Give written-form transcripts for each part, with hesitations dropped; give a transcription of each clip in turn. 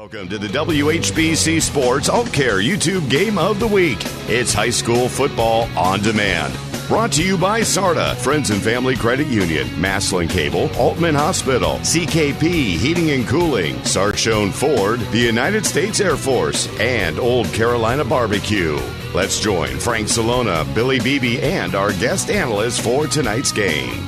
Welcome to the WHBC Sports AultCare YouTube Game of the Week. It's high school football on demand. Brought to you by SARTA, Friends and Family Credit Union, Maslin Cable, Altman Hospital, CKP Heating and Cooling, Sarchone Ford, the United States Air Force, and Old Carolina Barbecue. Let's join Frank Salona, Billy Beebe, and our guest analysts for tonight's game.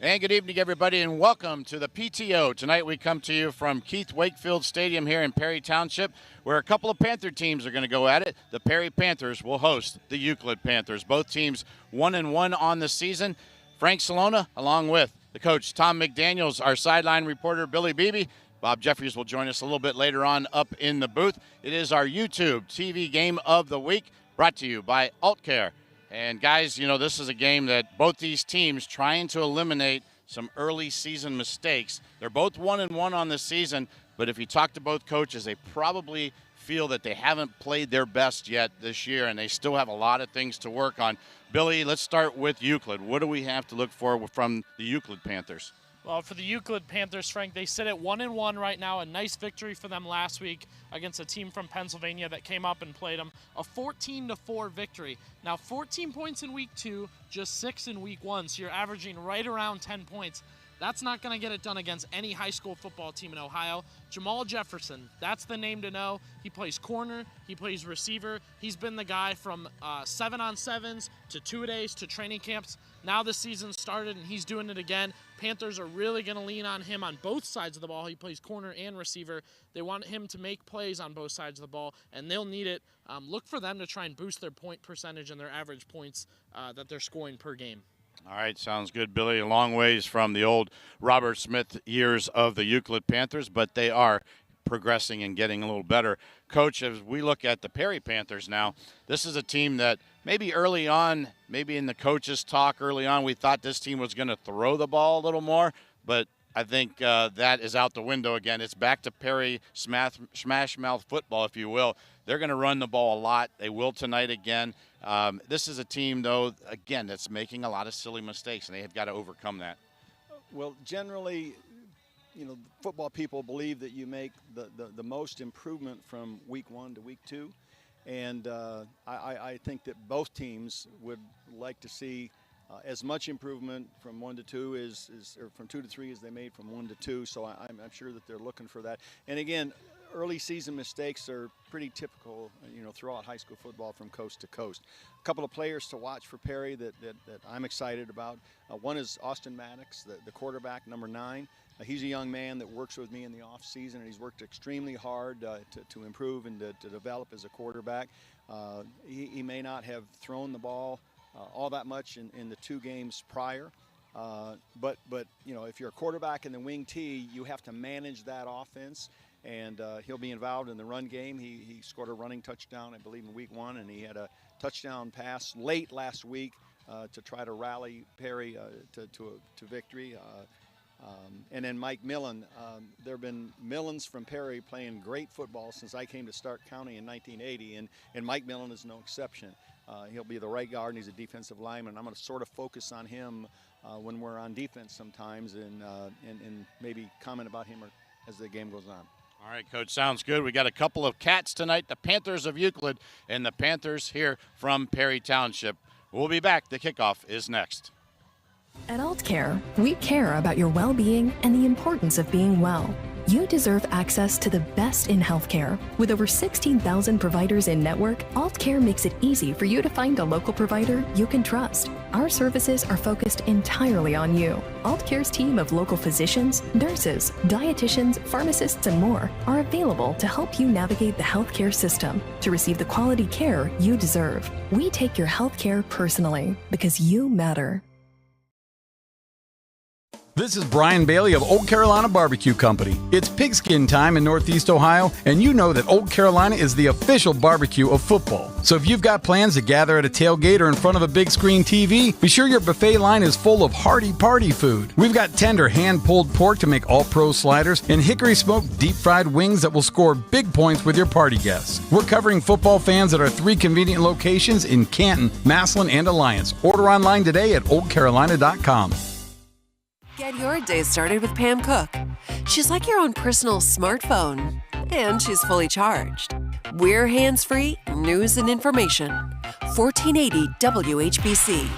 And good evening, everybody, and welcome to the PTO. Tonight we come to you from Keith Wakefield Stadium here in Perry Township, where a couple of Panther teams are going to go at it. The Perry Panthers will host the Euclid Panthers. Both teams 1-1 on the season. Frank Salona, along with the coach Tom McDaniels, our sideline reporter Billy Beebe. Bob Jeffries will join us a little bit later on up in the booth. It is our YouTube TV Game of the Week, brought to you by AultCare. And, guys, you know, this is a game that both these teams trying to eliminate some early season mistakes. They're both 1-1 on the season, but if you talk to both coaches, they probably feel that they haven't played their best yet this year, and they still have a lot of things to work on. Billy, let's start with Euclid. What do we have to look for from the Euclid Panthers? Well, for the Euclid Panthers, Frank, they sit at 1-1 right now. A nice victory for them last week against a team from Pennsylvania that came up and played them. A 14-4 victory. Now, 14 points in week 2, just 6 in week 1, so you're averaging right around 10 points. That's not going to get it done against any high school football team in Ohio. Jamal Jefferson, that's the name to know. He plays corner. He plays receiver. He's been the guy from 7-on-7s to two-a-days to training camps. Now the season started, and he's doing it again. Panthers are really going to lean on him on both sides of the ball. He plays corner and receiver. They want him to make plays on both sides of the ball, and they'll need it. Look for them to try and boost their point percentage and their average points that they're scoring per game. All right, sounds good, Billy. A long ways from the old Robert Smith years of the Euclid Panthers, but they are progressing and getting a little better. Coach, as we look at the Perry Panthers now, this is a team that maybe early on, maybe in the coaches' talk early on, we thought this team was going to throw the ball a little more, but I think that is out the window again. It's back to Perry smash mouth football, if you will. They're going to run the ball a lot. They will tonight again. This is a team, though, again, that's making a lot of silly mistakes, and they have got to overcome that. Well, generally, you know, football people believe that you make the most improvement from week 1 to week 2. And I think that both teams would like to see as much improvement from 1 to 2 or from 2 to 3 as they made from 1 to 2. So I'm sure that they're looking for that. And again, early season mistakes are pretty typical, you know, throughout high school football from coast to coast. A couple of players to watch for Perry that I'm excited about. One is Austin Maddox, the quarterback, number 9. He's a young man that works with me in the off season, and he's worked extremely hard to improve and to develop as a quarterback. He may not have thrown the ball all that much in the 2 games prior. But you know, if you're a quarterback in the wing T, you have to manage that offense, and he'll be involved in the run game. He scored a running touchdown, I believe, in week 1, and he had a touchdown pass late last week to try to rally Perry to victory. And then Mike Millen. There have been Millens from Perry playing great football since I came to Stark County in 1980, and Mike Millen is no exception. He'll be the right guard, and he's a defensive lineman. I'm going to sort of focus on him when we're on defense sometimes, and maybe comment about him as the game goes on. All right, Coach, sounds good. We got a couple of cats tonight, the Panthers of Euclid and the Panthers here from Perry Township. We'll be back. The kickoff is next. At AultCare, we care about your well-being and the importance of being well. You deserve access to the best in healthcare. With over 16,000 providers in network, AultCare makes it easy for you to find a local provider you can trust. Our services are focused entirely on you. AultCare's team of local physicians, nurses, dietitians, pharmacists, and more are available to help you navigate the healthcare system to receive the quality care you deserve. We take your healthcare personally because you matter. This is Brian Bailey of Old Carolina Barbecue Company. It's pigskin time in Northeast Ohio, and you know that Old Carolina is the official barbecue of football. So if you've got plans to gather at a tailgate or in front of a big screen TV, be sure your buffet line is full of hearty party food. We've got tender hand-pulled pork to make all-pro sliders and hickory-smoked deep-fried wings that will score big points with your party guests. We're covering football fans at our 3 convenient locations in Canton, Maslin, and Alliance. Order online today at oldcarolina.com. Get your day started with Pam Cook. She's like your own personal smartphone, and she's fully charged. We're hands-free, news and information. 1480 WHBC.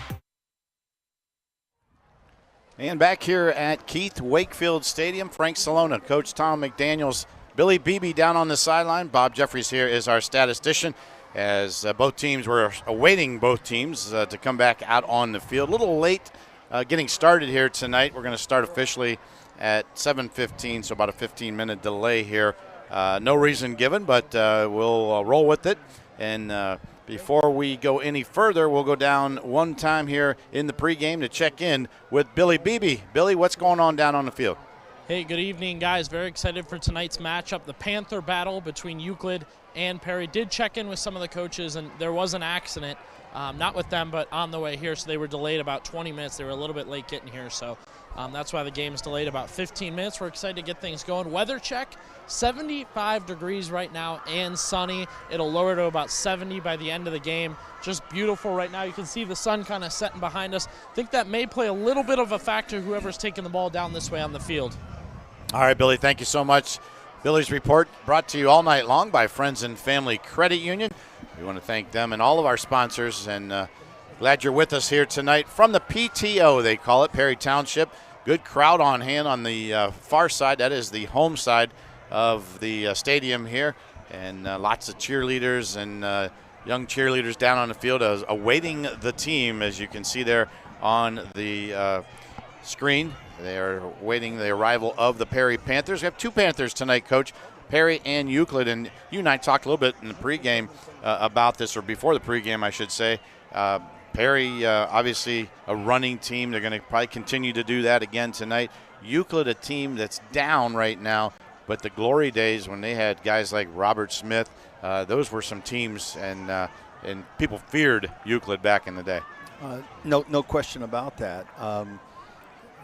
And back here at Keith Wakefield Stadium, Frank Salona, Coach Tom McDaniels, Billy Beebe down on the sideline. Bob Jeffries here is our statistician, as both teams were awaiting both teams to come back out on the field. A little late getting started here tonight. We're going to start officially at 7:15, so about a 15-minute delay here. No reason given, but we'll roll with it. And before we go any further, we'll go down one time here in the pregame to check in with Billy Beebe. Billy, what's going on down on the field? Hey, good evening, guys. Very excited for tonight's matchup. The Panther battle between Euclid and Perry. Did check in with some of the coaches, and there was an accident. Not with them, but on the way here, so they were delayed about 20 minutes. They were a little bit late getting here, so that's why the game is delayed about 15 minutes. We're excited to get things going. Weather check, 75 degrees right now and sunny. It'll lower to about 70 by the end of the game. Just beautiful right now. You can see the sun kind of setting behind us. I think that may play a little bit of a factor, whoever's taking the ball down this way on the field. All right, Billy, thank you so much. Billy's report brought to you all night long by Friends and Family Credit Union. We want to thank them and all of our sponsors, and glad you're with us here tonight from the PTO, they call it, Perry Township. Good crowd on hand on the far side. That is the home side of the stadium here, and lots of cheerleaders and young cheerleaders down on the field awaiting the team, as you can see there on the screen. They are awaiting the arrival of the Perry Panthers. We have two Panthers tonight, Coach, Perry and Euclid, and you and I talked a little bit in the pregame about this, or before the pregame, I should say. Perry, obviously a running team. They're going to probably continue to do that again tonight. Euclid, a team that's down right now, but the glory days when they had guys like Robert Smith, those were some teams, and people feared Euclid back in the day. No question about that.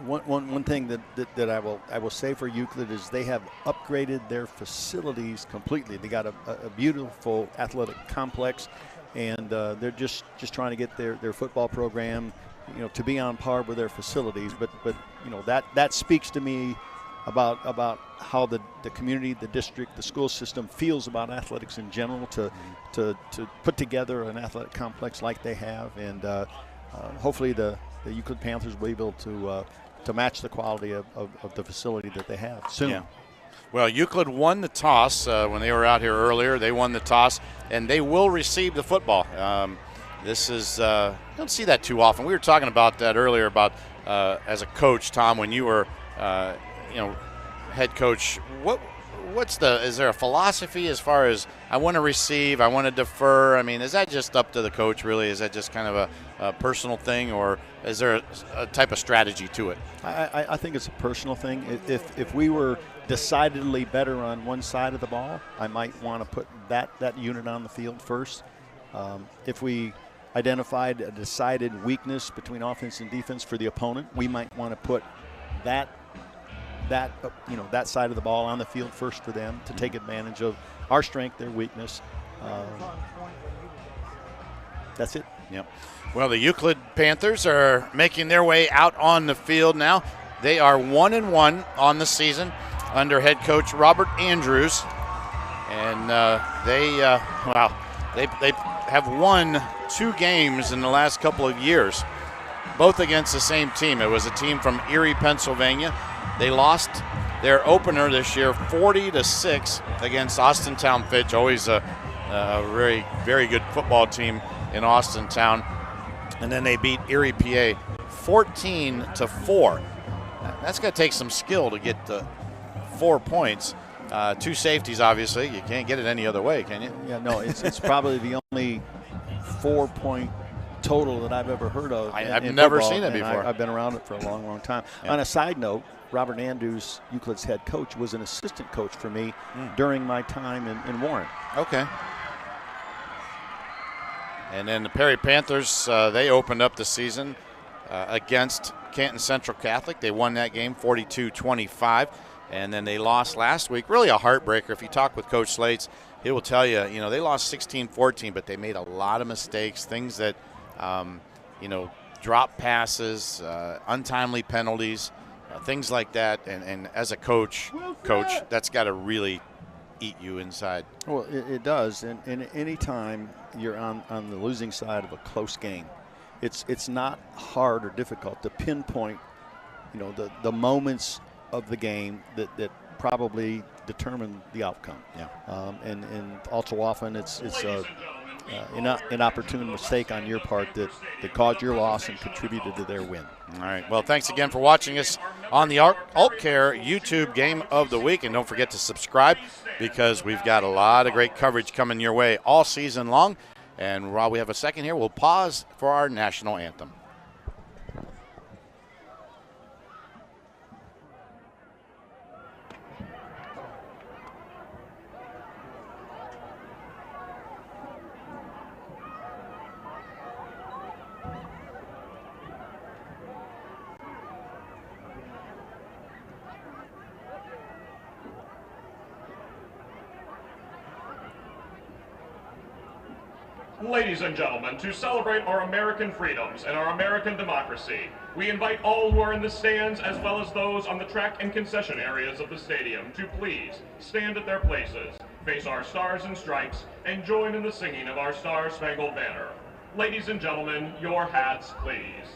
One thing that I will say for Euclid is they have upgraded their facilities completely. They got a beautiful athletic complex, and they're just trying to get their football program, to be on par with their facilities. But that speaks to me about how the community, the district, the school system feels about athletics in general. To put together an athletic complex like they have, and hopefully the Euclid Panthers will be able to match the quality of the facility that they have soon. Yeah. Well, Euclid won the toss when they were out here earlier. They won the toss, and they will receive the football. This is you don't see that too often. We were talking about that earlier about as a coach, Tom, when you were head coach. Is there a philosophy as far as I want to receive, I want to defer? I mean, is that just up to the coach, really? Is that just kind of a personal thing, or is there a type of strategy to it? I think it's a personal thing. If we were decidedly better on one side of the ball, I might want to put that unit on the field first. If we identified a decided weakness between offense and defense for the opponent, we might want to put that side of the ball on the field first for them to take advantage of our strength, their weakness. That's it. Yep. Well, the Euclid Panthers are making their way out on the field now. They are 1-1 on the season under head coach Robert Andrews, and they have won 2 games in the last couple of years, both against the same team. It was a team from Erie, Pennsylvania. They lost their opener this year 40-6 against Austintown Fitch, always a very, very good football team in Austintown. And then they beat Erie, PA 14-4. That's going to take some skill to get the 4 points. 2 safeties, obviously. You can't get it any other way, can you? Yeah, no, it's probably the only 4-point total that I've ever heard of. I've never seen it before. I've been around it for a long, long time. Yeah. On a side note, Robert Andrews, Euclid's head coach, was an assistant coach for me during my time in Warren. Okay. And then the Perry Panthers, they opened up the season against Canton Central Catholic. They won that game 42-25. And then they lost last week. Really a heartbreaker. If you talk with Coach Slates, he will tell you, they lost 16-14, but they made a lot of mistakes, things that, drop passes, untimely penalties. things like that. And as a coach, that's got to really eat you inside. Well, it does. And any time you're on the losing side of a close game, it's not hard or difficult to pinpoint, the moments of the game that probably determine the outcome. Yeah. And all too often it's an inopportune mistake on your part that caused your loss and contributed to their win. All right. Well, thanks again for watching us on the AultCare YouTube Game of the Week. And don't forget to subscribe, because we've got a lot of great coverage coming your way all season long. And while we have a second here, we'll pause for our national anthem. Ladies and gentlemen, to celebrate our American freedoms and our American democracy, we invite all who are in the stands as well as those on the track and concession areas of the stadium to please stand at their places, face our stars and stripes, and join in the singing of our Star-Spangled Banner. Ladies and gentlemen, your hats, please.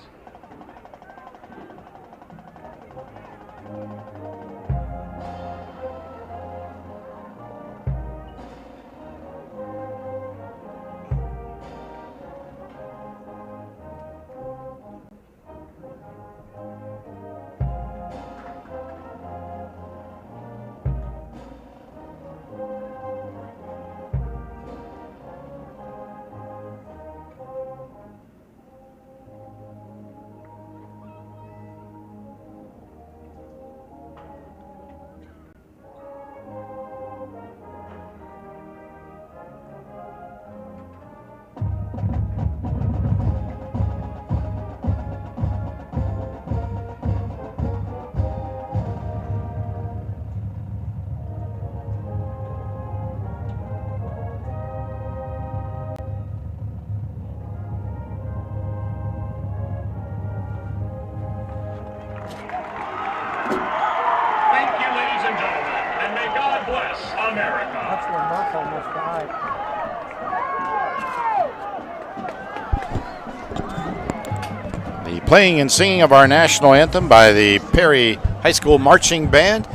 Playing and singing of our national anthem by the Perry High School Marching Band.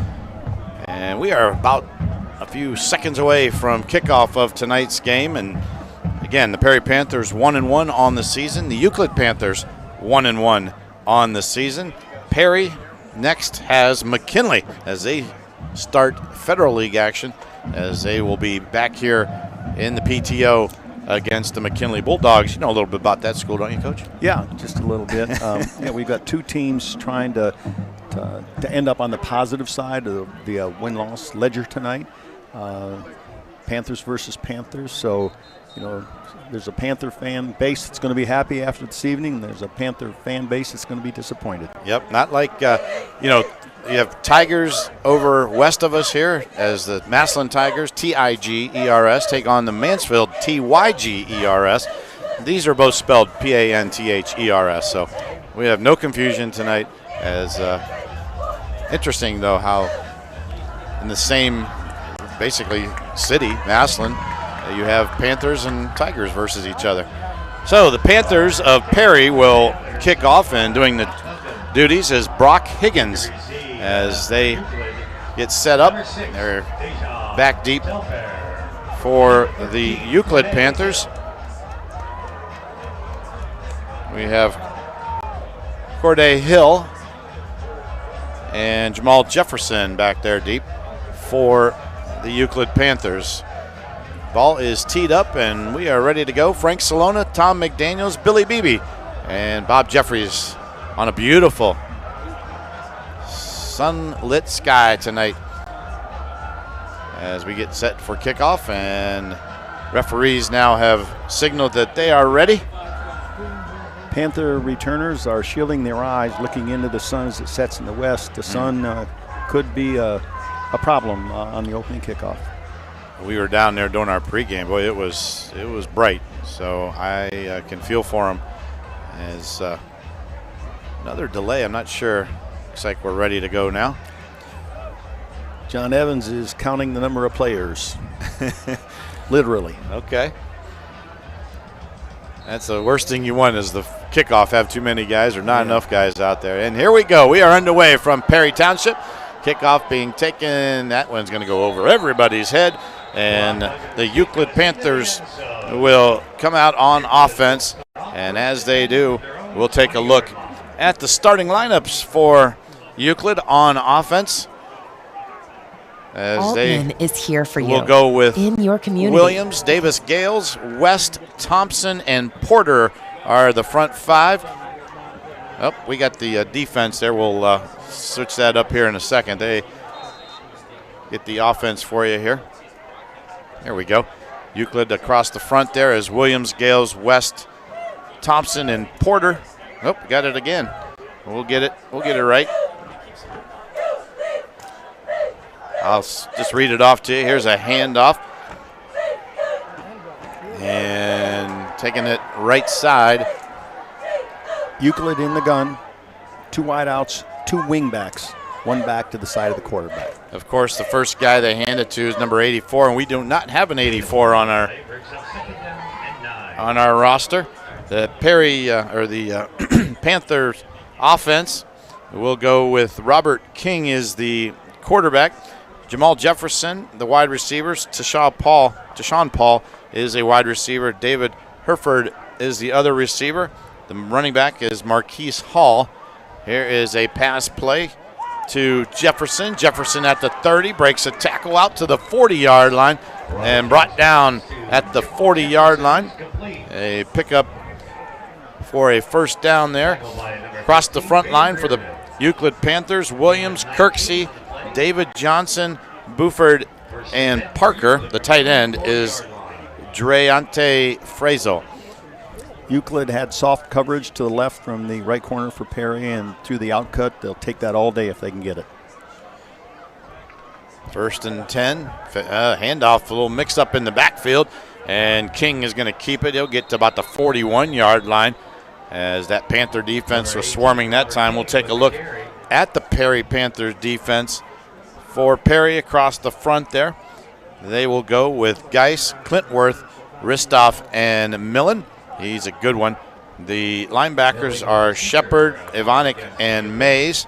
And we are about a few seconds away from kickoff of tonight's game. And again, the Perry Panthers 1-1 on the season. The Euclid Panthers 1-1 on the season. Perry next has McKinley as they start Federal League action, as they will be back here in the PTO against the McKinley Bulldogs. You know a little bit about that school, don't you, Coach? Yeah, just a little bit. We've got two teams trying to end up on the positive side of the win-loss ledger tonight. Panthers versus Panthers. So, there's a Panther fan base that's going to be happy after this evening, and there's a Panther fan base that's going to be disappointed. Yep, not like, you have Tigers over west of us here as the Massillon Tigers, Tigers, take on the Mansfield Tygers. These are both spelled Panthers, so we have no confusion tonight. As interesting, though, how in the same, basically, city, Massillon, you have Panthers and Tigers versus each other. So the Panthers of Perry will kick off, and doing the duties is Brock Higgins as they get set up. They're back deep for the Euclid Panthers. We have Corday Hill and Jamal Jefferson back there deep for the Euclid Panthers. Ball is teed up, and we are ready to go. Frank Salona, Tom McDaniels, Billy Beebe, and Bob Jeffries on a beautiful sunlit sky tonight as we get set for kickoff, and referees now have signaled that they are ready. Panther returners are shielding their eyes, looking into the sun as it sets in the west. The sun could be a problem on the opening kickoff. We were down there doing our pregame. Boy, it was bright, so I can feel for them. As another delay, I'm not sure Looks like we're ready to go now. John Evans is counting the number of players, literally. Okay. That's the worst thing you want is the kickoff, have too many guys or not enough guys out there. And here we go. We are underway from Perry Township. Kickoff being taken. That one's going to go over everybody's head. And the Euclid Panthers will come out on offense. And as they do, we'll take a look at the starting lineups for Euclid on offense. As Altman is here for you. We'll go with in your community. Williams, Davis, Gales, West, Thompson, and Porter are the front five. Oh, we got the defense there. We'll switch that up here in a second. They get the offense for you here. There we go. Euclid across the front there is Williams, Gales, West, Thompson, and Porter. Oh, got it again. We'll get it. We'll get it right. I'll just read it off to you. Here's a handoff. And taking it right side. Euclid in the gun. 2 wideouts, 2 wingbacks. 1 back to the side of the quarterback. Of course, the first guy they hand it to is number 84, and we do not have an 84 on our roster. The Perry or the Panthers offense will go with Robert King is the quarterback. Jamal Jefferson, the wide receivers. Tashawn Paul is a wide receiver. David Herford is the other receiver. The running back is Marquise Hall. Here is a pass play to Jefferson. Jefferson at the 30, breaks a tackle out to the 40-yard line and brought down at the 40-yard line. A pickup for a first down there. Across the front line for the Euclid Panthers, Williams, Kirksey, David Johnson, Buford, and Parker. The tight end is Dreante Frazel. Euclid had soft coverage to the left from the right corner for Perry, and through the outcut, they'll take that all day if they can get it. 1st and 10. Handoff, a little mix up in the backfield, and King is going to keep it. He'll get to about the 41-yard line as that Panther defense was swarming that time. We'll take a look at the Perry Panthers defense. For Perry across the front there, they will go with Geis, Clintworth, Ristoff, and Millen. He's a good one. The linebackers are Shepard, Ivanek, and Mays.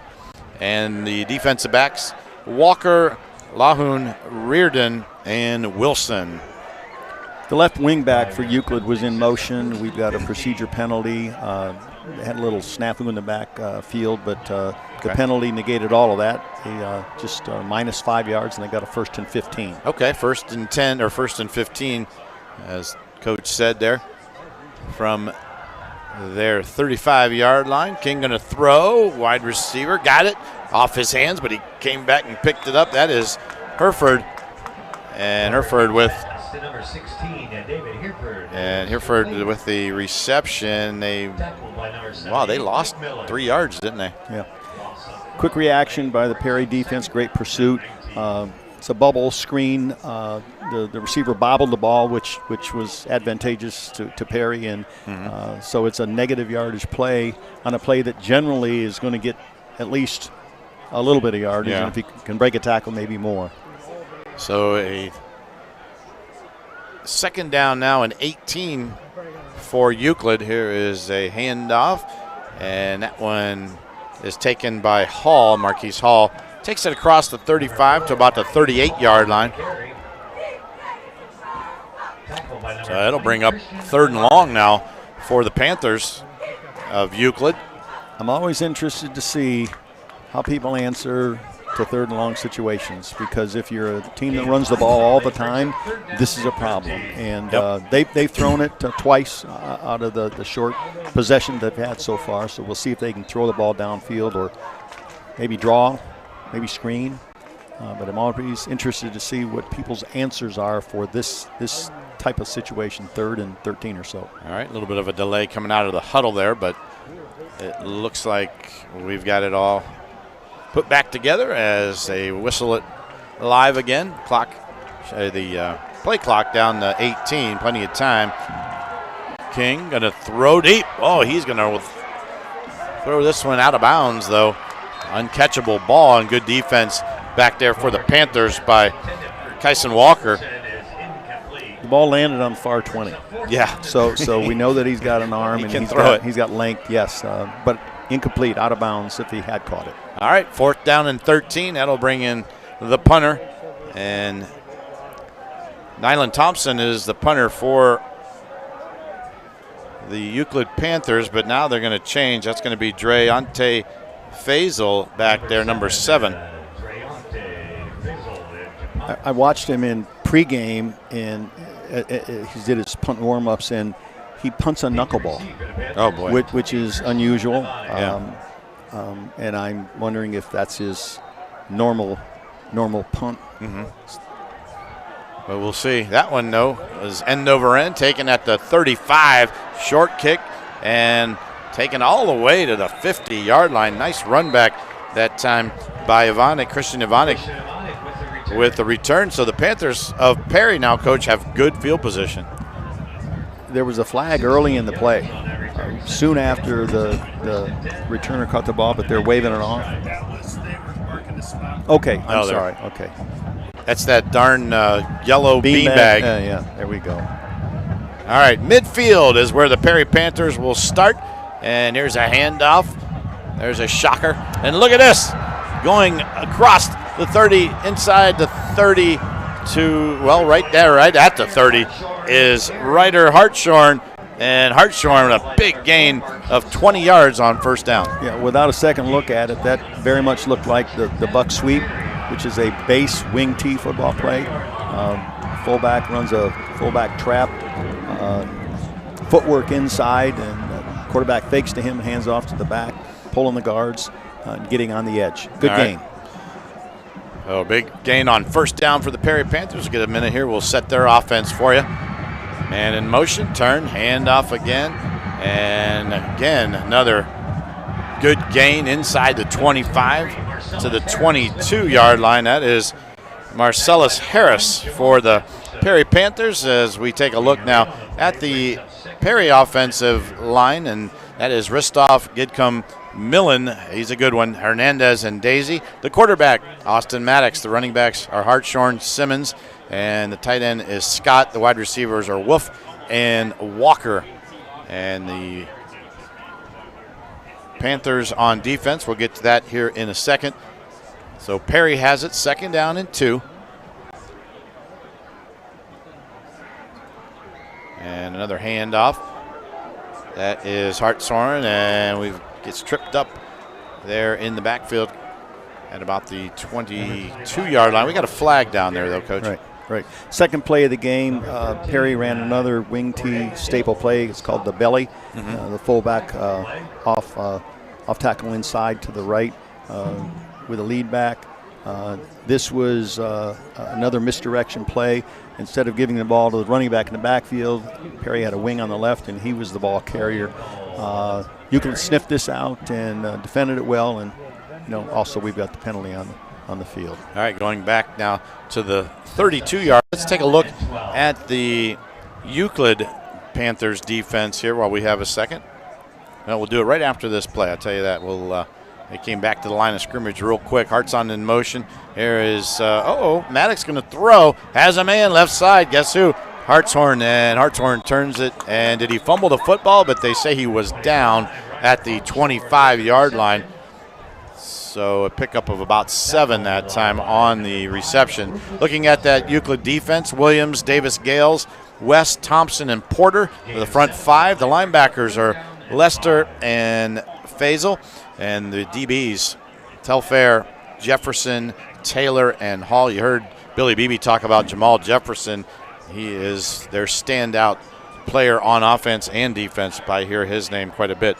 And the defensive backs, Walker, Lahoun, Reardon, and Wilson. The left wing back for Euclid was in motion. We've got a procedure penalty. Had a little snafu in the back field, but the penalty negated all of that. They just minus 5 yards, and they got a 1st and 15. Okay, 1st and 10 or 1st and 15, as Coach said there. From their 35-yard line, King going to throw. Wide receiver got it off his hands, but he came back and picked it up. That is Herford, and Herford with number 16, David Herford. And Herford with the reception. They lost 3 yards, didn't they? Yeah. Quick reaction by the Perry defense. Great pursuit. It's a bubble screen. The receiver bobbled the ball, which was advantageous to Perry, and so it's a negative yardage play on a play that generally is going to get at least a little bit of yardage, and if he can break a tackle, maybe more. So a 2nd down now and 18 for Euclid. Here is a handoff, and that one is taken by Hall, Marquise Hall. Takes it across the 35 to about the 38-yard line. So that'll bring up 3rd and long now for the Panthers of Euclid. I'm always interested to see how people answer to 3rd and long situations, because if you're a team that runs the ball all the time, this is a problem. And they've thrown it twice out of the short possession they've had so far, so we'll see if they can throw the ball downfield or maybe draw, maybe screen. But I'm always interested to see what people's answers are for this type of situation, 3rd and 13 or so. All right, a little bit of a delay coming out of the huddle there, but it looks like we've got it all put back together as they whistle it live again. The play clock down to 18, plenty of time. King going to throw deep. Oh, he's going to throw this one out of bounds, though. uncatchable ball, and good defense back there for the Panthers by Kyson Walker. The ball landed on far 20. Yeah. So we know that he's got an arm and he's got length, yes, but incomplete, out of bounds if he had caught it. All right, 4th down and 13. That'll bring in the punter, and Nyland Thompson is the punter for the Euclid Panthers, but now they're going to change. That's going to be Dreonte Faisal back there, number 7. I watched him in pregame, and he did his punt warm-ups, and he punts a knuckleball. Oh, boy. Which is unusual. Yeah. And I'm wondering if that's his normal punt. Mm-hmm. But we'll see. That one, though, was end over end, taken at the 35, short kick, and taken all the way to the 50-yard line. Nice run back that time by Christian Ivanic with the return. So the Panthers of Perry now, Coach, have good field position. There was a flag early in the play, soon after the returner caught the ball, but they're waving it off. Okay, I'm sorry. Okay. That's that darn yellow beanbag. Yeah, there we go. All right, midfield is where the Perry Panthers will start. And here's a handoff. There's a shocker. And look at this. Going across the 30, inside the 30 to, well, right there, right at the 30, is Ryder Hartshorn. And Hartshorn with a big gain of 20 yards on 1st down. Yeah, without a second look at it, that very much looked like the buck sweep, which is a base wing T football play. Fullback runs a fullback trap, footwork inside, and quarterback fakes to him, hands off to the back, pulling the guards, getting on the edge. Good gain. Oh, big gain on 1st down for the Perry Panthers. Get a minute here. We'll set their offense for you. And in motion, turn, hand off again. And again, another good gain inside the 25 to the 22-yard line. That is Marcellus Harris for the Perry Panthers, as we take a look now at the Perry offensive line. And that is Ristov, Gidcombe, Millen, he's a good one, Hernandez, and Daisy. The quarterback, Austin Maddox. The running backs are Hartshorn, Simmons, and the tight end is Scott. The wide receivers are Wolf and Walker. And the Panthers on defense, we'll get to that here in a second. So Perry has it, 2nd down and 2. And another handoff. That is Hartshorn, and we gets tripped up there in the backfield at about the 22-yard line. We got a flag down there, though, Coach. Right. Second play of the game, Perry ran another wing T staple play. It's called the belly. Mm-hmm. The fullback off tackle inside to the right with a lead back. This was another misdirection play. Instead of giving the ball to the running back in the backfield, Perry had a wing on the left, and he was the ball carrier. Euclid sniffed this out and defended it well, and also we've got the penalty on the field. All right, going back now to the 32-yard. Let's take a look at the Euclid Panthers defense here while we have a second. Well, we'll do it right after this play. I'll tell you that. They came back to the line of scrimmage real quick. Hartshorn in motion. Here is, Maddox going to throw. Has a man left side. Guess who? Hartshorn, and Hartshorn turns it. And did he fumble the football? But they say he was down at the 25-yard line. So a pickup of about 7 that time on the reception. Looking at that Euclid defense, Williams, Davis Gales, West, Thompson, and Porter for the front 5. The linebackers are Lester and Faisal. And the DBs, Telfair, Jefferson, Taylor, and Hall. You heard Billy Beebe talk about Jamal Jefferson. He is their standout player on offense and defense. I hear his name quite a bit.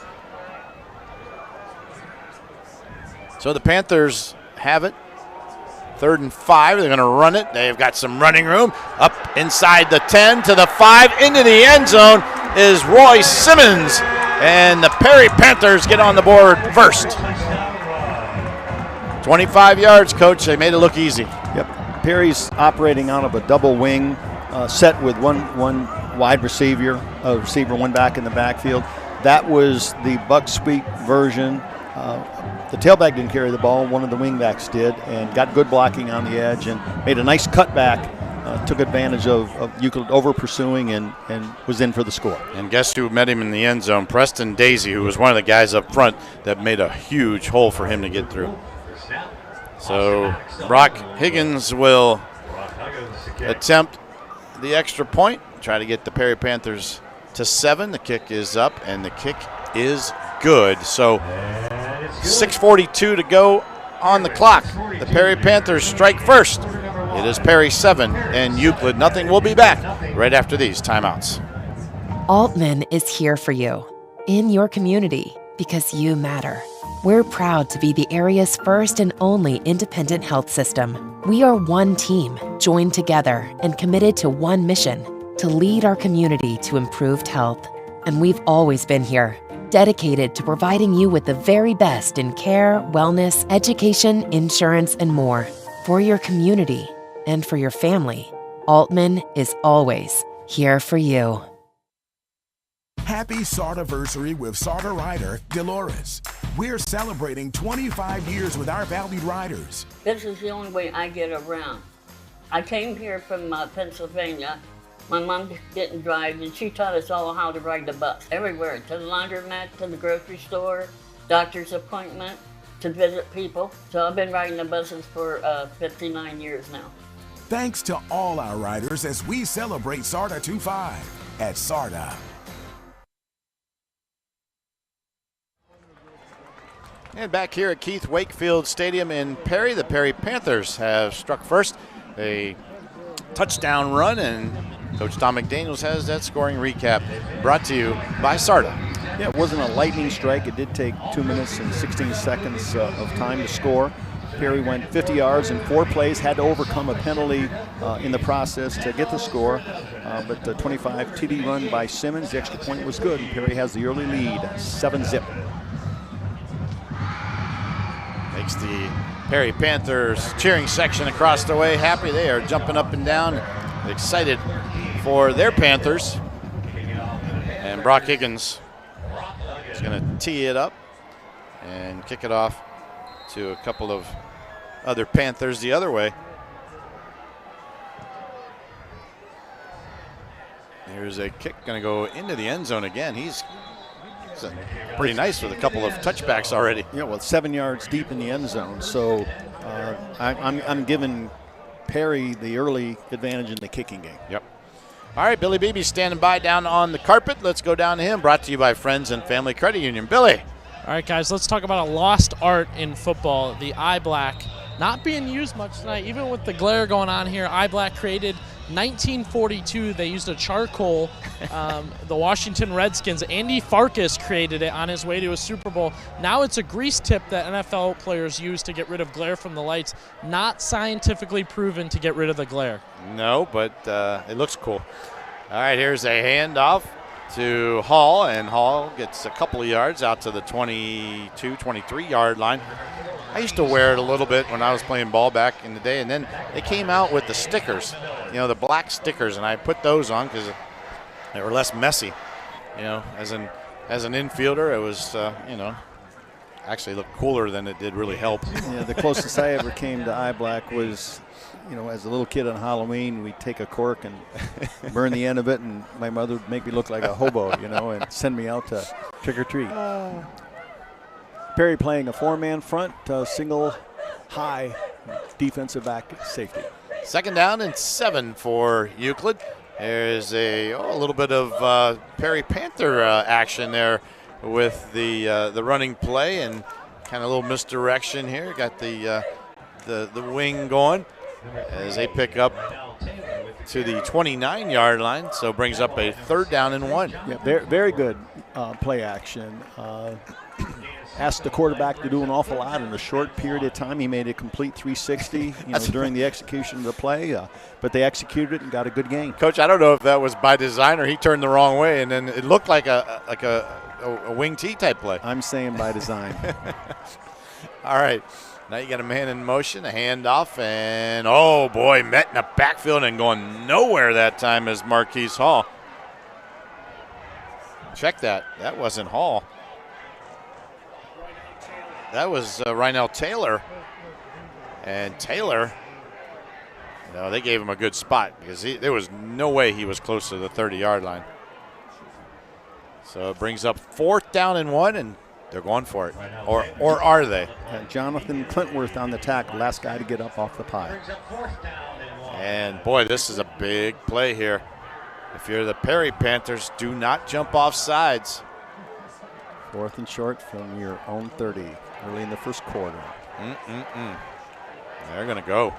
So the Panthers have it. 3rd and 5. They're going to run it. They've got some running room. Up inside the 10 to the 5. Into the end zone is Roy Simmons. And the Perry Panthers get on the board first. 25 yards, Coach. They made it look easy. Yep. Perry's operating out of a double wing set with one wide receiver, one back in the backfield. That was the buck sweep version. the tailback didn't carry the ball. One of the wingbacks did, and got good blocking on the edge and made a nice cutback. Took advantage of Euclid over pursuing and was in for the score. And guess who met him in the end zone? Preston Daisy, who was one of the guys up front that made a huge hole for him to get through. So Brock Higgins will attempt the extra point, try to get the Perry Panthers to 7. The kick is up, and the kick is good. So 6:42 to go on the clock. The Perry Panthers strike first. It is Perry 7 and Euclid nothing. We'll be back right after these timeouts. Altman is here for you, in your community, because you matter. We're proud to be the area's first and only independent health system. We are one team, joined together and committed to one mission, to lead our community to improved health. And we've always been here, dedicated to providing you with the very best in care, wellness, education, insurance, and more. For your community and for your family, Altman is always here for you. Happy Sardiversary with Sarda rider Dolores. We're celebrating 25 years with our valued riders. This is the only way I get around. I came here from Pennsylvania. My mom didn't drive, and she taught us all how to ride the bus everywhere, to the laundromat, to the grocery store, doctor's appointment, to visit people. So I've been riding the buses for 59 years now. Thanks to all our riders as we celebrate SARDA 25 at SARDA. And back here at Keith Wakefield Stadium in Perry, the Perry Panthers have struck first. A touchdown run, and Coach Tom McDaniels has that scoring recap brought to you by SARDA. Yeah, it wasn't a lightning strike. It did take 2 minutes and 16 seconds of time to score. Perry went 50 yards in 4 plays, had to overcome a penalty in the process to get the score. But the 25 TD run by Simmons, the extra point was good. Perry has the early lead, 7-zip. Makes the Perry Panthers cheering section across the way happy. They are jumping up and down, excited for their Panthers. And Brock Higgins is going to tee it up and kick it off to a couple of other Panthers the other way. Here's a kick going to go into the end zone again. He's pretty nice with a couple of touchbacks already. Yeah, well, 7 yards deep in the end zone. So I'm giving Perry the early advantage in the kicking game. Yep. All right, Billy Beebe standing by down on the carpet. Let's go down to him. Brought to you by Friends and Family Credit Union. Billy. All right, guys, let's talk about a lost art in football, the eye black. Not being used much tonight, even with the glare going on here. Eye black created 1942. They used a charcoal. The Washington Redskins, Andy Farkas created it on his way to a Super Bowl. Now it's a grease tip that NFL players use to get rid of glare from the lights. Not scientifically proven to get rid of the glare. No, but it looks cool. All right, here's a handoff to Hall, and Hall gets a couple of yards out to the 22, 23-yard line. I used to wear it a little bit when I was playing ball back in the day, and then they came out with the stickers, the black stickers, and I put those on because they were less messy. As an infielder, it was, actually looked cooler than it did really help. Yeah, the closest I ever came to eye black was, as a little kid on Halloween, we'd take a cork and burn the end of it, and my mother would make me look like a hobo, and send me out to trick or treat. Perry playing a 4-man front, single high defensive back safety. 2nd down and 7 for Euclid. There's a little bit of Perry Panther action there with the running play and kind of a little misdirection here. Got the wing going as they pick up to the 29-yard line, so brings up a 3rd down and 1. Yeah, very, very good play action. Asked the quarterback to do an awful lot in a short period of time. He made a complete 360 during the execution of the play, but they executed it and got a good gain. Coach, I don't know if that was by design or he turned the wrong way, and then it looked like a wing T type play. I'm saying by design. All right. Now you got a man in motion, a handoff, and oh boy, met in the backfield and going nowhere that time is Marquise Hall. Check that. That wasn't Hall. That was Rynell Taylor. And Taylor, they gave him a good spot because there was no way he was close to the 30-yard line. So it brings up 4th down and 1, and they're going for it. Or are they? Jonathan Clintworth on the tackle, last guy to get up off the pile. And, boy, this is a big play here. If you're the Perry Panthers, do not jump off sides. 4th and short from your own 30, early in the first quarter. They're going to go.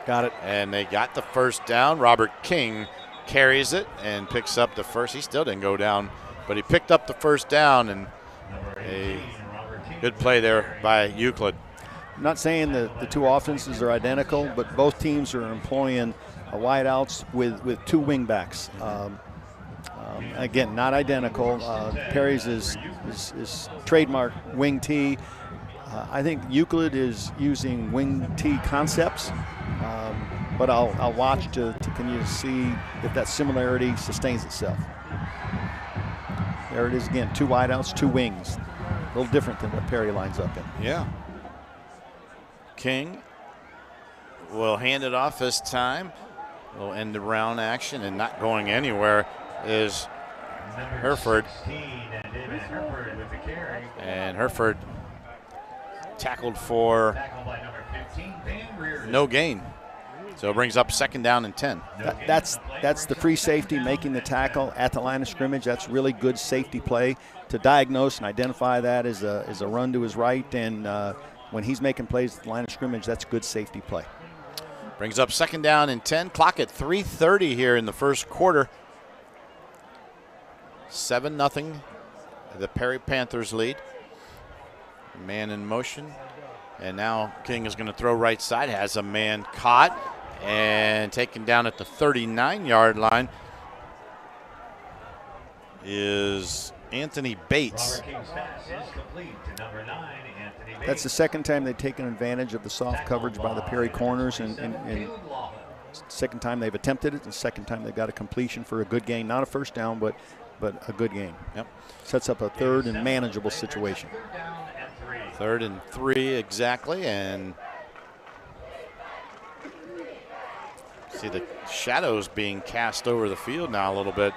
Got it. And they got the first down. Robert King carries it and picks up the first. He still didn't go down, but he picked up the first down, and a good play there by Euclid. I'm not saying that the two offenses are identical, but both teams are employing wideouts with 2 wing backs. Again, not identical. Perry's is trademark wing T. I think Euclid is using wing T concepts, but I'll watch to continue to see if that similarity sustains itself. There it is again, 2 wideouts, 2 wings. A little different than what Perry lines up in. Yeah. King will hand it off this time. A little end around action, and not going anywhere is Hereford. And Hereford tackled for no gain. So it brings up 2nd down and 10. That's the free safety making the tackle at the line of scrimmage. That's really good safety play to diagnose and identify that as a run to his right. And when he's making plays at the line of scrimmage, that's good safety play. Brings up 2nd down and 10. Clock at 3:30 here in the first quarter. 7-0. The Perry Panthers lead. Man in motion. And now King is going to throw right side. Has a man caught and taken down at the 39-yard line is Anthony Bates. That's the second time they've taken advantage of the soft coverage by the Perry corners, and second time they've attempted it, and second time they've got a completion for a good gain. Not a first down, but a good gain. Yep. Sets up a 3rd and manageable situation. 3rd and 3 exactly, and see the shadows being cast over the field now a little bit.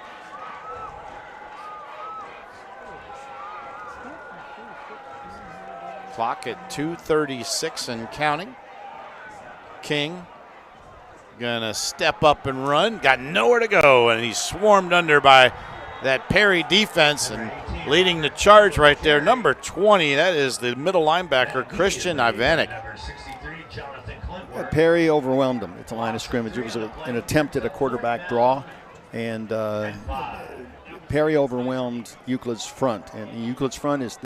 Clock at 2:36 and counting. King gonna step up and run. Got nowhere to go, and he's swarmed under by that Perry defense, and leading the charge right there, number 20, that is the middle linebacker, Christian Ivanek. Perry overwhelmed him at the line of scrimmage. It was an attempt at a quarterback draw, and Perry overwhelmed Euclid's front. And Euclid's front is,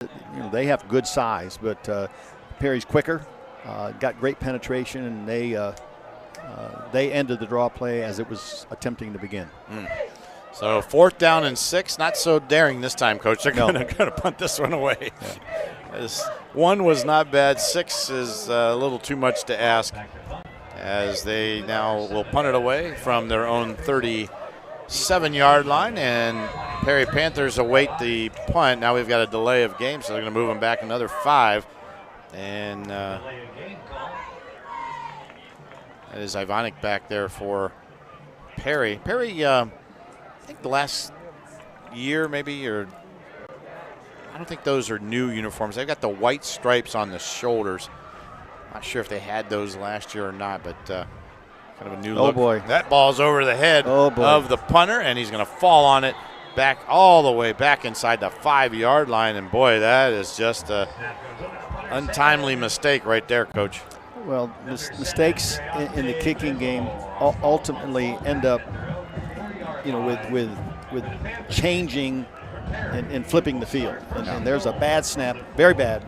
they have good size, but Perry's quicker, got great penetration, and they ended the draw play as it was attempting to begin. So 4th down and 6, not so daring this time, Coach. They're going to punt this one away. Yeah. 1 was not bad. 6 is a little too much to ask, as they now will punt it away from their own 37-yard line, and Perry Panthers await the punt. Now we've got a delay of game, so they're going to move them back another 5. And that is Ivanek back there for Perry. Perry, I think the last year maybe, or I don't think those are new uniforms. They've got the white stripes on the shoulders. Not sure if they had those last year or not, but kind of a new look. Oh, boy. That ball's over the head of the punter, and he's going to fall on it back all the way back inside the 5-yard line. And, boy, that is just a untimely mistake right there, Coach. Well, mistakes in the kicking game ultimately end up, with changing and flipping the field. And there's a bad snap, very bad,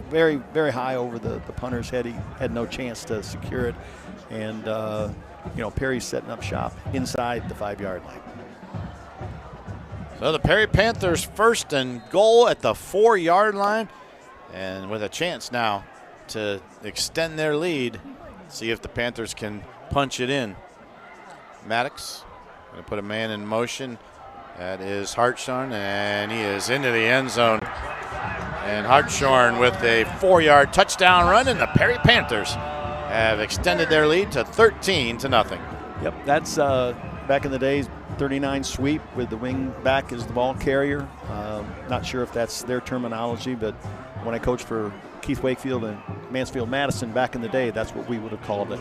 very, very high over the punter's head. He had no chance to secure it. And, Perry's setting up shop inside the 5-yard line. So the Perry Panthers 1st and goal at the 4-yard line, and with a chance now to extend their lead, see if the Panthers can punch it in. Maddox going to put a man in motion. That is Hartshorn, and he is into the end zone. And Hartshorn with a 4-yard touchdown run, and the Perry Panthers have extended their lead to 13-0. Yep, that's back in the days, 39 sweep with the wing back as the ball carrier. Not sure if that's their terminology, but when I coached for Keith Wakefield and Mansfield-Madison back in the day, that's what we would have called it.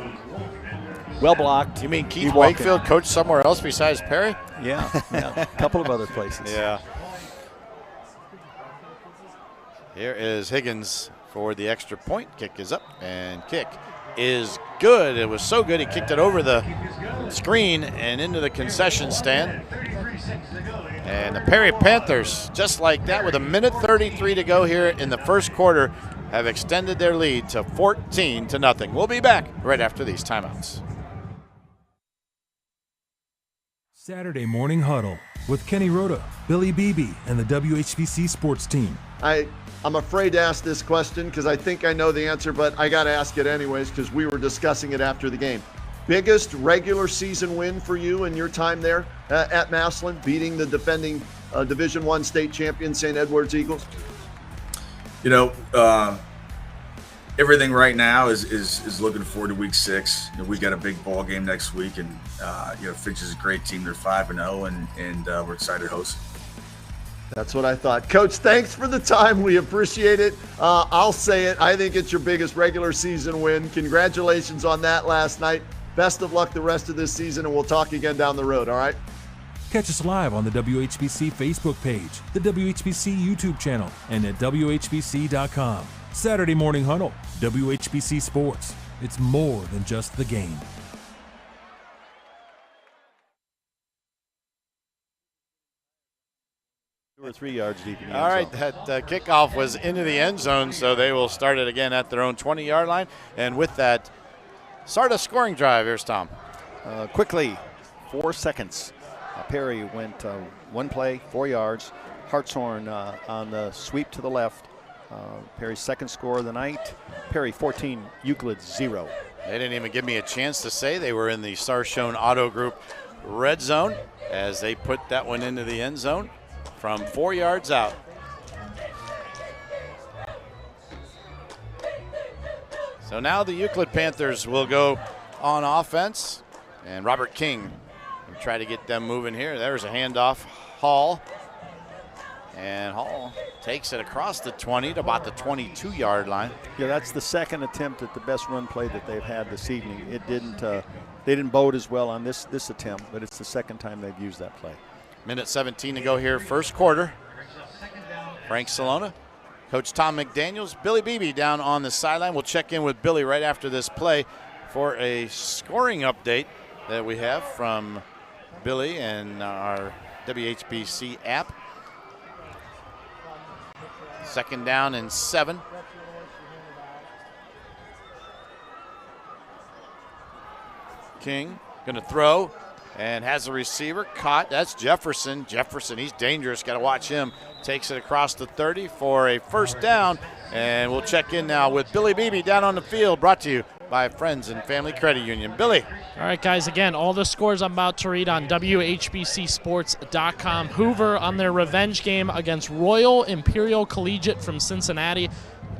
Well blocked. You mean Keith Wakefield coached somewhere else besides Perry? Yeah, a couple of other places. Yeah. Here is Higgins for the extra point. Kick is up, and kick is good. It was so good he kicked it over the screen and into the concession stand. And the Perry Panthers, just like that, with 1:33 to go here in the first quarter, have extended their lead to 14-0. We'll be back right after these timeouts. Saturday Morning Huddle with Kenny Rhoda, Billy Beebe, and the WHBC sports team. I'm afraid to ask this question because I think I know the answer, but I got to ask it anyways because we were discussing it after the game. Biggest regular season win for you in your time there at Massillon, beating the defending Division I state champion St. Edward's Eagles? You know, everything right now is looking forward to week 6. You know, we got a big ball game next week, and you know, Finch is a great team. They're 5-0, and we're excited to host. That's what I thought. Coach, thanks for the time. We appreciate it. I'll say it. I think it's your biggest regular season win. Congratulations on that last night. Best of luck the rest of this season, and we'll talk again down the road, all right? Catch us live on the WHBC Facebook page, the WHBC YouTube channel, and at WHBC.com. Saturday Morning Huddle, WHBC Sports. It's more than just the game. 2 or 3 yards deep in the end zone. All right, that kickoff was into the end zone, so they will start it again at their own 20-yard line. And with that, start a scoring drive. Here's Tom. Quickly, 4 seconds. Perry went one play, 4 yards. Hartshorn on the sweep to the left. Perry's second score of the night. Perry 14, Euclid 0. They didn't even give me a chance to say they were in the Starshone Auto Group red zone as they put that one into the end zone from 4 yards out. So now the Euclid Panthers will go on offense, and Robert King will try to get them moving here. There's a handoff. Hall. And Hall takes it across the 20 to about the 22-yard line. Yeah, that's the second attempt at the best run play that they've had this evening. It didn't. They didn't bow it as well on this attempt, but it's the second time they've used that play. Minute 17 to go here, first quarter. Frank Salona, Coach Tom McDaniels, Billy Beebe down on the sideline. We'll check in with Billy right after this play for a scoring update that we have from Billy and our WHBC app. 2nd down and 7. King gonna throw and has a receiver caught. That's Jefferson. Jefferson, he's dangerous. Got to watch him. Takes it across the 30 for a first down. And we'll check in now with Billy Beebe down on the field, brought to you by Friends and Family Credit Union. Billy. All right, guys, again, all the scores I'm about to read on WHBCSports.com. Hoover on their revenge game against Royal Imperial Collegiate from Cincinnati.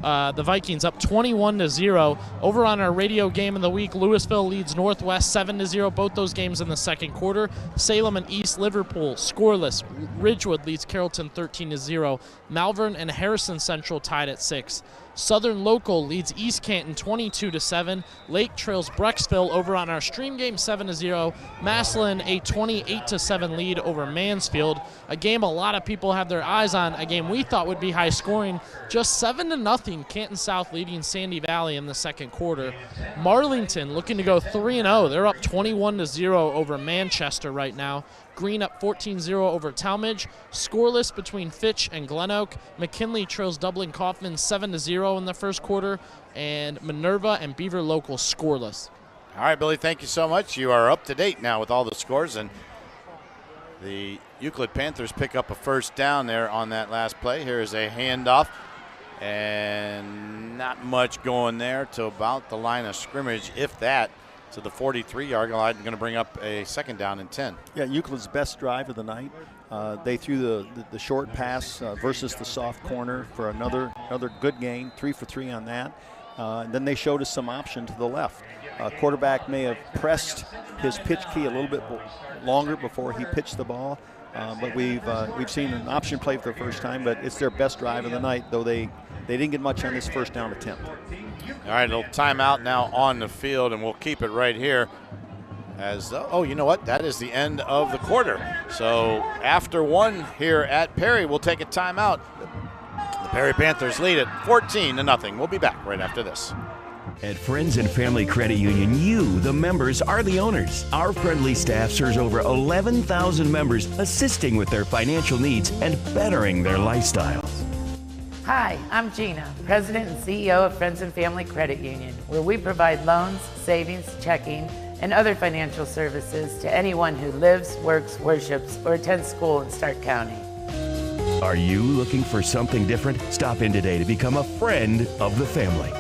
The Vikings up 21-0. Over on our radio game of the week, Louisville leads Northwest 7-0. Both those games in the second quarter. Salem and East Liverpool scoreless. Ridgewood leads Carrollton 13-0. Malvern and Harrison Central tied at 6. Southern Local leads East Canton 22-7. Lake trails Brecksville over on our stream game 7-0. Massillon a 28-7 lead over Mansfield. A game a lot of people have their eyes on. A game we thought would be high scoring. Just 7-0. Canton South leading Sandy Valley in the second quarter. Marlington looking to go 3-0. They're up 21-0 over Manchester right now. Green up 14-0 over Talmadge. Scoreless between Fitch and Glen Oak. McKinley trails Dublin Kaufman 7-0 in the first quarter. And Minerva and Beaver Local scoreless. All right, Billy, thank you so much. You are up to date now with all the scores. And the Euclid Panthers pick up a first down there on that last play. Here is a handoff. And not much going there to about the line of scrimmage, if that. to the 43-yard line, going to bring up a 2nd down and 10. Yeah, Euclid's best drive of the night. They threw the short pass versus the soft corner for another good gain, 3 for 3 on that. And then they showed us some option to the left. Quarterback may have pressed his pitch key a little bit longer before he pitched the ball. But we've seen an option play for the first time, but it's their best drive of the night, though they didn't get much on this first down attempt. All right, a little timeout now on the field, and we'll keep it right here. You know what? That is the end of the quarter. So after 1 here at Perry, we'll take a timeout. The Perry Panthers lead it 14-0. We'll be back right after this. At Friends and Family Credit Union, you, the members, are the owners. Our friendly staff serves over 11,000 members, assisting with their financial needs and bettering their lifestyles. Hi, I'm Gina, President and CEO of Friends and Family Credit Union, where we provide loans, savings, checking, and other financial services to anyone who lives, works, worships, or attends school in Stark County. Are you looking for something different? Stop in today to become a friend of the family.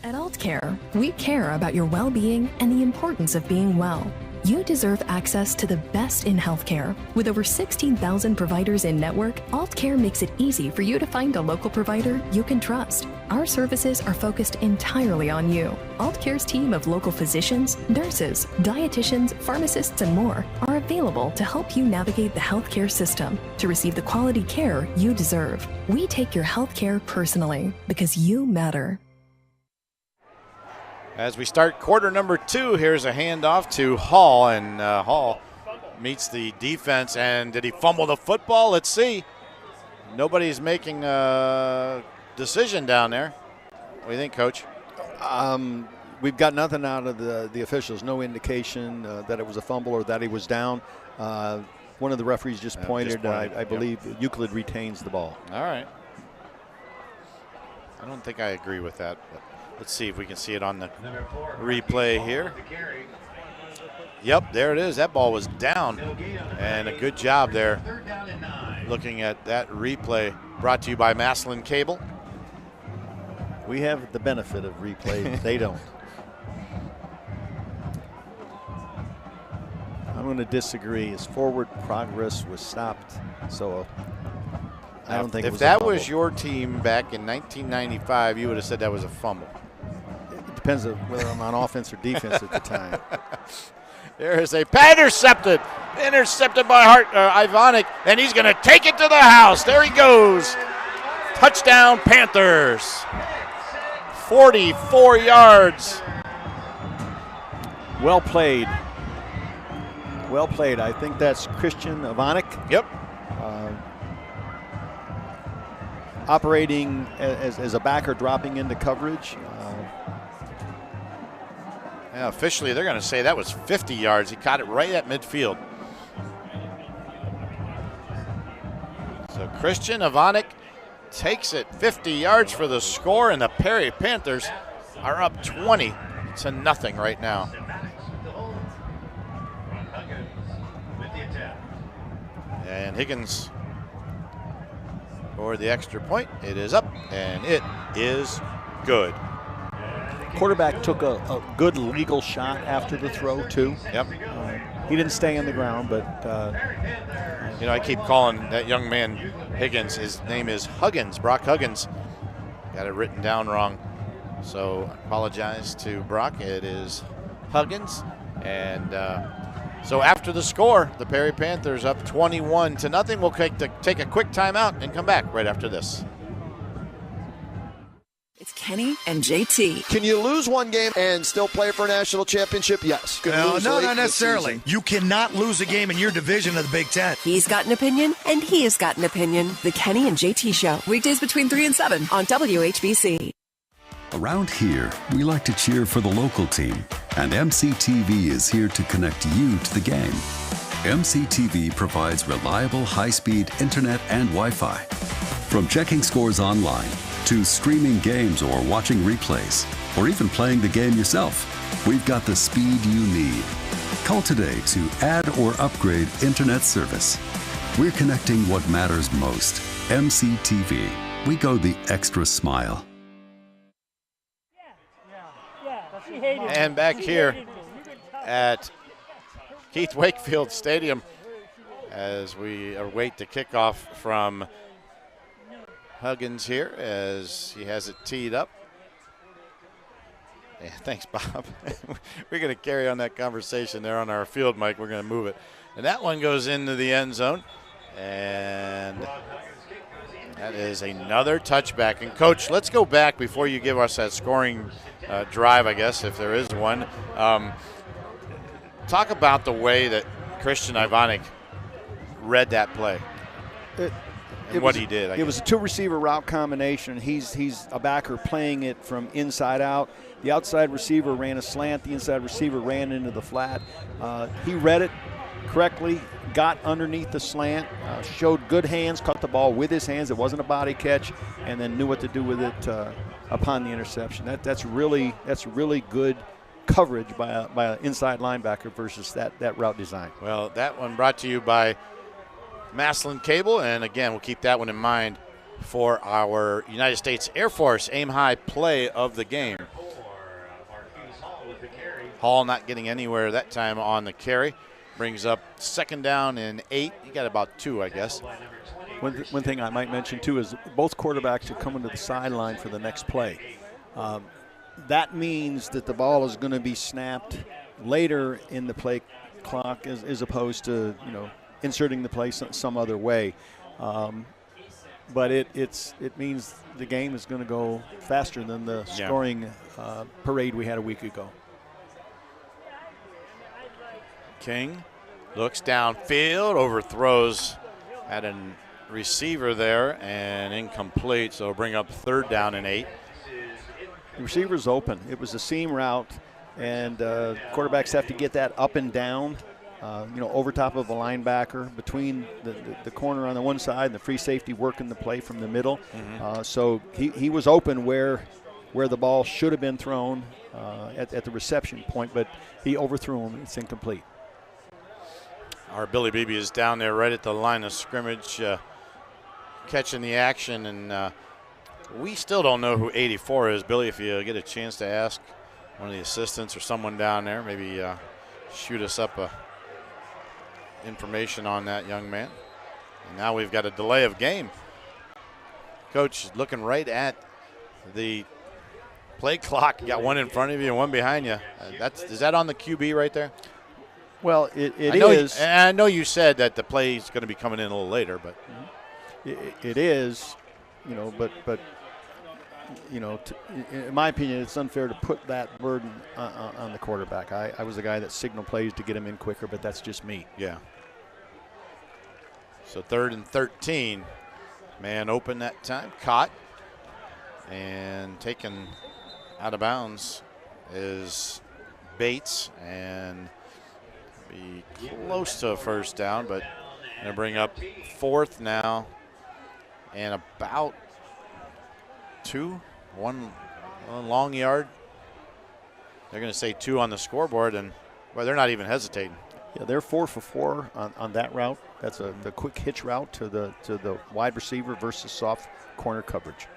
At AultCare, we care about your well-being and the importance of being well. You deserve access to the best in healthcare. With over 16,000 providers in network, AultCare makes it easy for you to find a local provider you can trust. Our services are focused entirely on you. AultCare's team of local physicians, nurses, dietitians, pharmacists, and more are available to help you navigate the healthcare system to receive the quality care you deserve. We take your healthcare personally because you matter. As we start quarter number 2, here's a handoff to Hall, and Hall meets the defense. And did he fumble the football? Let's see. Nobody's making a decision down there. What do you think, Coach? We've got nothing out of the officials. No indication that it was a fumble or that he was down. One of the referees just pointed. I believe Euclid retains the ball. All right. I don't think I agree with that, but let's see if we can see it on the replay here. Yep, there it is. That ball was down, and a good job there. Looking at that replay, brought to you by Maslin Cable. We have the benefit of replay. They don't. I'm going to disagree. His forward progress was stopped, so I don't think it was a fumble. If that was your team back in 1995, you would have said that was a fumble. Depends on whether I'm on offense or defense at the time. There is a intercepted by Ivonic, and he's going to take it to the house. There he goes. Touchdown, Panthers. 44 yards. Well played. Well played. I think that's Christian Ivonic. Yep. Operating as a backer, dropping into coverage. Yeah, officially, they're going to say that was 50 yards. He caught it right at midfield. So Christian Ivonic takes it 50 yards for the score, and the Perry Panthers are up 20-0 right now. And Higgins for the extra point. It is up, and it is good. Quarterback took a good legal shot after the throw, too. Yep. He didn't stay on the ground, but... I keep calling that young man Higgins. His name is Huggins, Brock Huggins. Got it written down wrong. So apologize to Brock. It is Huggins. And so after the score, the Perry Panthers up 21-0. We'll take a quick timeout and come back right after this. It's Kenny and JT. Can you lose one game and still play for a national championship? Yes. No, not necessarily. You cannot lose a game in your division of the Big Ten. He's got an opinion, and he has got an opinion. The Kenny and JT Show. Weekdays between 3 and 7 on WHBC. Around here, we like to cheer for the local team. And MCTV is here to connect you to the game. MCTV provides reliable, high-speed internet and Wi-Fi. From checking scores online, to streaming games or watching replays, or even playing the game yourself, we've got the speed you need. Call today to add or upgrade internet service. We're connecting what matters most. MCTV. We go the extra smile. And back here at Keith Wakefield Stadium as we await the kickoff from Huggins here as he has it teed up. Yeah, thanks, Bob. We're going to carry on that conversation there on our field mic. We're going to move it. And that one goes into the end zone. And that is another touchback. And, Coach, let's go back before you give us that scoring drive, I guess, if there is one. Talk about the way that Christian Ivonic read that play and what he did. It was a two-receiver route combination. He's a backer playing it from inside out. The outside receiver ran a slant. The inside receiver ran into the flat. He read it correctly, got underneath the slant, showed good hands, caught the ball with his hands. It wasn't a body catch, and then knew what to do with it upon the interception. That's really good coverage by an inside linebacker versus that route design. Well, that one brought to you by Maslin Cable, and again, we'll keep that one in mind for our United States Air Force Aim High play of the game. Hall not getting anywhere that time on the carry. Brings up 2nd down and 8. You got about 2, I guess. One thing I might mention, too, is both quarterbacks are coming to the sideline for the next play. That means that the ball is going to be snapped later in the play clock as opposed to, inserting the play some other way. But it means the game is going to go faster than the scoring parade we had a week ago. King looks downfield, overthrows at a receiver there, and incomplete. So bring up 3rd down and 8. The receiver's open. It was a seam route, and quarterbacks have to get that up and down, over top of a linebacker, between the corner on the one side and the free safety working the play from the middle. Mm-hmm. So he was open where the ball should have been thrown at the reception point, but he overthrew him. It's incomplete. Our Billy Beebe is down there right at the line of scrimmage, catching the action, and we still don't know who 84 is. Billy, if you get a chance to ask one of the assistants or someone down there, maybe shoot us up information on that young man. And now we've got a delay of game. Coach, looking right at the play clock. You got one in front of you and one behind you. Is that on the QB right there? Well, it is. I know you said that the play is going to be coming in a little later, but it is, but in my opinion, it's unfair to put that burden on the quarterback. I was the guy that signaled plays to get him in quicker, but that's just me. Yeah. So 3rd and 13. Man open that time. Caught and taken out of bounds is Bates, and be close to a 1st down, but going to bring up 4th now and about 2, one long yard. They're going to say 2 on the scoreboard, and they're not even hesitating. Yeah, they're 4 for 4 on that route. That's the quick hitch route to the wide receiver versus soft corner coverage.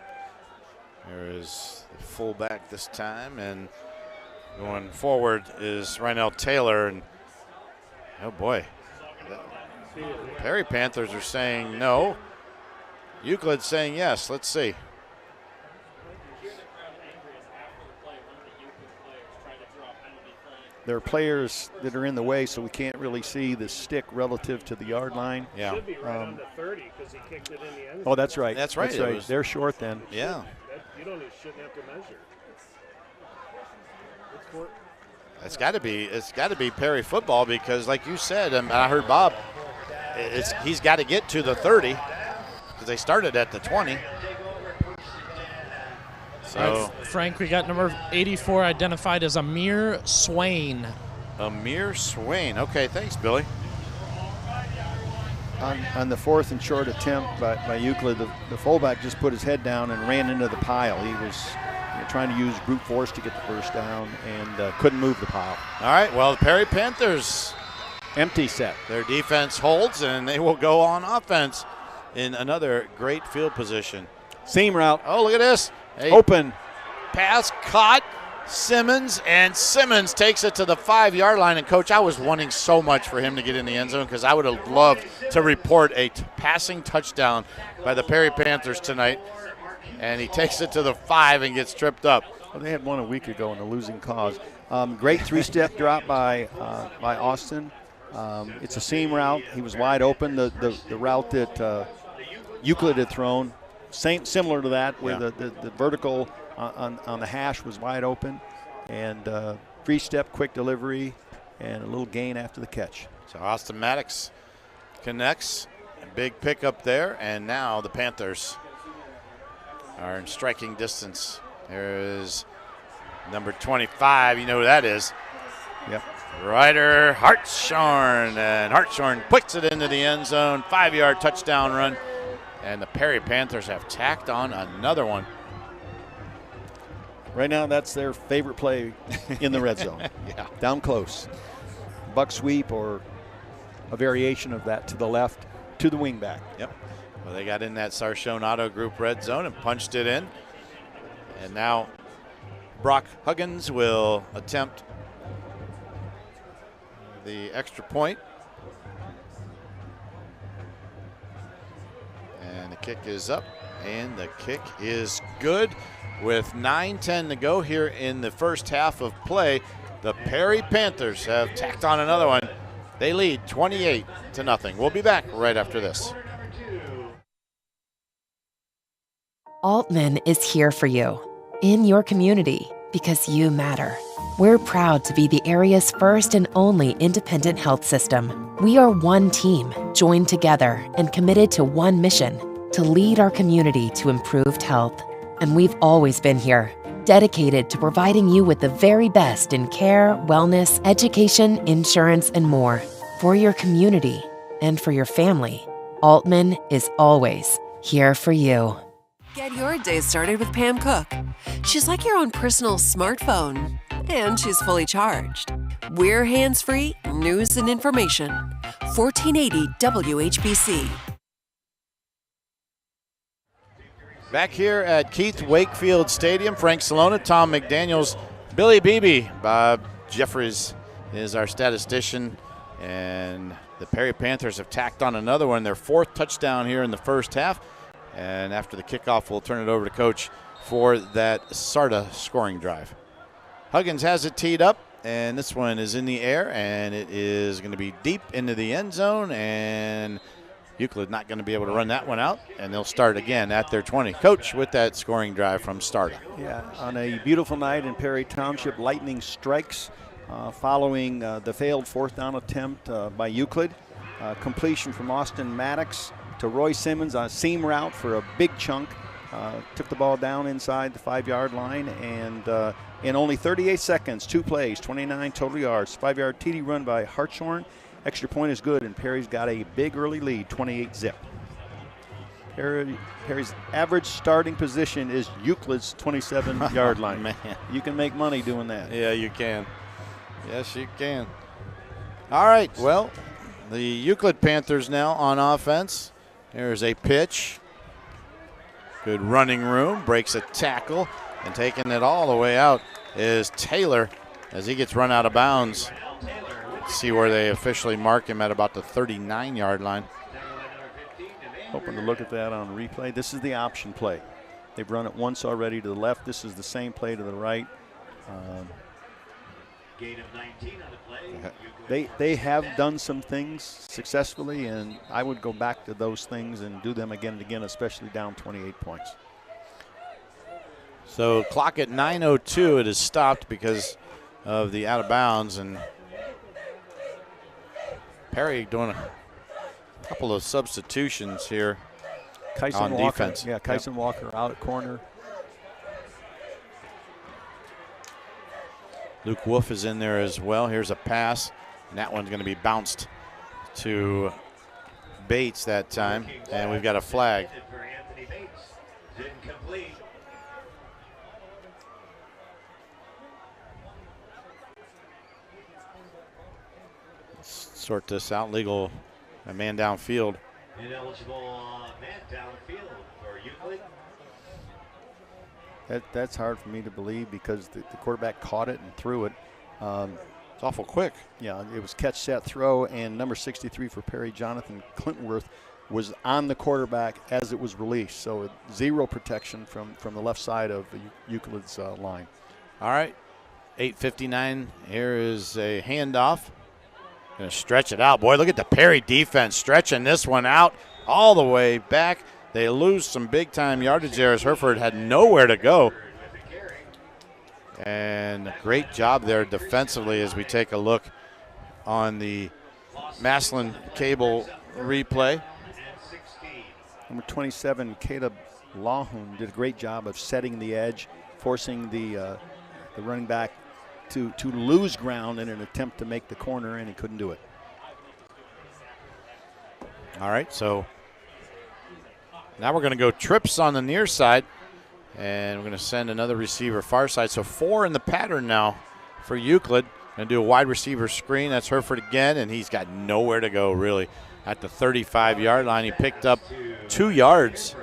There is the fullback this time, and going forward is Rynell Taylor, and oh boy, Perry Panthers are saying no. Euclid saying yes. Let's see. There are players that are in the way, so we can't really see the stick relative to the yard line. Yeah. Should be right on the 30 because he kicked it in the end zone. Oh, that's right. That's right. That's right. They're short then. Yeah. You shouldn't have to measure. It's got to be Perry football because, like you said, and I heard Bob, he's got to get to the 30 because they started at the 20. So, Frank, we got number 84 identified as Amir Swain. Amir Swain. Okay, thanks, Billy. On the 4th and short attempt by Euclid, the fullback just put his head down and ran into the pile. He was trying to use brute force to get the 1st down and couldn't move the pile. All right, well, the Perry Panthers. Empty set. Their defense holds, and they will go on offense in another great field position. Seam route. Oh, look at this. Open. Pass caught. Simmons, and Simmons takes it to the 5-yard line. And, Coach, I was wanting so much for him to get in the end zone because I would have loved to report a passing touchdown by the Perry Panthers tonight. And he takes it to the 5 and gets tripped up. Well, they had one a week ago in the losing cause. Great 3-step drop by Austin. It's a seam route. He was wide open. The route that Euclid had thrown, similar to that, where the vertical on the hash was wide open. And 3-step quick delivery and a little gain after the catch. So Austin Maddox connects. A big pickup there. And now the Panthers are in striking distance. There's number 25. You know who that is. Yep. Ryder Hartshorn. And Hartshorn puts it into the end zone. 5-yard touchdown run. And the Perry Panthers have tacked on another one. Right now, that's their favorite play in the red zone. Yeah. Down close. Buck sweep or a variation of that to the left to the wing back. Yep. Well, they got in that Sarshone Auto Group red zone and punched it in. And now Brock Huggins will attempt the extra point. And the kick is up, and the kick is good. With 9:10 to go here in the first half of play, the Perry Panthers have tacked on another one. They lead 28-0. We'll be back right after this. Altman is here for you, in your community, because you matter. We're proud to be the area's first and only independent health system. We are one team, joined together and committed to one mission, to lead our community to improved health. And we've always been here, dedicated to providing you with the very best in care, wellness, education, insurance, and more. For your community and for your family, Altman is always here for you. Get your day started with Pam Cook. She's like your own personal smartphone, and she's fully charged. We're hands-free, news and information. 1480 WHBC. Back here at Keith Wakefield Stadium, Frank Salona, Tom McDaniels, Billy Beebe, Bob Jeffries is our statistician, and the Perry Panthers have tacked on another one, their 4th touchdown here in the first half. And after the kickoff, we'll turn it over to Coach for that Sarda scoring drive. Huggins has it teed up, and this one is in the air, and it is going to be deep into the end zone, and Euclid not going to be able to run that one out, and they'll start again at their 20. Coach with that scoring drive from Starda. Yeah, on a beautiful night in Perry Township, lightning strikes following the failed 4th down attempt by Euclid. Completion from Austin Maddox to Roy Simmons on a seam route for a big chunk. Took the ball down inside the 5-yard line, and in only 38 seconds, 2 plays, 29 total yards, 5-yard TD run by Hartshorn. Extra point is good, and Perry's got a big early lead, 28-0. Perry's average starting position is Euclid's 27-yard line. Man. You can make money doing that. Yeah, you can. Yes, you can. All right, well, the Euclid Panthers now on offense. There's a pitch. Good running room, breaks a tackle, and taking it all the way out is Taylor as he gets run out of bounds. See where they officially mark him at about the 39-yard line. Hoping to look at that on replay. This is the option play. They've run it once already to the left. This is the same play to the right. Gain of 19 on the play. They have done some things successfully, and I would go back to those things and do them again and again, especially down 28 points. So clock at 9:02. It is stopped because of the out of bounds, and Perry doing a couple of substitutions here on defense. Yeah, Kyson Walker out at corner. Luke Wolf is in there as well. Here's a pass, and that one's going to be bounced to Bates that time, and we've got a flag. Sort this out. Legal, a man downfield. Ineligible man downfield for Euclid. That's hard for me to believe because the quarterback caught it and threw it. It's awful quick. Yeah, it was catch, set, throw, and number 63 for Perry, Jonathan Clintworth, was on the quarterback as it was released. So zero protection from the left side of Euclid's line. All right, 8:59. Here is a handoff. Going to stretch it out. Boy, look at the Perry defense stretching this one out all the way back. They lose some big-time yardage there as Hereford had nowhere to go. And great job there defensively as we take a look on the Maslin Cable replay. Number 27, Caleb Lawhon, did a great job of setting the edge, forcing the running back to lose ground in an attempt to make the corner, and he couldn't do it. All right, so now we're going to go trips on the near side, and we're going to send another receiver far side. So 4 in the pattern now for Euclid. Going to do a wide receiver screen. That's Hereford again, and he's got nowhere to go, really. At the 35-yard line, he picked up 2 yards.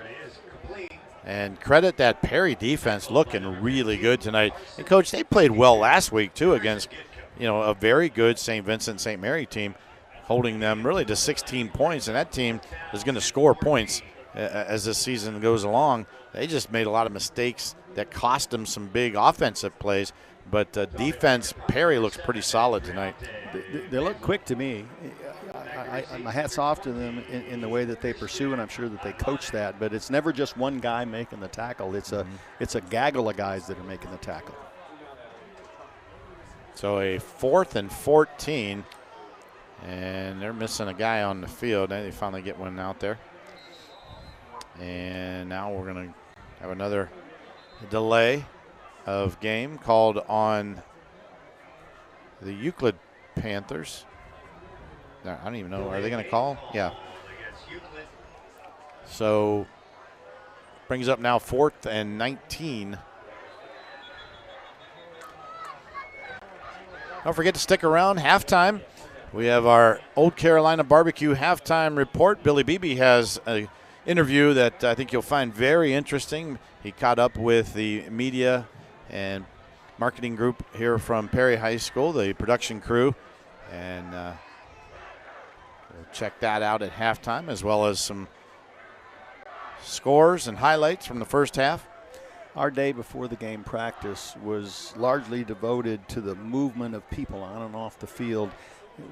And credit that Perry defense looking really good tonight. And, Coach, they played well last week, too, against, a very good St. Vincent St. Mary team, holding them really to 16 points. And that team is going to score points as this season goes along. They just made a lot of mistakes that cost them some big offensive plays. But defense, Perry looks pretty solid tonight. They look quick to me. My hat's off to them in the way that they pursue, and I'm sure that they coach that. But it's never just one guy making the tackle. It's a gaggle of guys that are making the tackle. So a 4th and 14, and they're missing a guy on the field. They finally get one out there. And now we're going to have another delay of game called on the Euclid Panthers. I don't even know. Are they going to call? Yeah. So brings up now 4th and 19. Don't forget to stick around. Halftime. We have our Old Carolina Barbecue halftime report. Billy Beebe has an interview that I think you'll find very interesting. He caught up with the media and marketing group here from Perry High School, the production crew, and we'll check that out at halftime, as well as some scores and highlights from the first half. Our day before the game practice was largely devoted to the movement of people on and off the field.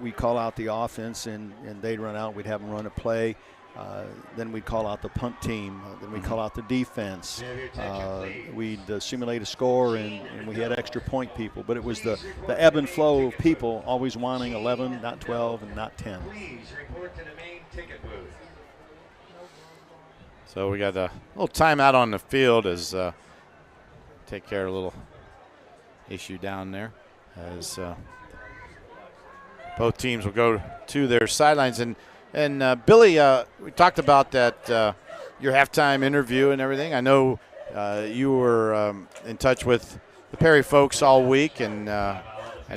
We call out the offense, and they'd run out. We'd have them run a play. Then we'd call out the punt team. Then we'd call out the defense. We'd simulate a score, and we had extra point people. But it was the ebb and flow of people always wanting 11, not 12, and not 10. Please report to the main ticket booth. So we got a little timeout on the field as take care of a little issue down there as both teams will go to their sidelines. And Billy, we talked about that your halftime interview and everything. I know you were in touch with the Perry folks all week, and I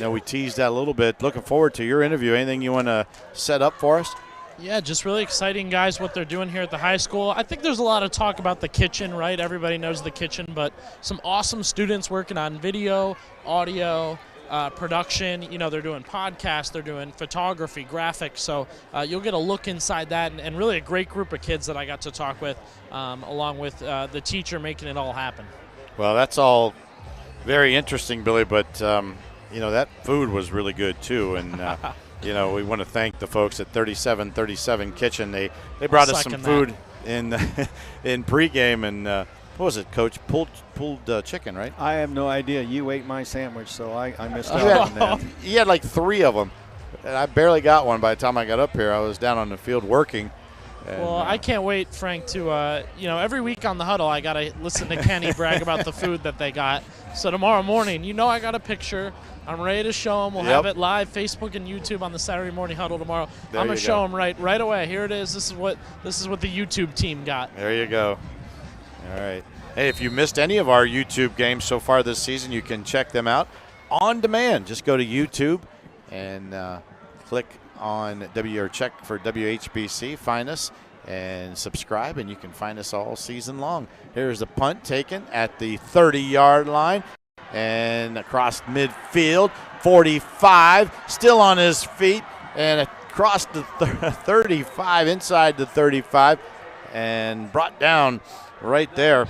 know we teased that a little bit. Looking forward to your interview. Anything you want to set up for us? Yeah, just really exciting, guys, what they're doing here at the high school. I think there's a lot of talk about the kitchen, right? Everybody knows the kitchen, but some awesome students working on video, audio, production. They're doing podcasts, they're doing photography, graphics. So you'll get a look inside that, and really a great group of kids that I got to talk with, along with the teacher making it all happen. Well, that's all very interesting, Billy, but, that food was really good, too. And, we want to thank the folks at 3737 Kitchen. They brought us some food in pregame, and what was it, Coach? Pulled chicken, right? I have no idea. You ate my sandwich, so I missed out on that. You had like 3 of them, and I barely got one by the time I got up here. I was down on the field working. And, well, I can't wait, Frank, to, every week on the huddle, I got to listen to Kenny brag about the food that they got. So tomorrow morning, I got a picture. I'm ready to show them. We'll have it live, Facebook and YouTube on the Saturday morning huddle tomorrow. I'm going to show them right away. Here it is. This is what the YouTube team got. There you go. All right. Hey, if you missed any of our YouTube games so far this season, you can check them out on demand. Just go to YouTube and click on check for WHBC. Find us, and subscribe, and you can find us all season long. Here's the punt taken at the 30-yard line and across midfield. 45, still on his feet, and across the 35, inside the 35, and brought down right there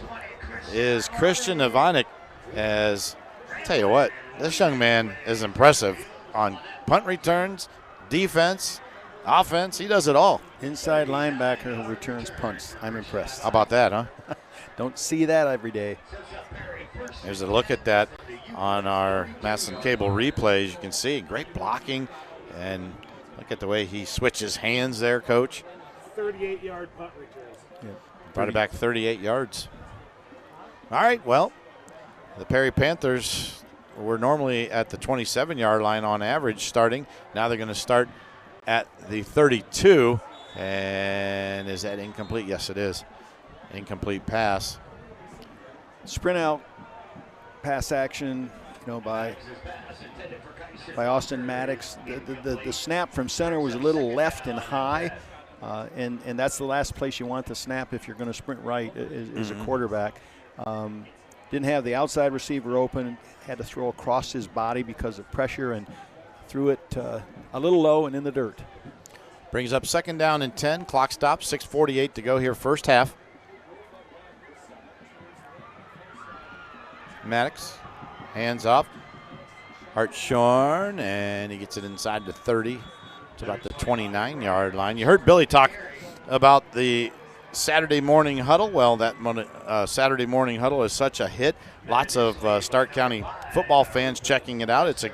is Christian Ivanek. As I tell you what, this young man is impressive on punt returns, defense, offense. He does it all. Inside linebacker who returns punts. I'm impressed. How about that, huh? Don't see that every day. There's a look at that on our Masson Cable replays. You can see great blocking, and look at the way he switches hands there, Coach. 38-yard punt return. Yeah. Brought it back 38 yards. All right, well, the Perry Panthers were normally at the 27-yard line on average starting. Now they're going to start at the 32. And is that incomplete? Yes, it is. Incomplete pass. Sprint out pass action, by Austin Maddox. The snap from center was a little left and high, and that's the last place you want the snap if you're going to sprint right is a quarterback. Didn't have the outside receiver open, had to throw across his body because of pressure, and threw it a little low and in the dirt. Brings up 2nd down and 10. Clock stops, 6:48 to go here, first half. Maddox, hands off. Hartshorn, and he gets it inside the 30 to about the 29-yard line. You heard Billy talk about the Saturday morning huddle. Well, that Saturday morning huddle is such a hit. Lots of Stark County football fans checking it out. It's a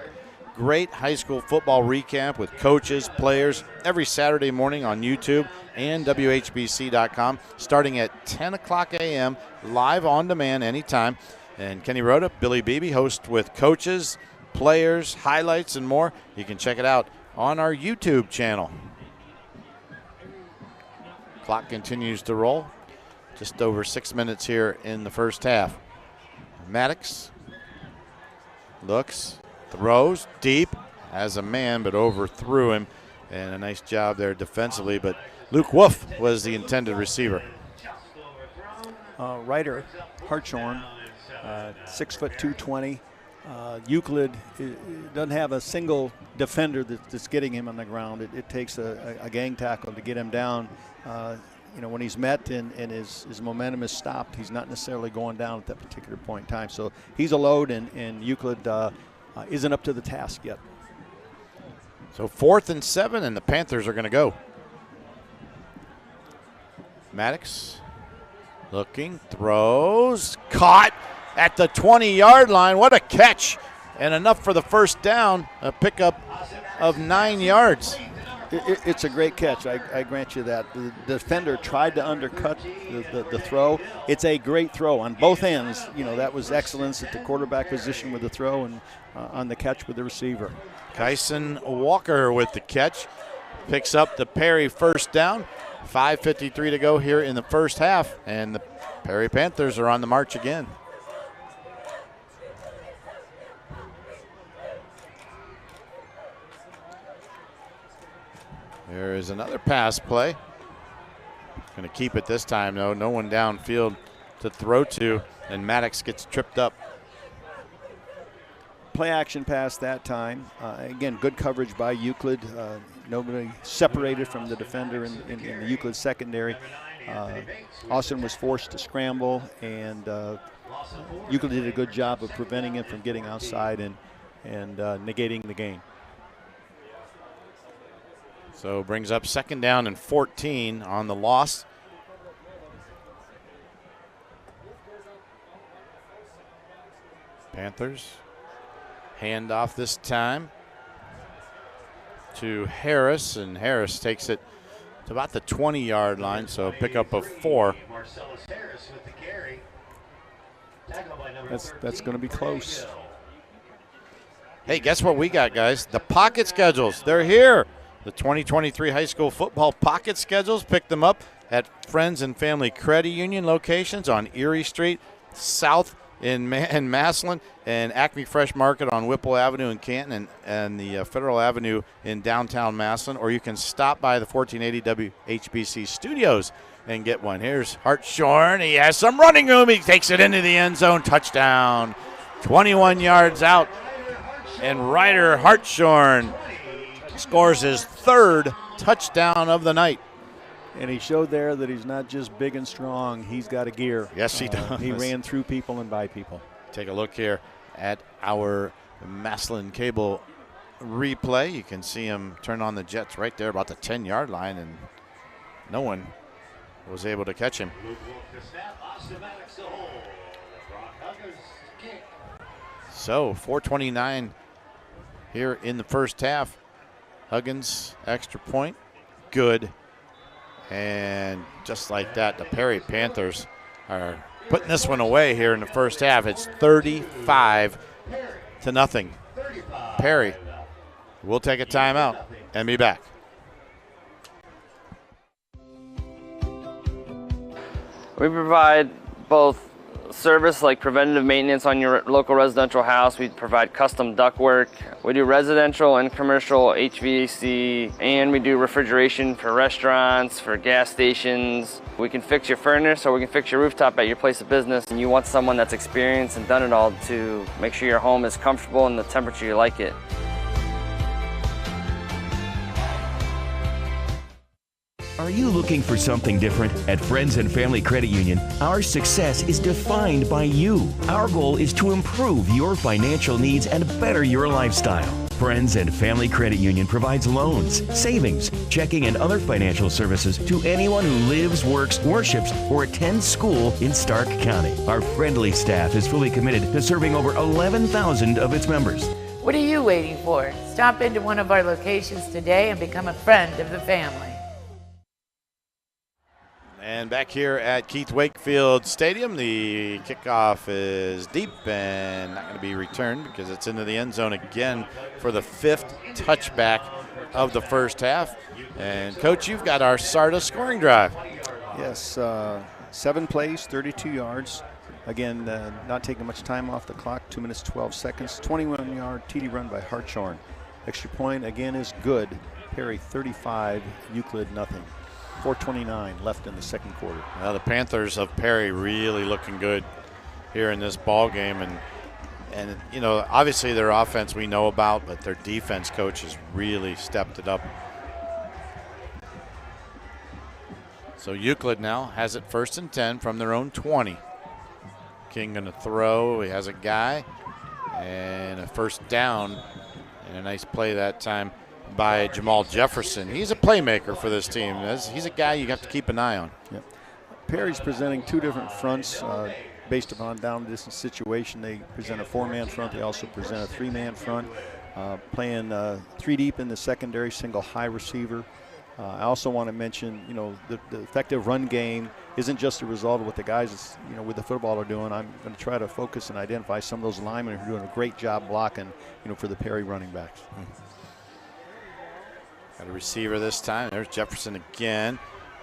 great high school football recap with coaches, players, every Saturday morning on YouTube and WHBC.com, starting at 10 o'clock a.m., live on demand anytime. And Kenny Rhoda, Billy Beebe, host with coaches, players, highlights, and more. You can check it out on our YouTube channel. Clock continues to roll. Just over 6 minutes here in the first half. Maddox looks, throws deep, has a man, but overthrew him. And a nice job there defensively. But Luke Wolf was the intended receiver. Ryder Hartshorn, 6 foot 220. Euclid doesn't have a single defender that's getting him on the ground. It takes a gang tackle to get him down. When he's met and his momentum is stopped, he's not necessarily going down at that particular point in time. So he's a load, and Euclid isn't up to the task yet. So 4th and 7, and the Panthers are going to go. Maddox looking, throws, caught at the 20-yard line. What a catch, and enough for the first down, a pickup of 9 yards. It's a great catch, I grant you that. The defender tried to undercut the throw. It's a great throw on both ends. That was excellence at the quarterback position with the throw and on the catch with the receiver. Kyson Walker with the catch. Picks up the Perry first down. 5:53 to go here in the first half, and the Perry Panthers are on the march again. There is another pass play. Going to keep it this time, though. No one downfield to throw to, and Maddox gets tripped up. Play action pass that time. Again, good coverage by Euclid. Nobody separated from the defender in the Euclid secondary. Austin was forced to scramble, and Euclid did a good job of preventing him from getting outside and negating the gain. So brings up 2nd down and 14 on the loss. Panthers hand off this time to Harris, and Harris takes it to about the 20-yard line, so a pickup of 4. That's going to be close. Hey, guess what we got, guys? The pocket schedules. They're here. The 2023 high school football pocket schedules. Pick them up at Friends and Family Credit Union locations on Erie Street, South in Massillon, and Acme Fresh Market on Whipple Avenue in Canton, and the Federal Avenue in downtown Massillon, or you can stop by the 1480 WHBC studios and get one. Here's Hartshorn. He has some running room. He takes it into the end zone. Touchdown. 21 yards out. And Ryder Hartshorn scores his third touchdown of the night. And he showed there that he's not just big and strong. He's got a gear. Yes, he does. He ran through people and by people. Take a look here at our Massillon Cable replay. You can see him turn on the Jets right there about the 10-yard line, and no one was able to catch him. So 4:29 here in the first half. Huggins, extra point, good. And just like that, the Perry Panthers are putting this one away here in the first half. It's 35-0. Perry will take a timeout and be back. We provide both service like preventative maintenance on your local residential house. We provide custom ductwork. We do residential and commercial HVAC, and we do refrigeration for restaurants, for gas stations. We can fix your furnace, or we can fix your rooftop at your place of business. And you want someone that's experienced and done it all to make sure your home is comfortable and the temperature you like it. Are you looking for something different? At Friends and Family Credit Union, our success is defined by you. Our goal is to improve your financial needs and better your lifestyle. Friends and Family Credit Union provides loans, savings, checking, and other financial services to anyone who lives, works, worships, or attends school in Stark County. Our friendly staff is fully committed to serving over 11,000 of its members. What are you waiting for? Stop into one of our locations today and become a friend of the family. And back here at Keith Wakefield Stadium, the kickoff is deep and not going to be returned because it's into the end zone again for the fifth touchback of the first half. And, Coach, you've got our SARTA scoring drive. Yes, 7 plays, 32 yards. Again, not taking much time off the clock, 2 minutes, 12 seconds. 21-yard TD run by Hartshorn. Extra point, again, is good. Perry 35, Euclid nothing. 4:29 left in the second quarter. Well, the Panthers of Perry really looking good here in this ball game, and you know, obviously their offense we know about, but their defense coach has really stepped it up. So Euclid now has it 1st and 10 from their own 20. King going to throw. He has a guy and a first down, and a nice play that time by Jamal Jefferson. He's a playmaker for this team. He's a guy you have to keep an eye on. Yep. Perry's presenting 2 different fronts based upon down distance situation. They present a 4-man front. They also present a 3-man front, playing 3 deep in the secondary, single high receiver. I also want to mention, you know, the effective run game isn't just a result of what the guys, you know, with the football are doing. I'm going to try to focus and identify some of those linemen who are doing a great job blocking, you know, for the Perry running backs. Got a receiver this time. There's Jefferson again,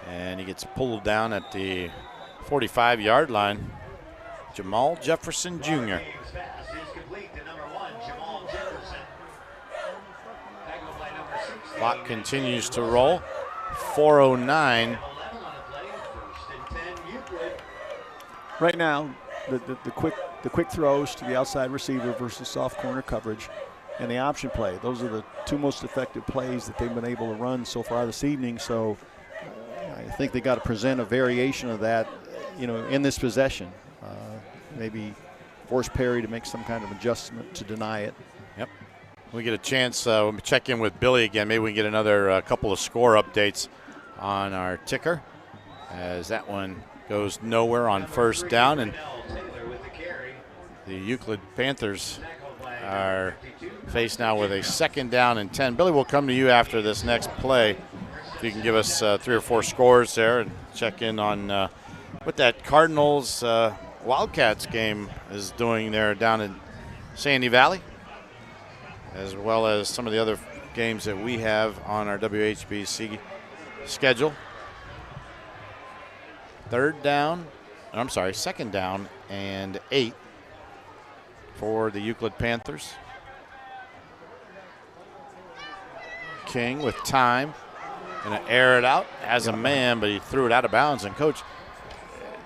and he gets pulled down at the 45-yard line. Jamal Jefferson Jr. Clock continues to roll. 4:09. Right now, the quick throws to the outside receiver versus soft corner coverage, and the option play. Those are the 2 most effective plays that they've been able to run so far this evening. So I think they got to present a variation of that, you know, in this possession. Maybe force Perry to make some kind of adjustment to deny it. Yep. We get a chance, we'll check in with Billy again. Maybe we can get another couple of score updates on our ticker, as that one goes nowhere on first down. And the Euclid Panthers are faced now with a 2nd down and 10. Billy, we'll come to you after this next play. If you can give us 3 or 4 scores there and check in on what that Cardinals Wildcats game is doing there down in Sandy Valley, as well as some of the other games that we have on our WHBC schedule. 2nd down and 8 for the Euclid Panthers. King with time. Going to air it out as a man, but he threw it out of bounds. And, Coach,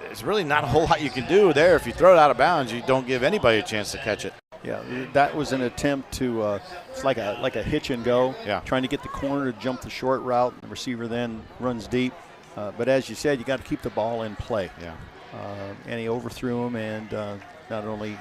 there's really not a whole lot you can do there. If you throw it out of bounds, you don't give anybody a chance to catch it. Yeah, that was an attempt to it's like a hitch and go. Yeah. Trying to get the corner to jump the short route. The receiver then runs deep. But as you said, you got to keep the ball in play. Yeah. And he overthrew him, and not only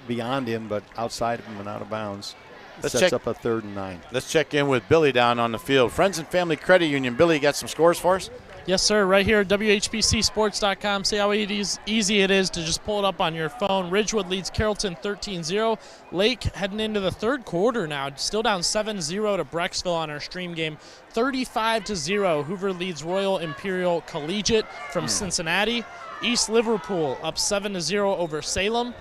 beyond him, but outside of him and out of bounds. Sets up a 3rd and 9. Let's check in with Billy down on the field. Friends and Family Credit Union. Billy, you got some scores for us? Yes, sir. Right here at WHBCSports.com. See how easy it is to just pull it up on your phone. Ridgewood leads Carrollton 13-0. Lake heading into the 3rd quarter now. Still down 7-0 to Brecksville on our stream game. 35-0. Hoover leads Royal Imperial Collegiate from Cincinnati. East Liverpool up 7-0 over Salem.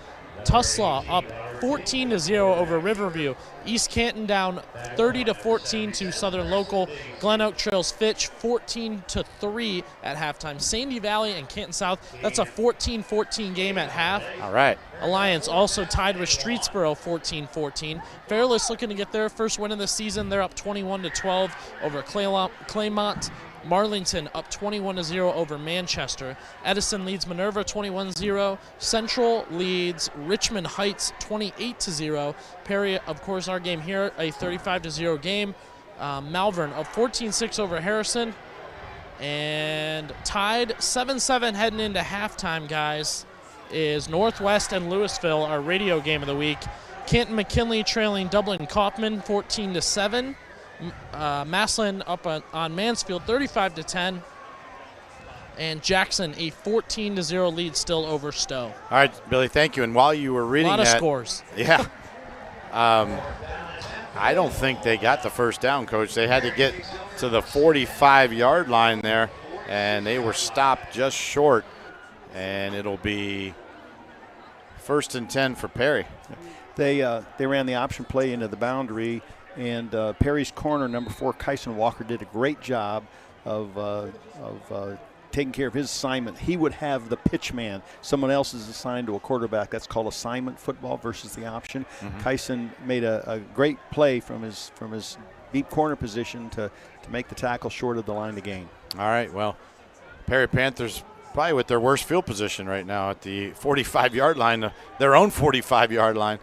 Tuslaw up 14-0 over Riverview. East Canton down 30-14 to Southern Local. Glen Oak Trails Fitch 14-3 at halftime. Sandy Valley and Canton South, that's a 14-14 game at half. All right. Alliance also tied with Streetsboro 14-14. Fairless looking to get their first win of the season. They're up 21-12 over Claymont. Marlington up 21-0 over Manchester. Edison leads Minerva 21-0. Central leads Richmond Heights 28-0. Perry, of course, our game here, a 35-0 game. Malvern up 14-6 over Harrison. And tied 7-7 heading into halftime, guys, is Northwest and Louisville, our radio game of the week. Canton McKinley trailing Dublin Kaufman 14-7. Maslin up on Mansfield 35-10, and Jackson a 14-0 lead still over Stowe. All right, Billy, thank you. And while you were reading a lot that, of scores. Yeah, I don't think they got the first down, Coach. They had to get to the 45-yard line there, and they were stopped just short. And it'll be 1st and 10 for Perry. They ran the option play into the boundary. And Perry's corner, number 4, Kyson Walker, did a great job of taking care of his assignment. He would have the pitch man. Someone else is assigned to a quarterback. That's called assignment football versus the option. Kyson made a great play from his deep corner position to make the tackle short of the line to gain. All right, well, Perry Panthers probably with their worst field position right now at the 45-yard line, their own 45-yard line.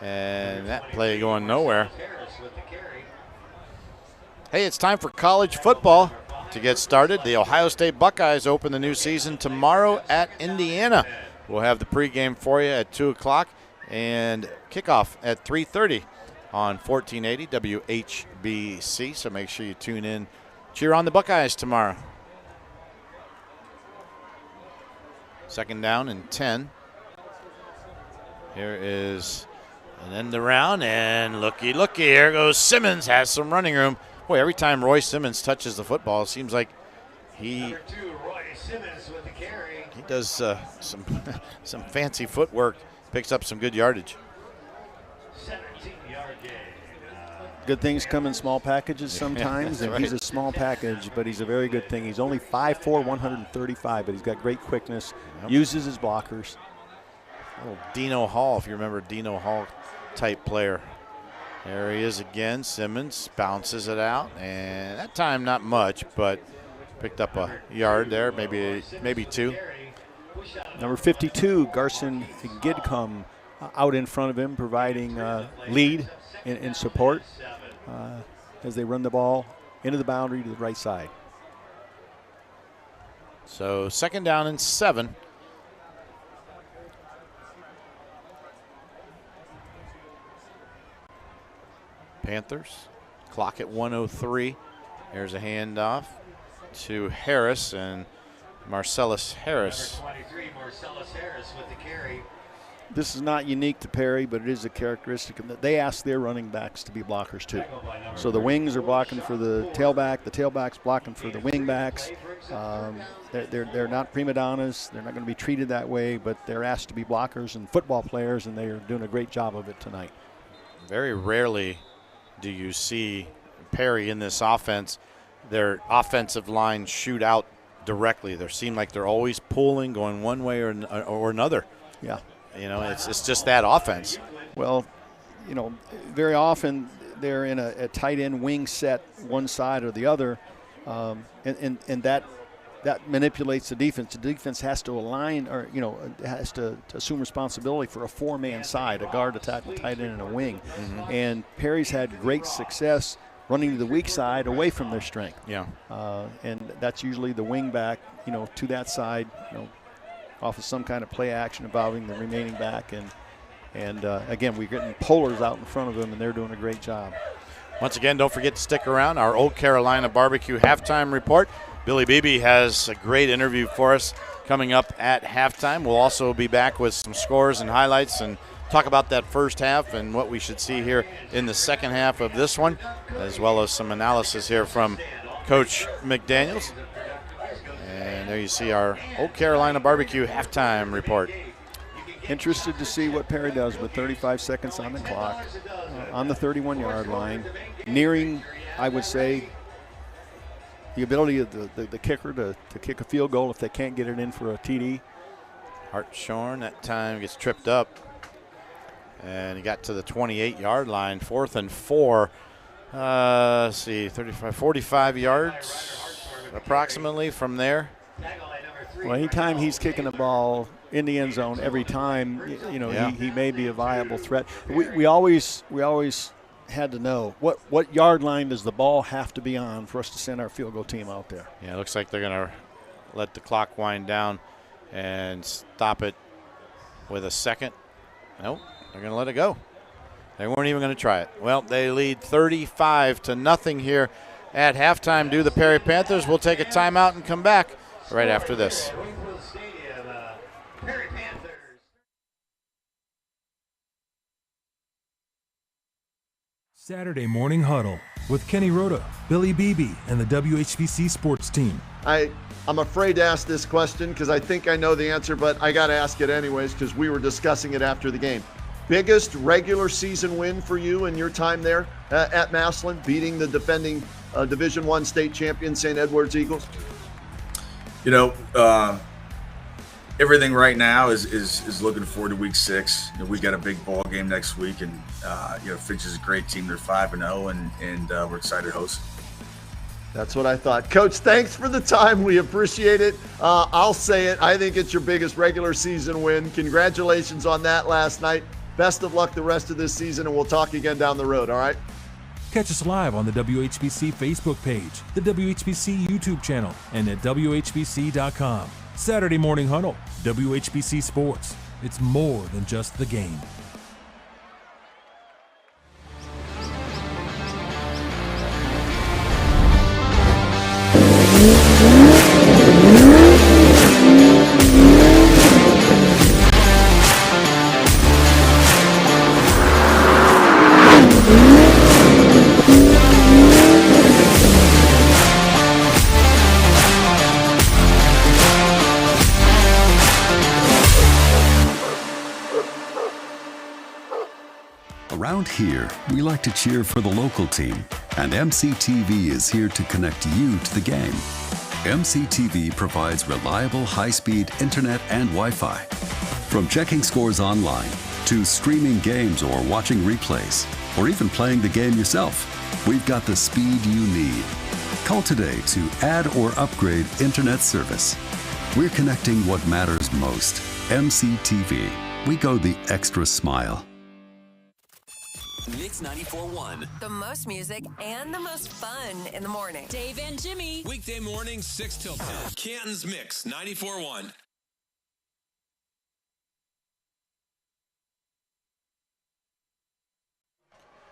And that play going nowhere. Hey, it's time for college football to get started. The Ohio State Buckeyes open the new season tomorrow at Indiana. We'll have the pregame for you at 2 o'clock and kickoff at 3:30 on 1480 WHBC. So make sure you tune in. Cheer on the Buckeyes tomorrow. 2nd down and 10. Here is an end around, and looky, here goes Simmons, has some running room. Boy, every time Roy Simmons touches the football, it seems like he does some fancy footwork, picks up some good yardage. 17-yard gain. Good things come in small packages sometimes, and he's a small package, but he's a very good thing. He's only 5'4", 135, but he's got great quickness, uses his blockers. Little Dino Hall, if you remember, Dino Hall type player. There he is again. Simmons bounces it out, and that time not much, but picked up a yard there, maybe 2. Number 52, Garson Gidcombe, out in front of him, providing lead and support as they run the ball into the boundary to the right side. So 2nd down and 7. Panthers, clock at 1:03. There's a handoff to Harris, and Marcellus Harris. 23, Marcellus Harris with the carry. This is not unique to Perry, but it is a characteristic of that. They ask their running backs to be blockers too. So the wings are blocking for the tailback's blocking for the wing backs. They're not prima donnas. They're not going to be treated that way, but they're asked to be blockers and football players, and they are doing a great job of it tonight. Very rarely do you see Perry in this offense, their offensive line shoot out directly. They seem like they're always pulling, going one way or another. Yeah. You know, it's just that offense. Well, you know, very often they're in a tight end wing set, one side or the other, and that manipulates the defense. The defense has to align, or has to assume responsibility for a four-man side, a guard, a tackle, tight end, and a wing. Mm-hmm. And Perry's had great success running to the weak side away from their strength. Yeah. And that's usually the wing back, to that side, off of some kind of play action involving the remaining back. And again, we're getting polars out in front of them, and they're doing a great job. Once again, don't forget to stick around. Our Old Carolina Barbecue halftime report. Billy Beebe has a great interview for us coming up at halftime. We'll also be back with some scores and highlights and talk about that first half and what we should see here in the second half of this one, as well as some analysis here from Coach McDaniels. And there you see our Old Carolina Barbecue halftime report. Interested to see what Perry does with 35 seconds on the clock, on the 31-yard line, nearing, I would say, the ability of the kicker to kick a field goal if they can't get it in for a TD. Hartshorn that time gets tripped up. And he got to the 28-yard line, 4th and 4. Let's see, 45 yards approximately from there. Well, anytime he's kicking the ball in the end zone, every time, he may be a viable threat. We always had to know what yard line does the ball have to be on for us to send our field goal team out there. Yeah, it looks like they're going to let the clock wind down and stop it with a second. Nope, they're going to let it go. They weren't even going to try it. Well, they lead 35-0 here at halftime due to the Perry Panthers. We'll take a timeout and come back right after this. Saturday Morning Huddle with Kenny Rhoda, Billy Beebe, and the WHBC sports team. I'm afraid to ask this question because I think I know the answer, but I got to ask it anyways because we were discussing it after the game. Biggest regular season win for you in your time there at Massillon, beating the defending Division I state champion St. Edward's Eagles? Everything right now is looking forward to week 6. We got a big ball game next week, and Finch is a great team. They're 5-0, and we're excited to host. That's what I thought. Coach, thanks for the time. We appreciate it. I'll say it. I think it's your biggest regular season win. Congratulations on that last night. Best of luck the rest of this season, and we'll talk again down the road, all right? Catch us live on the WHBC Facebook page, the WHBC YouTube channel, and at WHBC.com. Saturday Morning Huddle, WHBC Sports. It's more than just the game. Around here, we like to cheer for the local team, and MCTV is here to connect you to the game. MCTV provides reliable high-speed internet and Wi-Fi. From checking scores online, to streaming games or watching replays, or even playing the game yourself, we've got the speed you need. Call today to add or upgrade internet service. We're connecting what matters most. MCTV. We go the extra smile. Mix 94.1. The most music and the most fun in the morning. Dave and Jimmy. Weekday morning, 6 till 10. Canton's Mix 94.1.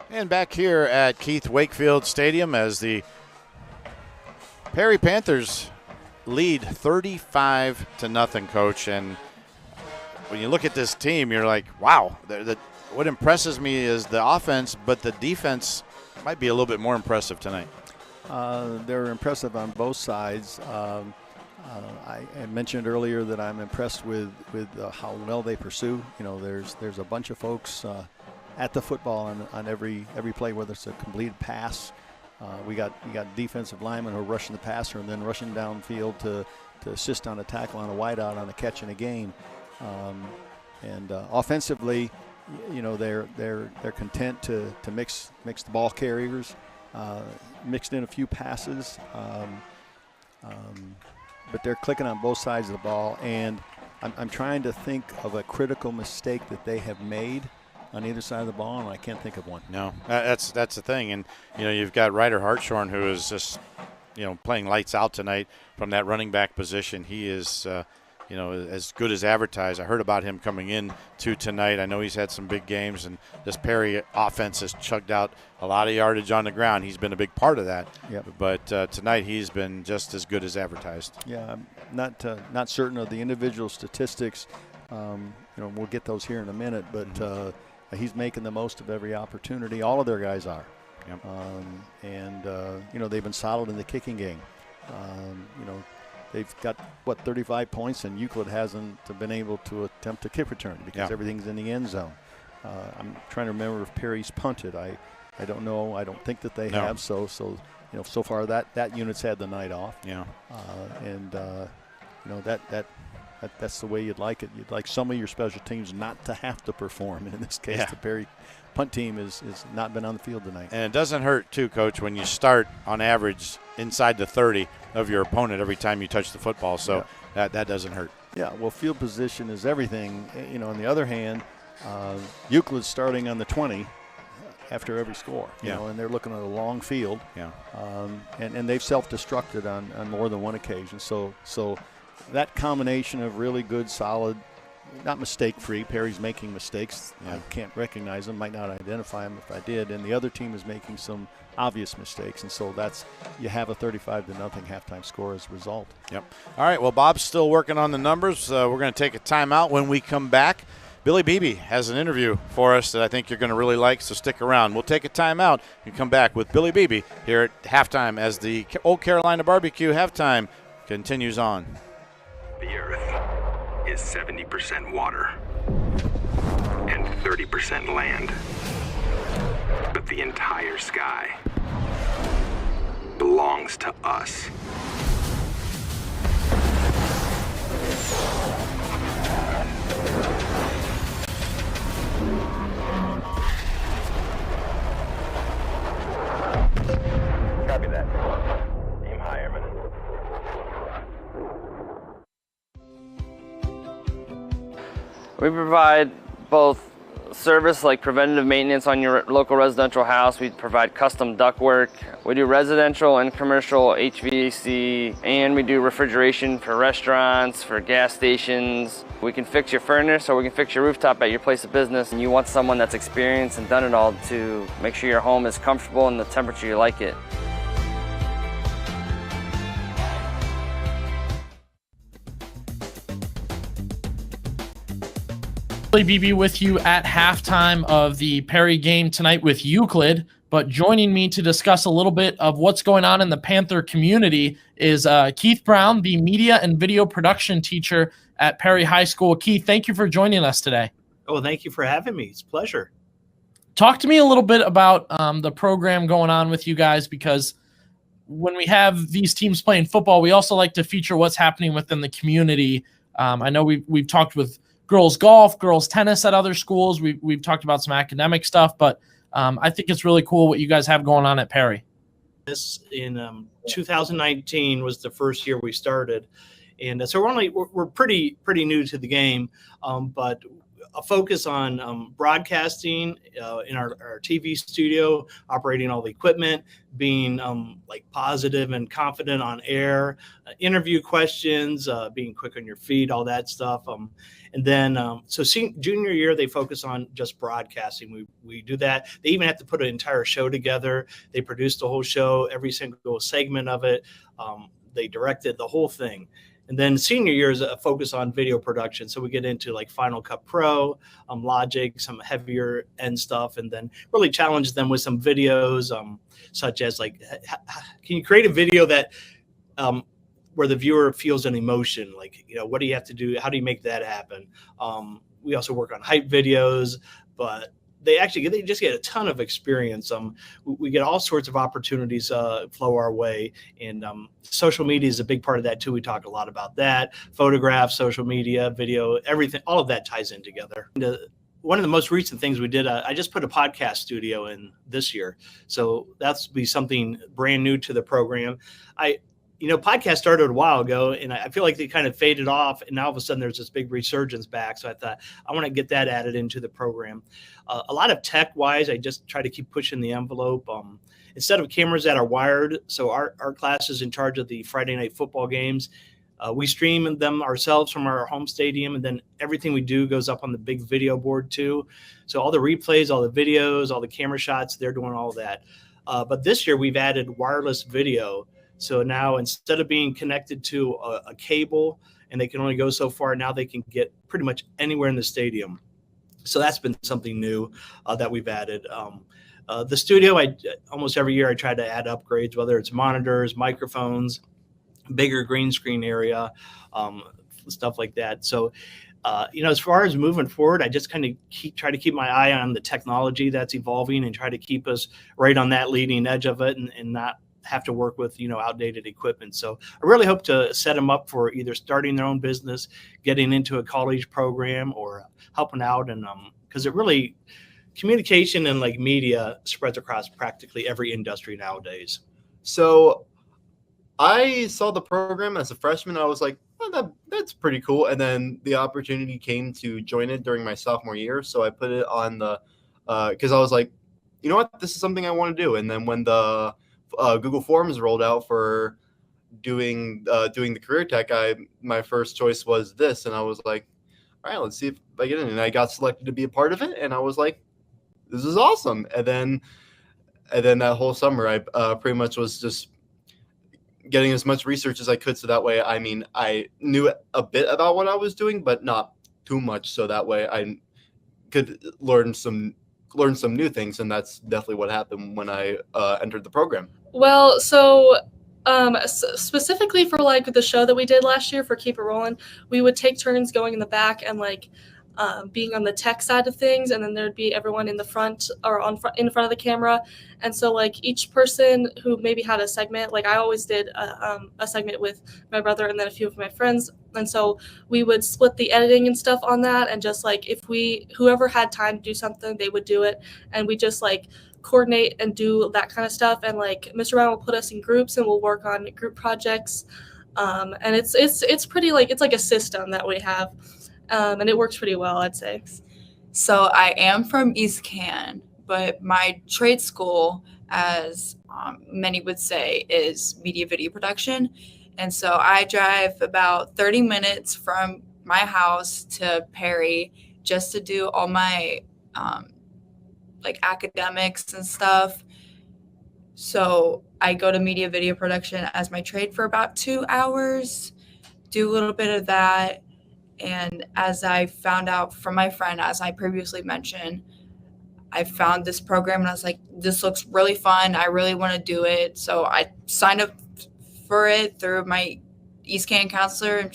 And back here at Keith Wakefield Stadium as the Perry Panthers lead 35-0, Coach. And when you look at this team, you're like, wow, what impresses me is the offense, but the defense might be a little bit more impressive tonight. They're impressive on both sides. I mentioned earlier that I'm impressed with how well they pursue. There's a bunch of folks at the football on every play, whether it's a completed pass. We got defensive linemen who are rushing the passer and then rushing downfield to assist on a tackle on a wideout on a catch in a game. And offensively, you know, they're content to mix the ball carriers, mixed in a few passes, but they're clicking on both sides of the ball. And I'm trying to think of a critical mistake that they have made on either side of the ball, and I can't think of one. No, that's the thing. And, you know, you've got Ryder Hartshorn, who is just, you know, playing lights out tonight from that running back position. He is, you know, as good as advertised. I heard about him coming in to tonight. I know he's had some big games, and this Perry offense has chugged out a lot of yardage on the ground. He's been a big part of that. Yep. But tonight he's been just as good as advertised. Yeah, I'm not certain of the individual statistics. You know, we'll get those here in a minute, but he's making the most of every opportunity. All of their guys are. Yep. You know, they've been solid in the kicking game. You know, they've got, 35 points, and Euclid hasn't been able to attempt a kick return because everything's in the end zone. I'm trying to remember if Perry's punted. I don't know. I don't think that they have. So you know, so far that unit's had the night off. Yeah. You know, that's the way you'd like it. You'd like some of your special teams not to have to perform. And in this case, the Perry punt team has not been on the field tonight. And it doesn't hurt, too, Coach, when you start on average inside the 30 of your opponent every time you touch the football. So that doesn't hurt. Yeah, well, field position is everything. You know, on the other hand, Euclid's starting on the 20 after every score. You know, and they're looking at a long field. Yeah. And they've self-destructed on more than one occasion. So that combination of really good, solid, not mistake-free. Perry's making mistakes. I can't recognize them, might not identify them if I did. And the other team is making some obvious mistakes. And so you have a 35-0 halftime score as a result. Yep. All right, well, Bob's still working on the numbers. We're going to take a timeout. When we come back, Billy Beebe has an interview for us that I think you're going to really like, so stick around. We'll take a timeout and come back with Billy Beebe here at halftime as the Old Carolina Barbecue halftime continues on. The earth is 70% water and 30% land. But the entire sky belongs to us. Copy that. Aim high, Airman. We provide both service like preventative maintenance on your local residential house. We provide custom ductwork. We do residential and commercial HVAC, and we do refrigeration for restaurants, for gas stations. We can fix your furnace, or we can fix your rooftop at your place of business. And you want someone that's experienced and done it all to make sure your home is comfortable and the temperature you like it. Billy Beebe with you at halftime of the Perry game tonight with Euclid. But joining me to discuss a little bit of what's going on in the Panther community is Keith Brown, the media and video production teacher at Perry High School. Keith, thank you for joining us today. Oh, thank you for having me. It's a pleasure. Talk to me a little bit about the program going on with you guys, because when we have these teams playing football, we also like to feature what's happening within the community. I know we've talked with girls golf, girls tennis at other schools. We've talked about some academic stuff, but I think it's really cool what you guys have going on at Perry. This in 2019 was the first year we started, and so we're pretty new to the game, but a focus on broadcasting in our TV studio, operating all the equipment, being like positive and confident on air, interview questions, being quick on your feet, all that stuff. And then, junior year, they focus on just broadcasting. We do that. They even have to put an entire show together. They produced the whole show, every single segment of it. They directed the whole thing. And then senior year is a focus on video production. So we get into like Final Cut Pro, Logic, some heavier end stuff, and then really challenge them with some videos, such as like, can you create a video that where the viewer feels an emotion? Like, what do you have to do? How do you make that happen? We also work on hype videos, but they just get a ton of experience. We get all sorts of opportunities flow our way, and social media is a big part of that too. We talk a lot about that. Photographs, social media, video, everything, all of that ties in together. One of the most recent things we did, I just put a podcast studio in this year, so that's be something brand new to the program. Podcast started a while ago, and I feel like they kind of faded off, and now all of a sudden there's this big resurgence back. So I thought I want to get that added into the program. A lot of tech-wise, I just try to keep pushing the envelope. Instead of cameras that are wired, so our class is in charge of the Friday night football games. We stream them ourselves from our home stadium, and then everything we do goes up on the big video board too. So all the replays, all the videos, all the camera shots, they're doing all of that. But this year we've added wireless video. So now instead of being connected to a cable and they can only go so far, now they can get pretty much anywhere in the stadium. So that's been something new that we've added. The studio, almost every year I try to add upgrades, whether it's monitors, microphones, bigger green screen area, stuff like that. So, as far as moving forward, I just kind of try to keep my eye on the technology that's evolving and try to keep us right on that leading edge of it and not have to work with, outdated equipment. So I really hope to set them up for either starting their own business, getting into a college program, or helping out. And because communication and like media spreads across practically every industry nowadays. So I saw the program as a freshman. I was like, oh, that's pretty cool. And then the opportunity came to join it during my sophomore year. So I put it on because I was like, you know what, this is something I want to do. And then when the Google Forms rolled out for doing the career tech, my first choice was this, and I was like, all right, let's see if I get in. And I got selected to be a part of it, and I was like, this is awesome. And then that whole summer, I pretty much was just getting as much research as I could, so that way, I knew a bit about what I was doing, but not too much, so that way I could learn some new things, and that's definitely what happened when I entered the program. Well, so specifically for like the show that we did last year for Keep It Rolling, we would take turns going in the back and like being on the tech side of things, and then there'd be everyone in the front or in front of the camera. And so like each person who maybe had a segment, like I always did a segment with my brother and then a few of my friends, and so we would split the editing and stuff on that, and just like whoever had time to do something, they would do it, and we just like coordinate and do that kind of stuff. And like Mr. Brown will put us in groups and we'll work on group projects, and it's pretty like it's like a system that we have. And it works pretty well, I'd say. So I am from East Canton, but my trade school, as many would say, is media video production. And so I drive about 30 minutes from my house to Perry just to do all my like academics and stuff. So I go to media video production as my trade for about 2 hours, do a little bit of that. And as I found out from my friend, as I previously mentioned, I found this program and I was like, this looks really fun. I really want to do it. So I signed up for it through my East Canton counselor, and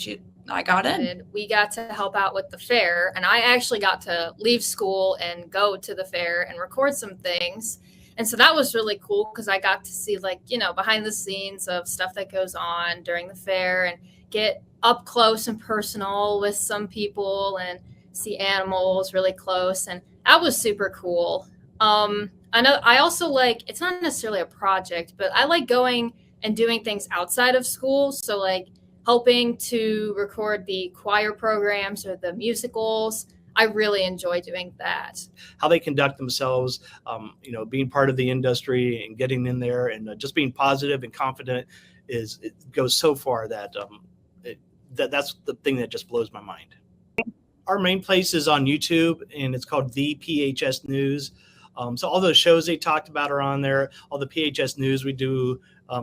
I got in. We got to help out with the fair, and I actually got to leave school and go to the fair and record some things. And so that was really cool because I got to see behind the scenes of stuff that goes on during the fair and get up close and personal with some people and see animals really close. And that was super cool. I know I also it's not necessarily a project, but I like going and doing things outside of school. So like helping to record the choir programs or the musicals. I really enjoy doing that. How they conduct themselves, being part of the industry and getting in there and just being positive and confident it goes so far that that's the thing that just blows my mind. Our main place is on YouTube, and it's called The PHS News. So all those shows they talked about are on there. All the PHS News we do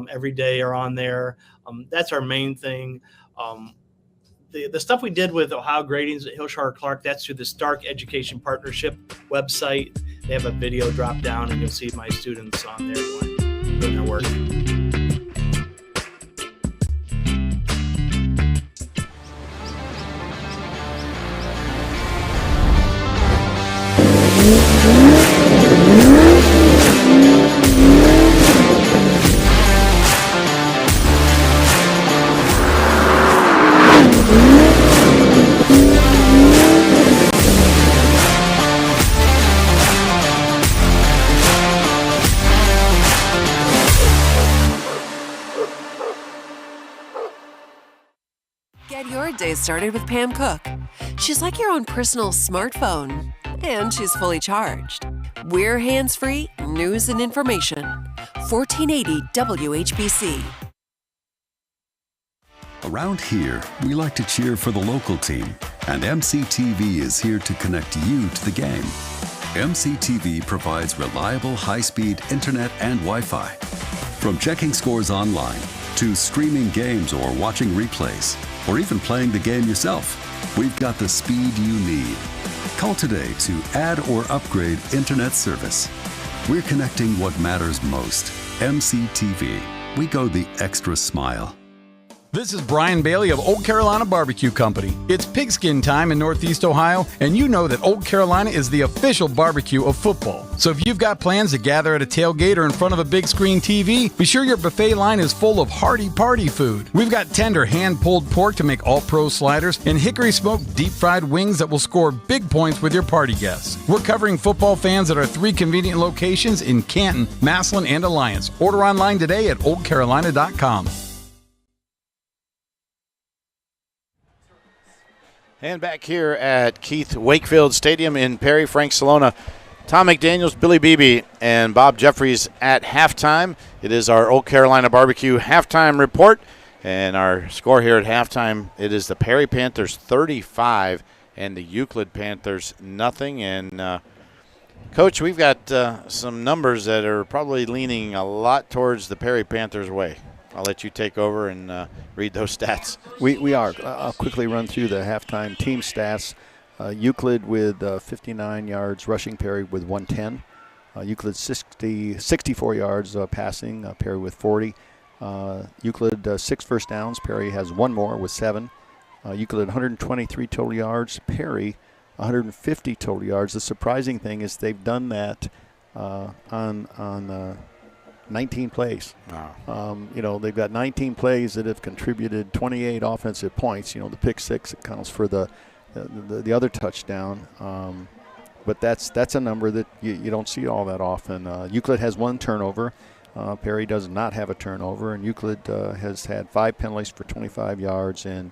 every day are on there. That's our main thing. The stuff we did with Ohio Gradings at Hillshire Clark, that's through the Stark Education Partnership website. They have a video drop down, and you'll see my students on there doing their work. Get your day started with Pam Cook. She's like your own personal smartphone, and she's fully charged. We're hands-free, news and information. 1480 WHBC. Around here, we like to cheer for the local team, and MCTV is here to connect you to the game. MCTV provides reliable high-speed internet and Wi-Fi. From checking scores online, to streaming games or watching replays, or even playing the game yourself, we've got the speed you need. Call today to add or upgrade internet service. We're connecting what matters most. MCTV. We go the extra smile. This is Brian Bailey of Old Carolina Barbecue Company. It's pigskin time in Northeast Ohio, and you know that Old Carolina is the official barbecue of football. So if you've got plans to gather at a tailgate or in front of a big screen TV, be sure your buffet line is full of hearty party food. We've got tender hand-pulled pork to make all-pro sliders and hickory-smoked deep-fried wings that will score big points with your party guests. We're covering football fans at our 3 convenient locations in Canton, Massillon, and Alliance. Order online today at oldcarolina.com. And back here at Keith Wakefield Stadium in Perry, Frank Salona, Tom McDaniels, Billy Beebe, and Bob Jeffries at halftime. It is our Old Carolina Barbecue halftime report. And our score here at halftime, it is the Perry Panthers 35 and the Euclid Panthers nothing. And, Coach, we've got some numbers that are probably leaning a lot towards the Perry Panthers' way. I'll let you take over and read those stats. We are. I'll quickly run through the halftime team stats. Euclid with 59 yards rushing, Perry with 110. Euclid 64 yards passing, Perry with 40. Euclid 6 first downs, Perry has 1 more with 7. Euclid 123 total yards, Perry 150 total yards. The surprising thing is they've done that on 19 plays. Wow. They've got 19 plays that have contributed 28 offensive points. The pick 6 accounts for the other touchdown. But that's a number that you don't see all that often. Euclid has 1 turnover. Perry does not have a turnover, and Euclid has had 5 penalties for 25 yards, and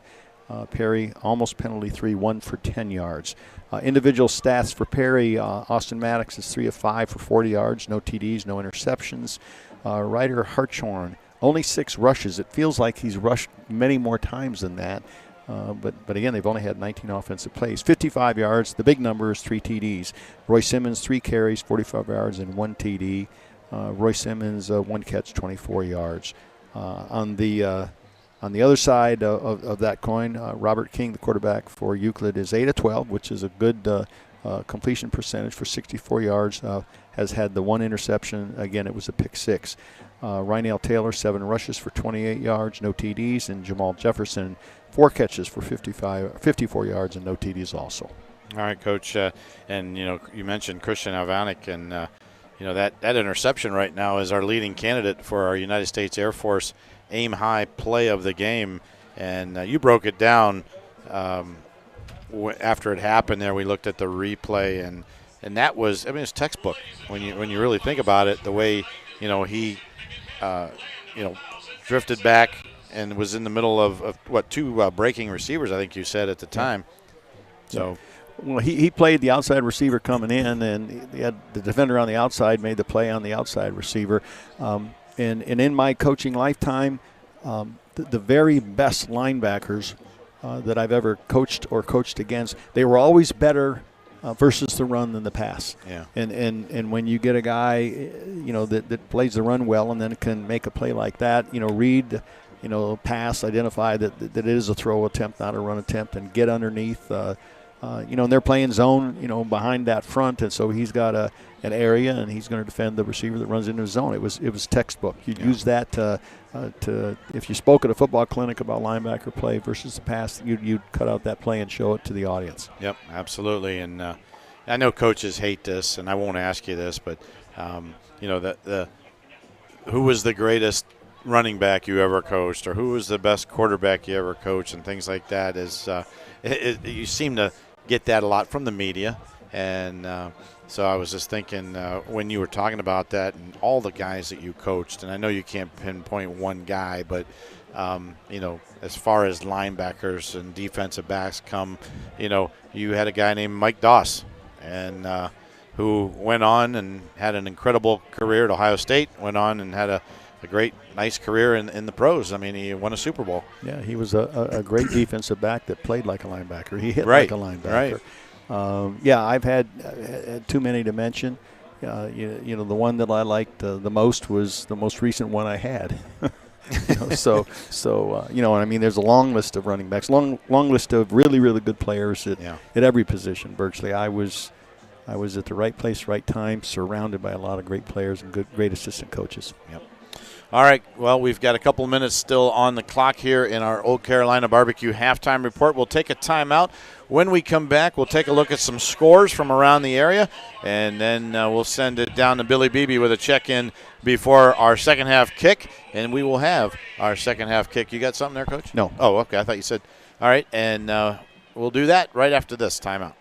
Perry almost penalty 3, 1 for 10 yards. Individual stats for Perry, Austin Maddox is 3 of 5 for 40 yards, no TDs, no interceptions. Ryder Hartshorn, only 6 rushes. It feels like he's rushed many more times than that. But again, they've only had 19 offensive plays. 55 yards, the big number is 3 TDs. Roy Simmons, 3 carries, 45 yards, and 1 TD. Roy Simmons, 1 catch, 24 yards. On the other side of that coin, Robert King, the quarterback for Euclid, is 8 of 12, which is a good completion percentage for 64 yards. Has had the 1 interception. Again, it was a pick 6. Rynell Taylor, 7 rushes for 28 yards, no TDs. And Jamal Jefferson, 4 catches for 54 yards and no TDs also. All right, Coach. And, you mentioned Christian Alvanik, and, that interception right now is our leading candidate for our United States Air Force aim high play of the game. And you broke it down after it happened there. We looked at the replay, and that was, it's textbook when you really think about it, the way, he, drifted back and was in the middle of 2 breaking receivers, I think you said at the time. So, well, he played the outside receiver coming in, and he had the defender on the outside made the play on the outside receiver. And in my coaching lifetime, the very best linebackers that I've ever coached or coached against, they were always better versus the run than the pass. Yeah. And when you get a guy, that plays the run well and then can make a play like that, read, pass, identify that it is a throw attempt, not a run attempt, and get underneath. And they're playing zone, behind that front, and so he's got an area, and he's going to defend the receiver that runs into his zone. It was textbook. You'd use that to if you spoke at a football clinic about linebacker play versus the pass, you'd cut out that play and show it to the audience. Yep, absolutely. And I know coaches hate this, and I won't ask you this, but who was the greatest running back you ever coached, or who was the best quarterback you ever coached, and things like that is you seem to get that a lot from the media. And so I was just thinking when you were talking about that and all the guys that you coached, and I know you can't pinpoint one guy, but as far as linebackers and defensive backs come, you had a guy named Mike Doss, and who went on and had an incredible career at Ohio State, went on and had a great, nice career in the pros. I mean, he won a Super Bowl. Yeah, he was a great defensive back that played like a linebacker. He hit like a linebacker. Right. I've had too many to mention. The one that I liked the most was the most recent one I had. There's a long list of running backs, long list of really, really good players at every position virtually. I was at the right place, right time, surrounded by a lot of great players and great assistant coaches. Yep. All right, well, we've got a couple minutes still on the clock here in our Old Carolina Barbecue halftime report. We'll take a timeout. When we come back, we'll take a look at some scores from around the area, and then we'll send it down to Billy Beebe with a check-in before our second half kick, and we will have our second half kick. You got something there, Coach? No. Oh, okay, I thought you said. All right, and we'll do that right after this timeout.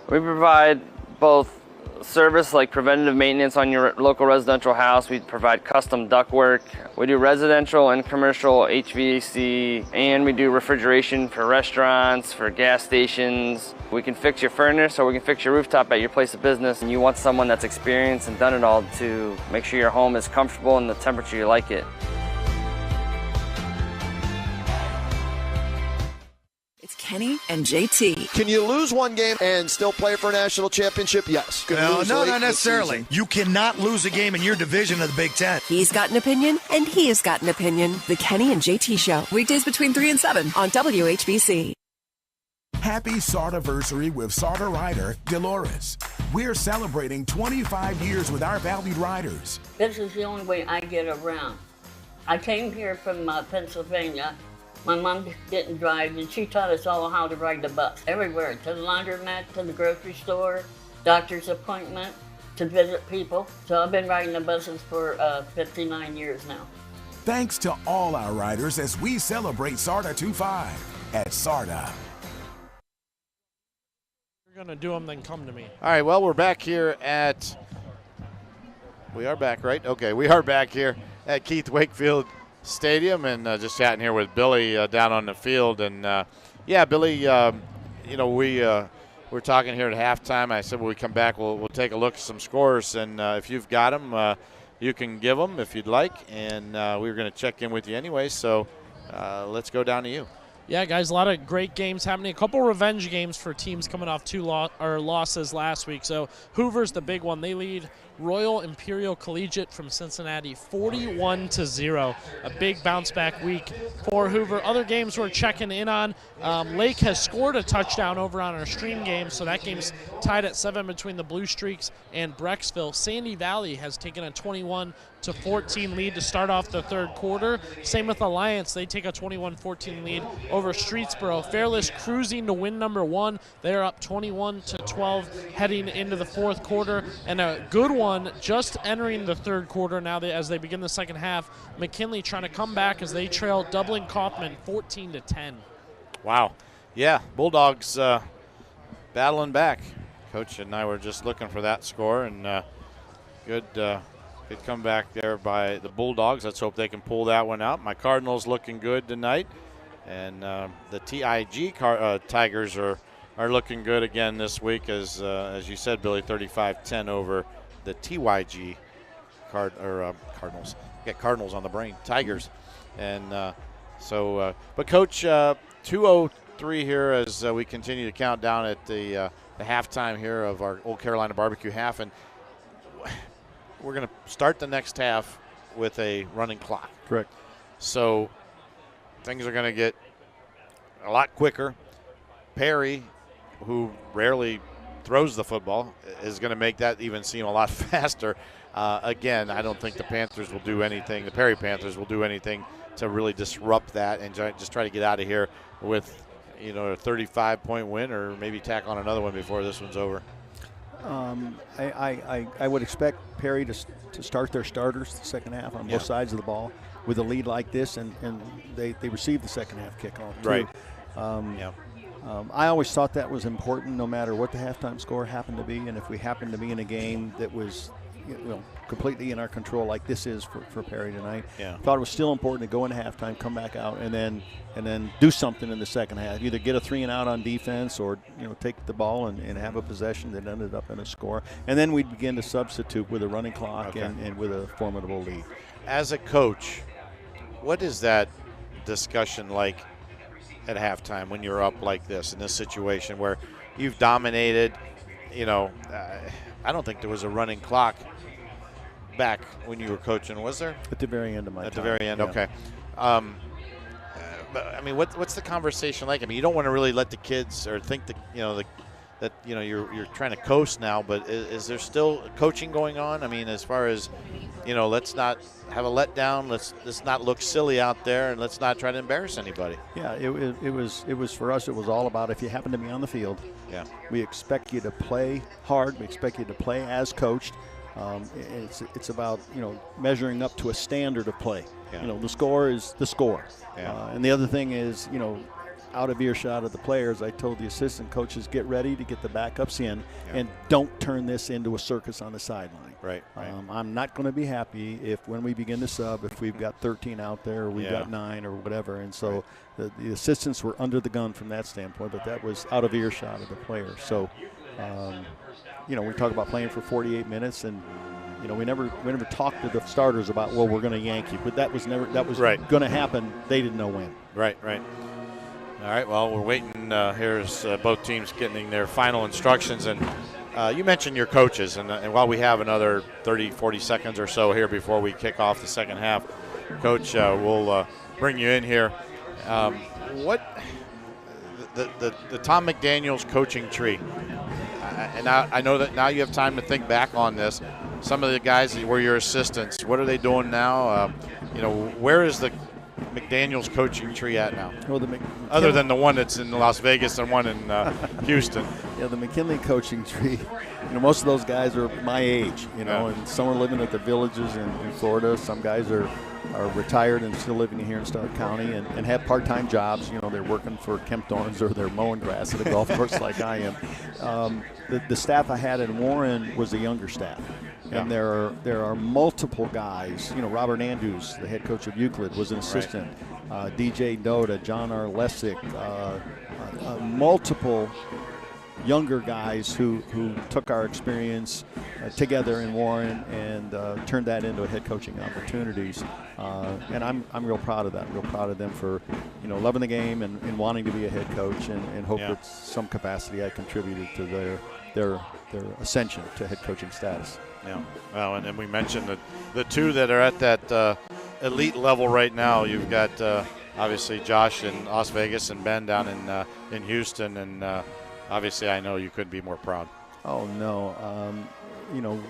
We provide both service like preventative maintenance on your local residential house. We provide custom ductwork. We do residential and commercial HVAC, and we do refrigeration for restaurants, for gas stations. We can fix your furnace, or we can fix your rooftop at your place of business. And you want someone that's experienced and done it all to make sure your home is comfortable and the temperature you like it. Kenny and JT. Can you lose one game and still play for a national championship? Yes. No, not necessarily. You cannot lose a game in your division of the Big Ten. He's got an opinion, and he has got an opinion. The Kenny and JT Show. Weekdays between 3 and 7 on WHBC. Happy Sardiversary with Sarda Rider Dolores. We're celebrating 25 years with our valued riders. This is the only way I get around. I came here from Pennsylvania. My mom didn't drive, and she taught us all how to ride the bus. Everywhere, to the laundromat, to the grocery store, doctor's appointment, to visit people. So I've been riding the buses for 59 years now. Thanks to all our riders as we celebrate SARTA 25 at SARTA. You're going to do them, then come to me. All right, well, we're back here at – we are back, right? Okay, we are back here at Keith Wakefield Stadium, and just chatting here with Billy down on the field. And Billy, we're talking here at halftime. I said when we come back, we'll take a look at some scores, and if you've got them, you can give them if you'd like. And we were going to check in with you anyway, so let's go down to you. Yeah, guys, a lot of great games happening. A couple revenge games for teams coming off two losses last week. So Hoover's the big one. They lead Royal Imperial Collegiate from Cincinnati 41-0. A big bounce-back week for Hoover. Other games we're checking in on. Lake has scored a touchdown over on our stream game, so that game's tied at 7 between the Blue Streaks and Brecksville. Sandy Valley has taken a 21-14 lead to start off the third quarter. Same with Alliance. They take a 21-14 lead over Streetsboro. Fairless cruising to win number 1. They're up 21-12 heading into the fourth quarter. And a good one just entering the third quarter now as they begin the second half. McKinley trying to come back as they trail Dublin Kaufman 14-10. Wow. Yeah, Bulldogs battling back. Coach and I were just looking for that score, and good comeback there by the Bulldogs. Let's hope they can pull that one out. My Cardinals looking good tonight, and the TIG Tigers are looking good again this week, as you said, Billy, 35-10 over the TYG Cardinals. Get Cardinals on the brain, Tigers, and but Coach, 2:03 here as we continue to count down at the halftime here of our Old Carolina Barbecue half, and we're going to start the next half with a running clock. Correct. So things are going to get a lot quicker. Perry, who rarely throws the football, is going to make that even seem a lot faster. Again, I don't think the Panthers will do anything. The Perry Panthers will do anything to really disrupt that and just try to get out of here with, a 35-point win, or maybe tack on another one before this one's over. I would expect Perry to start their starters the second half on both sides of the ball with a lead like this, and they received the second half kickoff too. Right. I always thought that was important no matter what the halftime score happened to be, and if we happened to be in a game that was completely in our control like this is for Perry tonight. Yeah. Thought it was still important to go into halftime, come back out, and then do something in the second half. Either get a 3-and-out on defense, or take the ball and have a possession that ended up in a score. And then we'd begin to substitute with a running clock and with a formidable lead. As a coach, what is that discussion like at halftime when you're up like this in this situation where you've dominated? I don't think there was a running clock back when you were coaching, was there? At the very end of my time. At the very end, yeah. Okay. But I mean, what's the conversation like? I mean, you don't want to really let the kids or think that you're trying to coast now, but is there still coaching going on? I mean, as far as let's not have a letdown. Let's not look silly out there, and let's not try to embarrass anybody. Yeah, it was for us. It was all about, if you happen to be on the field, we expect you to play hard. We expect you to play as coached. It's about measuring up to a standard of play. Yeah. The score is the score. Yeah. And the other thing is, out of earshot of the players, I told the assistant coaches, get ready to get the backups in, and don't turn this into a circus on the sideline. Right. I'm not going to be happy when we begin to sub, if we've got 13 out there, or we've got 9 or whatever. And so the assistants were under the gun from that standpoint, but that was out of earshot of the players. So, we talk about playing for 48 minutes, and we never talked to the starters about, well, we're going to yank you, but that was going to happen. They didn't know when. Right. All right, well, we're waiting. Here's both teams getting their final instructions. And you mentioned your coaches, and while we have another 30, 40 seconds or so here before we kick off the second half, Coach, we'll bring you in here. What the Tom McDaniel's coaching tree, and I know that now you have time to think back on this. Some of the guys that were your assistants, what are they doing now? Where is the McDaniel's coaching tree at now? Well, other than the one that's in Las Vegas and one in Houston. Yeah, the McKinley coaching tree, most of those guys are my age, and some are living at the villages in Florida. Some guys are retired and still living here in Stark County and have part-time jobs. They're working for Kemp Thorns, or they're mowing grass at a golf course like I am. The staff I had in Warren was a younger staff. And there are multiple guys. Robert Andrews, the head coach of Euclid, was an assistant. DJ Doda, John R. Lessick, multiple younger guys who took our experience together in Warren and turned that into head coaching opportunities. And I'm real proud of that. Real proud of them for loving the game and wanting to be a head coach, and hope that some capacity I contributed to their ascension to head coaching status. Yeah. Well, and then we mentioned the two that are at that elite level right now. You've got obviously Josh in Las Vegas and Ben down in Houston, and obviously I know you couldn't be more proud. Oh no,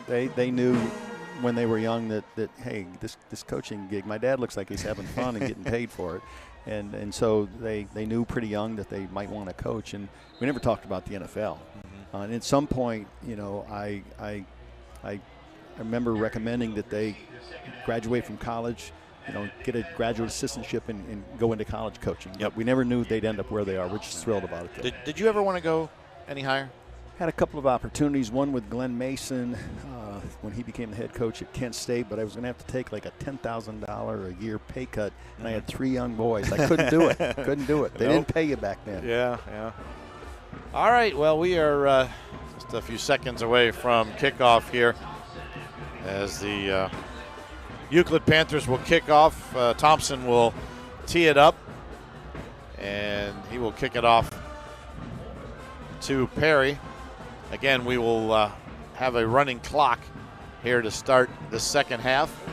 they knew when they were young that hey, this coaching gig, my dad looks like he's having fun and getting paid for it, and so they knew pretty young that they might want to coach, and we never talked about the NFL. And at some point, I remember recommending that they graduate from college, get a graduate assistantship and go into college coaching. Yep. We never knew they'd end up where they are. We're just thrilled about it. Did you ever want to go any higher? Had a couple of opportunities, one with Glenn Mason when he became the head coach at Kent State, but I was going to have to take like a $10,000 a year pay cut, and I had 3 young boys. I couldn't do it. They didn't pay you back then. Yeah. All right, well, we are just a few seconds away from kickoff here as the Euclid Panthers will kick off. Thompson will tee it up, and he will kick it off to Perry. Again, we will have a running clock here to start the second half.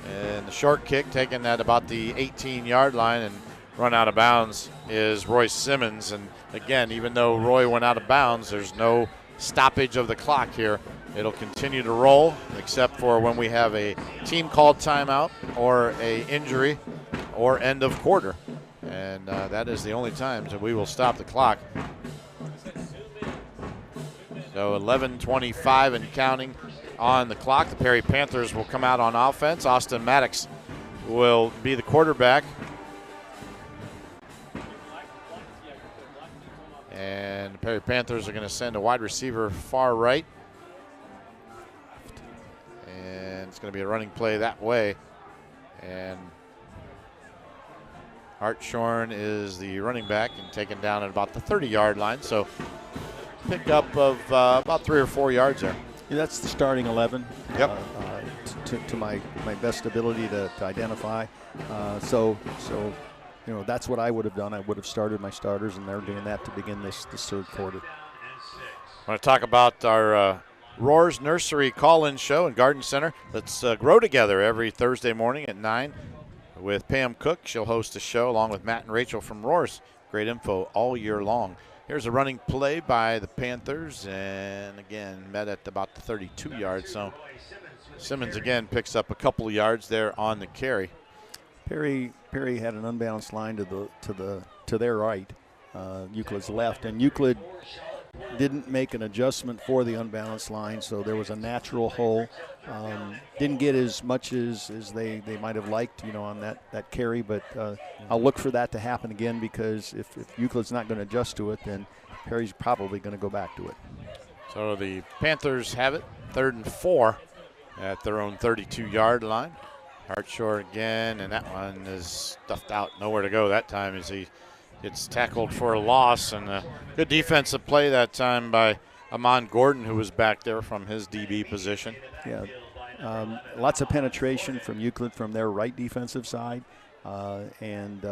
And the short kick taken at about the 18-yard line and run out of bounds is Roy Simmons. And again, even though Roy went out of bounds, there's no stoppage of the clock here. It'll continue to roll, except for when we have a team called timeout or a injury or end of quarter. And that is the only times that we will stop the clock. So 11:25 and counting on the clock. The Perry Panthers will come out on offense. Austin Maddox will be the quarterback. And the Perry Panthers are going to send a wide receiver far right. it's going to be a running play that way. And Hartshorn is the running back and taken down at about the 30-yard line. So pickup of about 3 or 4 yards there. Yeah, that's the starting 11. Yep. To my best ability to identify. So that's what I would have done. I would have started my starters, and they're doing that to begin this third quarter. I want to talk about our Roars Nursery call-in show in Garden Center. Let's grow together every Thursday morning at 9 with Pam Cook. She'll host a show along with Matt and Rachel from Roars. Great info all year long. Here's a running play by the Panthers, and again, met at about the 32 yards. So Simmons again picks up a couple of yards there on the carry. Perry had an unbalanced line to their right, Euclid's left, and Euclid didn't make an adjustment for the unbalanced line, so there was a natural hole. Didn't get as much as they might have liked, on that carry, but I'll look for that to happen again, because if Euclid's not going to adjust to it, then Perry's probably going to go back to it. So the Panthers have it, 3rd and 4 at their own 32-yard line. Hartshorn again, and that one is stuffed out, nowhere to go that time as he gets tackled for a loss, and a good defensive play that time by Amon Gordon, who was back there from his DB position. Yeah, lots of penetration from Euclid from their right defensive side, and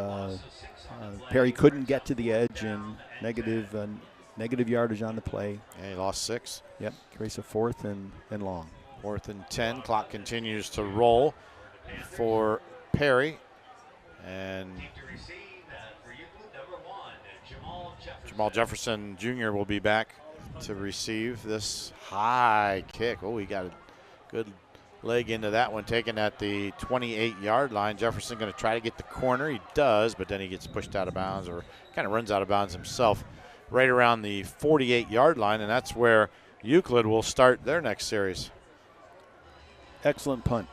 Perry couldn't get to the edge, and negative yardage on the play. Yeah, he lost 6. Yep, creates a 4th and long. 4th and 10. Clock continues to roll for Perry, and Jamal Jefferson Jr. will be back to receive this high kick. Oh, he got a good leg into that one, taken at the 28-yard line. Jefferson going to try to get the corner. He does, but then he gets pushed out of bounds, or kind of runs out of bounds himself, right around the 48-yard line, and that's where Euclid will start their next series. Excellent punt.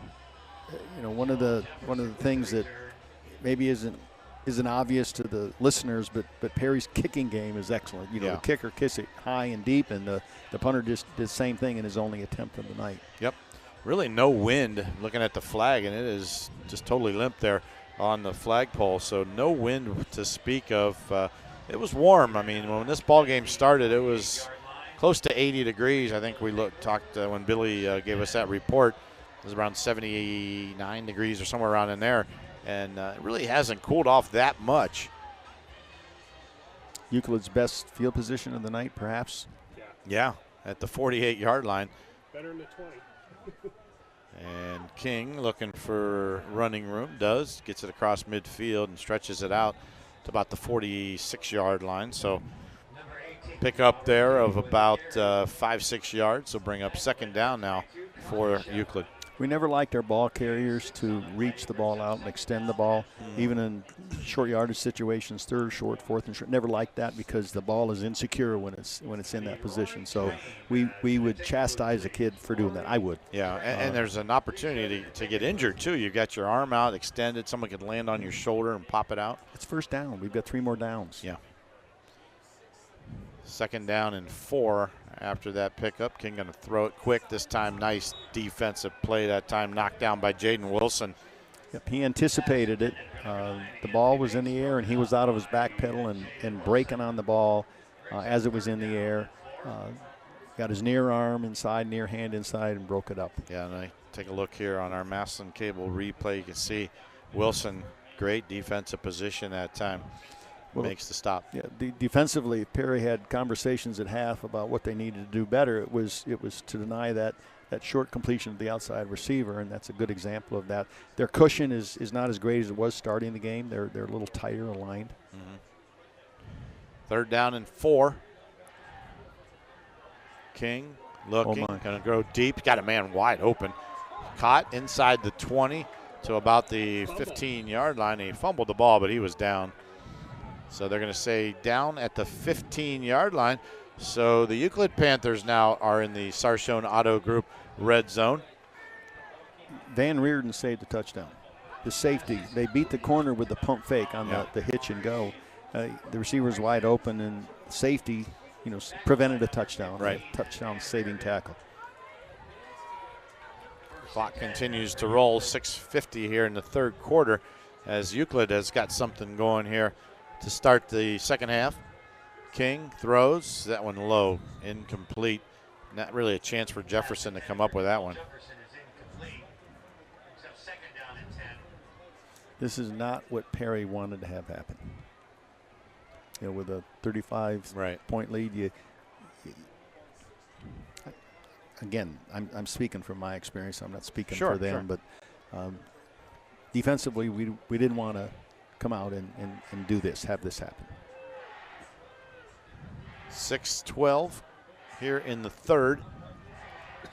One of the things that maybe isn't obvious to the listeners, but Perry's kicking game is excellent. The kicker kicks it high and deep, and the punter just did the same thing in his only attempt of the night. Yep. Really no wind, looking at the flag, and it is just totally limp there on the flagpole, so no wind to speak of. It was warm. I mean, when this ball game started, it was close to 80 degrees. I think we talked when Billy gave us that report. It was around 79 degrees or somewhere around in there, and it really hasn't cooled off that much. Euclid's best field position of the night, perhaps? Yeah, at the 48-yard line. Better than the 20. And King looking for running room, gets it across midfield and stretches it out to about the 46-yard line. So pick up there of about 5-6 yards. So bring up 2nd down now for Euclid. We never liked our ball carriers to reach the ball out and extend the ball, even in short yardage situations, 3rd short, 4th and short. Never liked that, because the ball is insecure when it's in that position. So we would chastise a kid for doing that. I would. Yeah, and there's an opportunity to get injured too. You've got your arm out extended. Someone could land on your shoulder and pop it out. It's 1st down. We've got 3 more downs. Yeah. 2nd down and 4 after that pickup. King going to throw it quick this time. Nice defensive play that time, knocked down by Jaden Wilson. Yep, he anticipated it. The ball was in the air, and he was out of his back pedal and breaking on the ball as it was in the air. Got his near arm inside, near hand inside, and broke it up. Yeah, and I take a look here on our Maslin cable replay. You can see Wilson, great defensive position that time. Makes the stop. Yeah, defensively, Perry had conversations at half about what they needed to do better. It was to deny that short completion of the outside receiver, and that's a good example of that. Their cushion is not as great as it was starting the game. They're a little tighter aligned. 3rd down and 4. King looking, going to go deep. Got a man wide open. Caught inside the 20 to about the 15-yard line. He fumbled the ball, but he was down. So they're going to say down at the 15-yard line. So the Euclid Panthers now are in the Sarshone Auto Group red zone. Van Reardon saved the touchdown. The safety, they beat the corner with the pump fake on the hitch and go. The receiver's wide open, and safety, prevented a touchdown. Right. Touchdown saving tackle. Clock continues to roll. 6:50 here in the third quarter as Euclid has got something going here to start the second half. King throws. That one low. Incomplete. Not really a chance for Jefferson to come up with that one. This is not what Perry wanted to have happen. You know, with a 35-point lead, again, I'm speaking from my experience. I'm not speaking for them, but defensively, we didn't want to come out and do this, have this happen. 6:12 here in the third.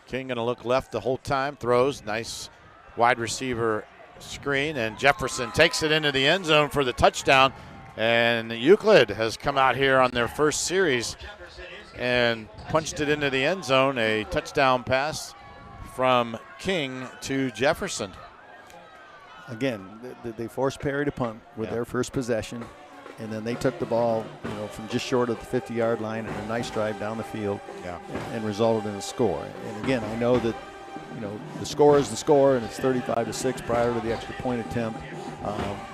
King going to look left the whole time, throws, nice wide receiver screen, and Jefferson takes it into the end zone for the touchdown. And Euclid has come out here on their first series and punched it into the end zone, a touchdown pass from King to Jefferson. Again, they forced Perry to punt with their first possession, and then they took the ball, from just short of the 50-yard line and a nice drive down the field, and resulted in a score. And again, I know that, the score is the score, and it's 35-6 prior to the extra point attempt.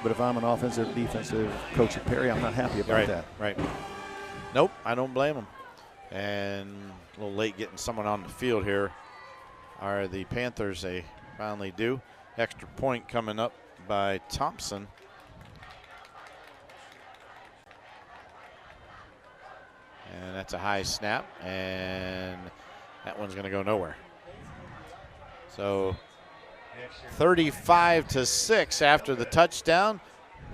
But if I'm an offensive, defensive coach at Perry, I'm not happy about that. Right. Nope, I don't blame him. And a little late getting someone on the field here are the Panthers. They finally do. Extra point coming up by Thompson. And that's a high snap, and that one's going to go nowhere. So 35-6 after the touchdown.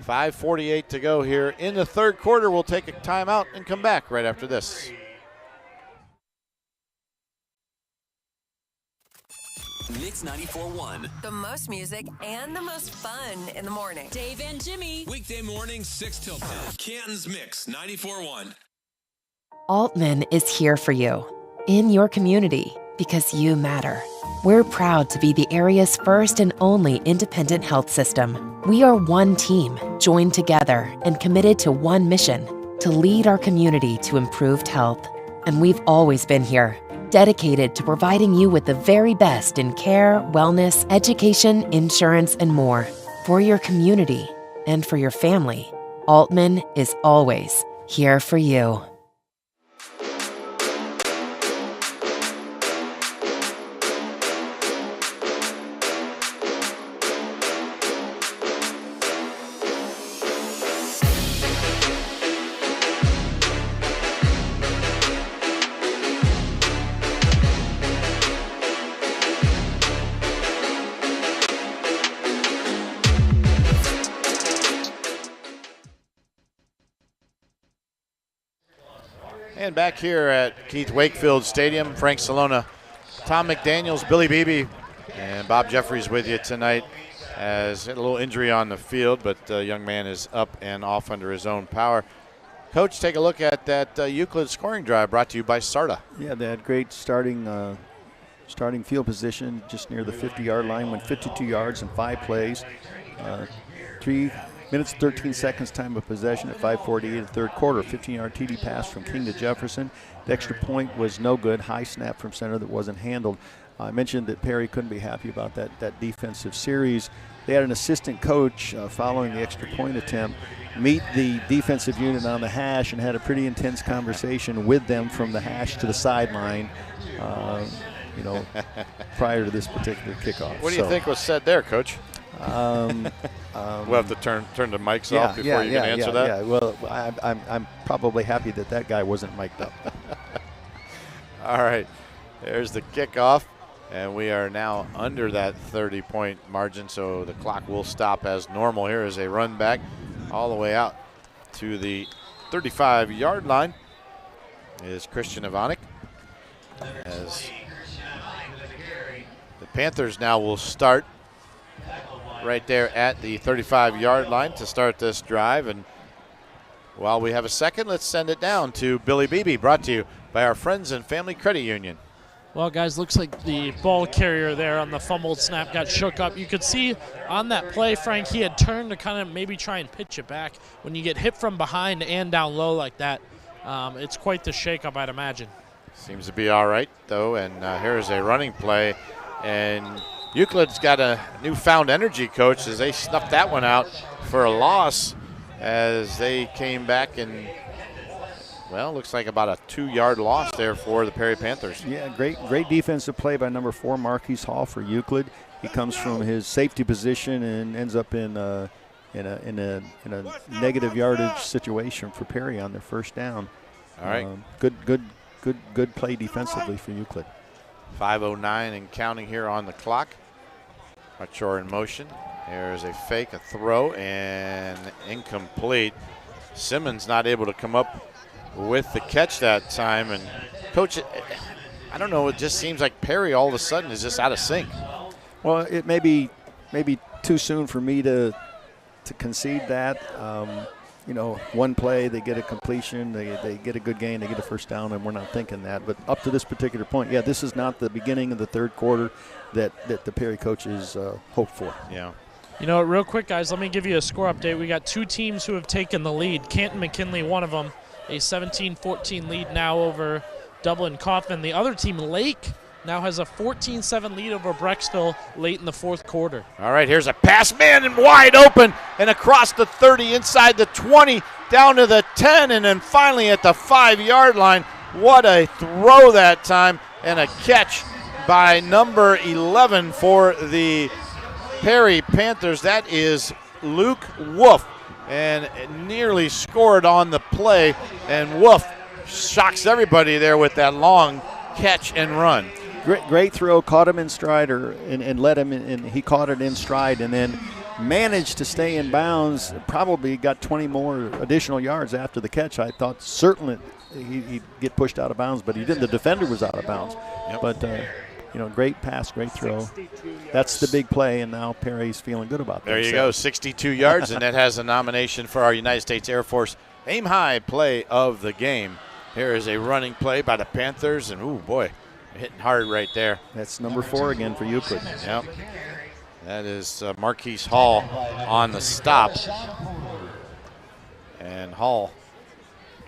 5:48 to go here in the third quarter. We'll take a timeout and come back right after this. Mix 94.1. The most music and the most fun in the morning. Dave and Jimmy. Weekday morning 6 till 10. Canton's Mix 94.1. Altman is here for you, in your community, because you matter. We're proud to be the area's first and only independent health system. We are one team, joined together and committed to one mission, to lead our community to improved health. And we've always been here, dedicated to providing you with the very best in care, wellness, education, insurance, and more. For your community and for your family, Altman is always here for you. And back here at Keith Wakefield Stadium, Frank Salona, Tom McDaniels, Billy Beebe, and Bob Jeffries with you tonight. Has had a little injury on the field, but the young man is up and off under his own power. Coach, take a look at that Euclid scoring drive brought to you by SARTA. Yeah, they had great starting field position just near the 50-yard line, went 52 yards in 5 plays. 3 minutes, 13 seconds time of possession at 5:48 in the third quarter. 15-yard TD pass from King to Jefferson. The extra point was no good. High snap from center that wasn't handled. I mentioned that Perry couldn't be happy about that defensive series. They had an assistant coach following the extra point attempt meet the defensive unit on the hash and had a pretty intense conversation with them from the hash to the sideline, prior to this particular kickoff. What do you think was said there, Coach? We'll have to turn the mics off before you can answer that. Yeah, well, I'm probably happy that guy wasn't mic'd up. All right, there's the kickoff, and we are now under that 30-point margin, so the clock will stop as normal. Here is a run back all the way out to the 35-yard line is Christian Ivanek. As the Panthers now will start right there at the 35-yard line to start this drive. And while we have a second, let's send it down to Billy Beebe, brought to you by our friends and family credit union. Well, guys, looks like the ball carrier there on the fumbled snap got shook up. You could see on that play, Frank, he had turned to kind of maybe try and pitch it back. When you get hit from behind and down low like that, it's quite the shakeup, I'd imagine. Seems to be all right, though, and here's a running play. And Euclid's got a newfound energy, coach, as they snuffed that one out for a loss as they came back and, well, looks like about a 2-yard loss there for the Perry Panthers. Yeah, great defensive play by number 4, Marquise Hall for Euclid. He comes from his safety position and ends up in a negative yardage situation for Perry on their first down. All right. Good play defensively for Euclid. 5:09 and counting here on the clock. Archer in motion. There's a fake, a throw, and incomplete. Simmons not able to come up with the catch that time. And, Coach, I don't know, it just seems like Perry all of a sudden is just out of sync. Well, it may be too soon for me to concede that. One play, they get a completion, they get a good gain, they get a first down, and we're not thinking that. But up to this particular point, yeah, this is not the beginning of the third quarter that the Perry coaches hope for. Yeah. Real quick, guys, let me give you a score update. We got 2 teams who have taken the lead. Canton-McKinley, one of them, a 17-14 lead now over Dublin-Coffin. The other team, Lake, now has a 14-7 lead over Brecksville late in the fourth quarter. All right, here's a pass, man, and wide open, and across the 30, inside the 20, down to the 10, and then finally at the 5-yard line. What a throw that time, and a catch by number 11 for the Perry Panthers. That is Luke Wolf, and nearly scored on the play, and Wolf shocks everybody there with that long catch and run. Great throw, caught him in stride and led him in. He caught it in stride and then managed to stay in bounds. Probably got 20 more additional yards after the catch. I thought certainly he'd get pushed out of bounds, but he didn't. The defender was out of bounds. Yep. But, great pass, great throw. That's the big play, and now Perry's feeling good about that. There you go, 62 yards, and that has a nomination for our United States Air Force Aim High play of the game. Here is a running play by the Panthers, and, ooh, boy, hitting hard right there. That's number 4 again for Euclid. Yep. That is Marquise Hall on the stop. And Hall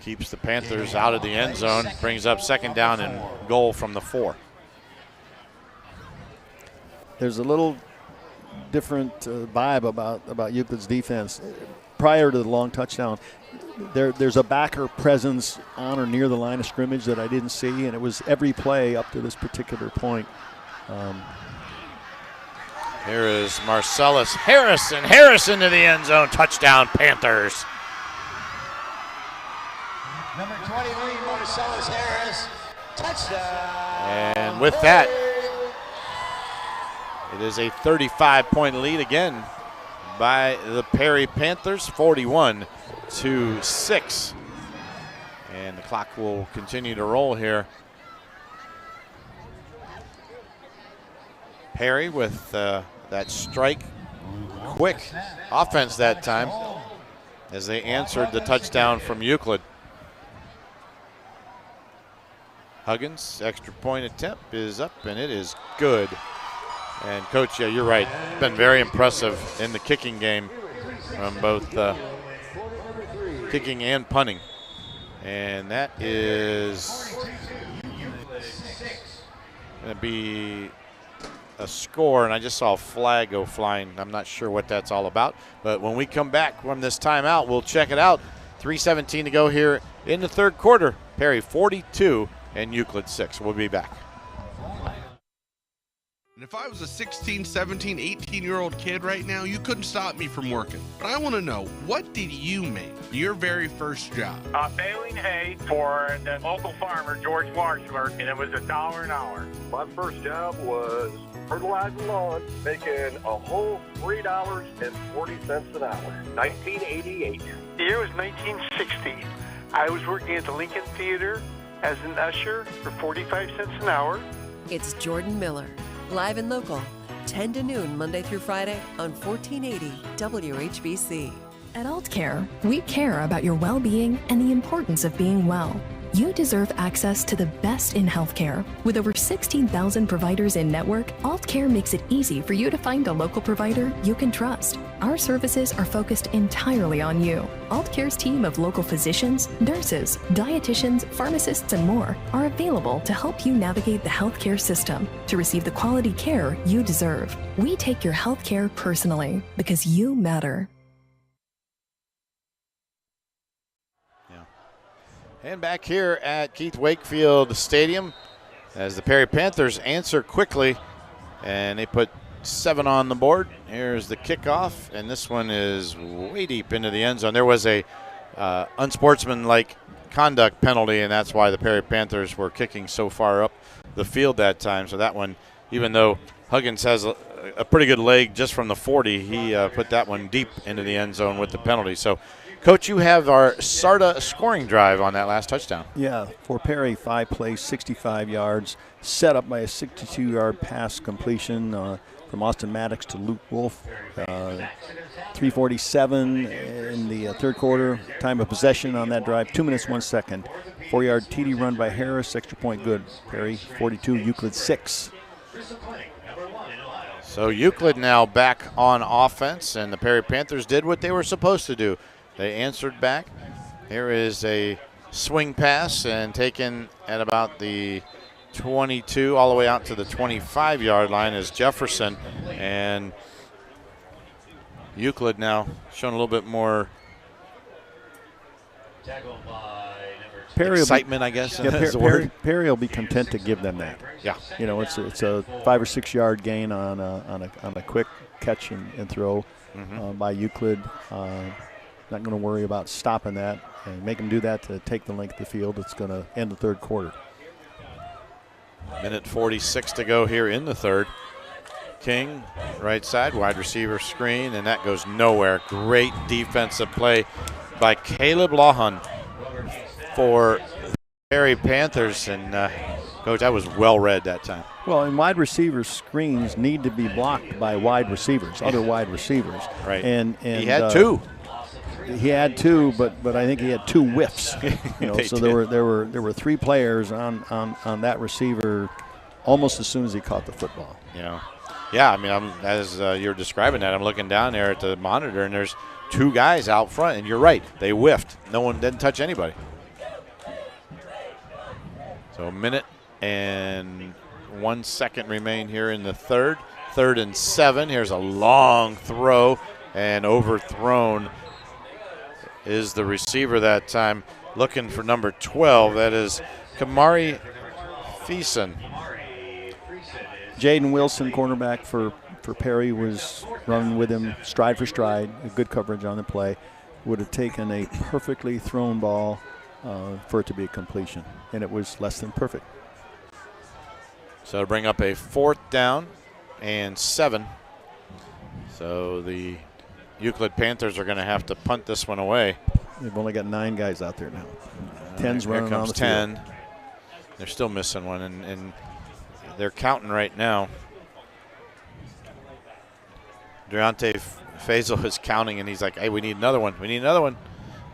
keeps the Panthers out of the end zone, brings up second down and goal from the 4. There's a little different vibe about Euclid's defense. Prior to the long touchdown, there's a backer presence on or near the line of scrimmage that I didn't see, and it was every play up to this particular point. Here is Marcellus Harrison. Harrison to the end zone. Touchdown, Panthers. Number 23, Marcellus Harris. Touchdown. And with that, it is a 35-point lead again by the Perry Panthers, 41-6. And the clock will continue to roll here. Perry with that strike, quick offense that time as they answered the touchdown from Euclid. Huggins, extra point attempt is up, and it is good. And Coach, yeah, you're right. Been very impressive in the kicking game from both kicking and punting. And that is going to be a score, and I just saw a flag go flying. I'm not sure what that's all about. But when we come back from this timeout, we'll check it out. 3:17 to go here in the third quarter. Perry 42 and Euclid 6. We'll be back. And if I was a 16, 17, 18-year-old kid right now, you couldn't stop me from working. But I want to know, what did you make your very first job? Baling hay for the local farmer, George Marshler, and it was $1 an hour. My first job was fertilizing lawn, making a whole $3.40 an hour. 1988. The year was 1960. I was working at the Lincoln Theater as an usher for 45 cents an hour. It's Jordan Miller. Live and local, 10 to noon, Monday through Friday on 1480 WHBC. At AultCare, we care about your well-being and the importance of being well. You deserve access to the best in healthcare. With over 16,000 providers in network, AultCare makes it easy for you to find a local provider you can trust. Our services are focused entirely on you. AultCare's team of local physicians, nurses, dietitians, pharmacists, and more are available to help you navigate the healthcare system to receive the quality care you deserve. We take your healthcare personally because you matter. And back here at Keith Wakefield Stadium as the Perry Panthers answer quickly, and they put 7 on the board. Here's the kickoff, and this one is way deep into the end zone. There was a unsportsmanlike conduct penalty, and that's why the Perry Panthers were kicking so far up the field that time. So that one, even though Huggins has a pretty good leg just from the 40, he put that one deep into the end zone with the penalty. So, Coach, you have our SARTA scoring drive on that last touchdown. Yeah, for Perry, 5 plays, 65 yards, set up by a 62-yard pass completion from Austin Maddox to Luke Wolf. 3:47 in the third quarter. Time of possession on that drive, 2 minutes, 1 second. 4-yard TD run by Harris, extra point good. Perry 42, Euclid 6. So Euclid now back on offense, and the Perry Panthers did what they were supposed to do. They answered back. Here is a swing pass and taken at about the 22 all the way out to the 25-yard line is Jefferson. And Euclid now showing a little bit more excitement, I guess. Yeah, Perry will be content to give them that. Yeah. You know, it's a 5 or 6 yard gain on a quick catch and throw by Euclid. Not going to worry about stopping that and make them do that to take the length of the field. It's going to end the third quarter. Minute 46 to go here in the third. King, right side, wide receiver screen, and that goes nowhere. Great defensive play by Caleb Lawhon for Perry Panthers. And, Coach, that was well read that time. Well, and wide receiver screens need to be blocked by wide receivers, other wide receivers. Right. And he had 2. He had 2, but I think he had 2 whiffs. You know, so did. there were 3 players on that receiver almost as soon as he caught the football. Yeah. I mean, as you're describing that, I'm looking down there at the monitor, and there's 2 guys out front, and you're right, they whiffed. No one didn't touch anybody. So a minute and 1 second remain here in the third. 3rd and 7. Here's a long throw and overthrown. Is the receiver that time looking for number 12. That is Kamari Feason. Jaden Wilson, cornerback for Perry, was running with him stride for stride. Good coverage on the play. Would have taken a perfectly thrown ball for it to be a completion, and it was less than perfect. So to bring up a 4th down and 7. So the Euclid Panthers are going to have to punt this one away. They've only got 9 guys out there now. 10's running on the field. Here comes 10. They're still missing one, and they're counting right now. Deontay Faisal is counting, and he's like, hey, we need another one. We need another one.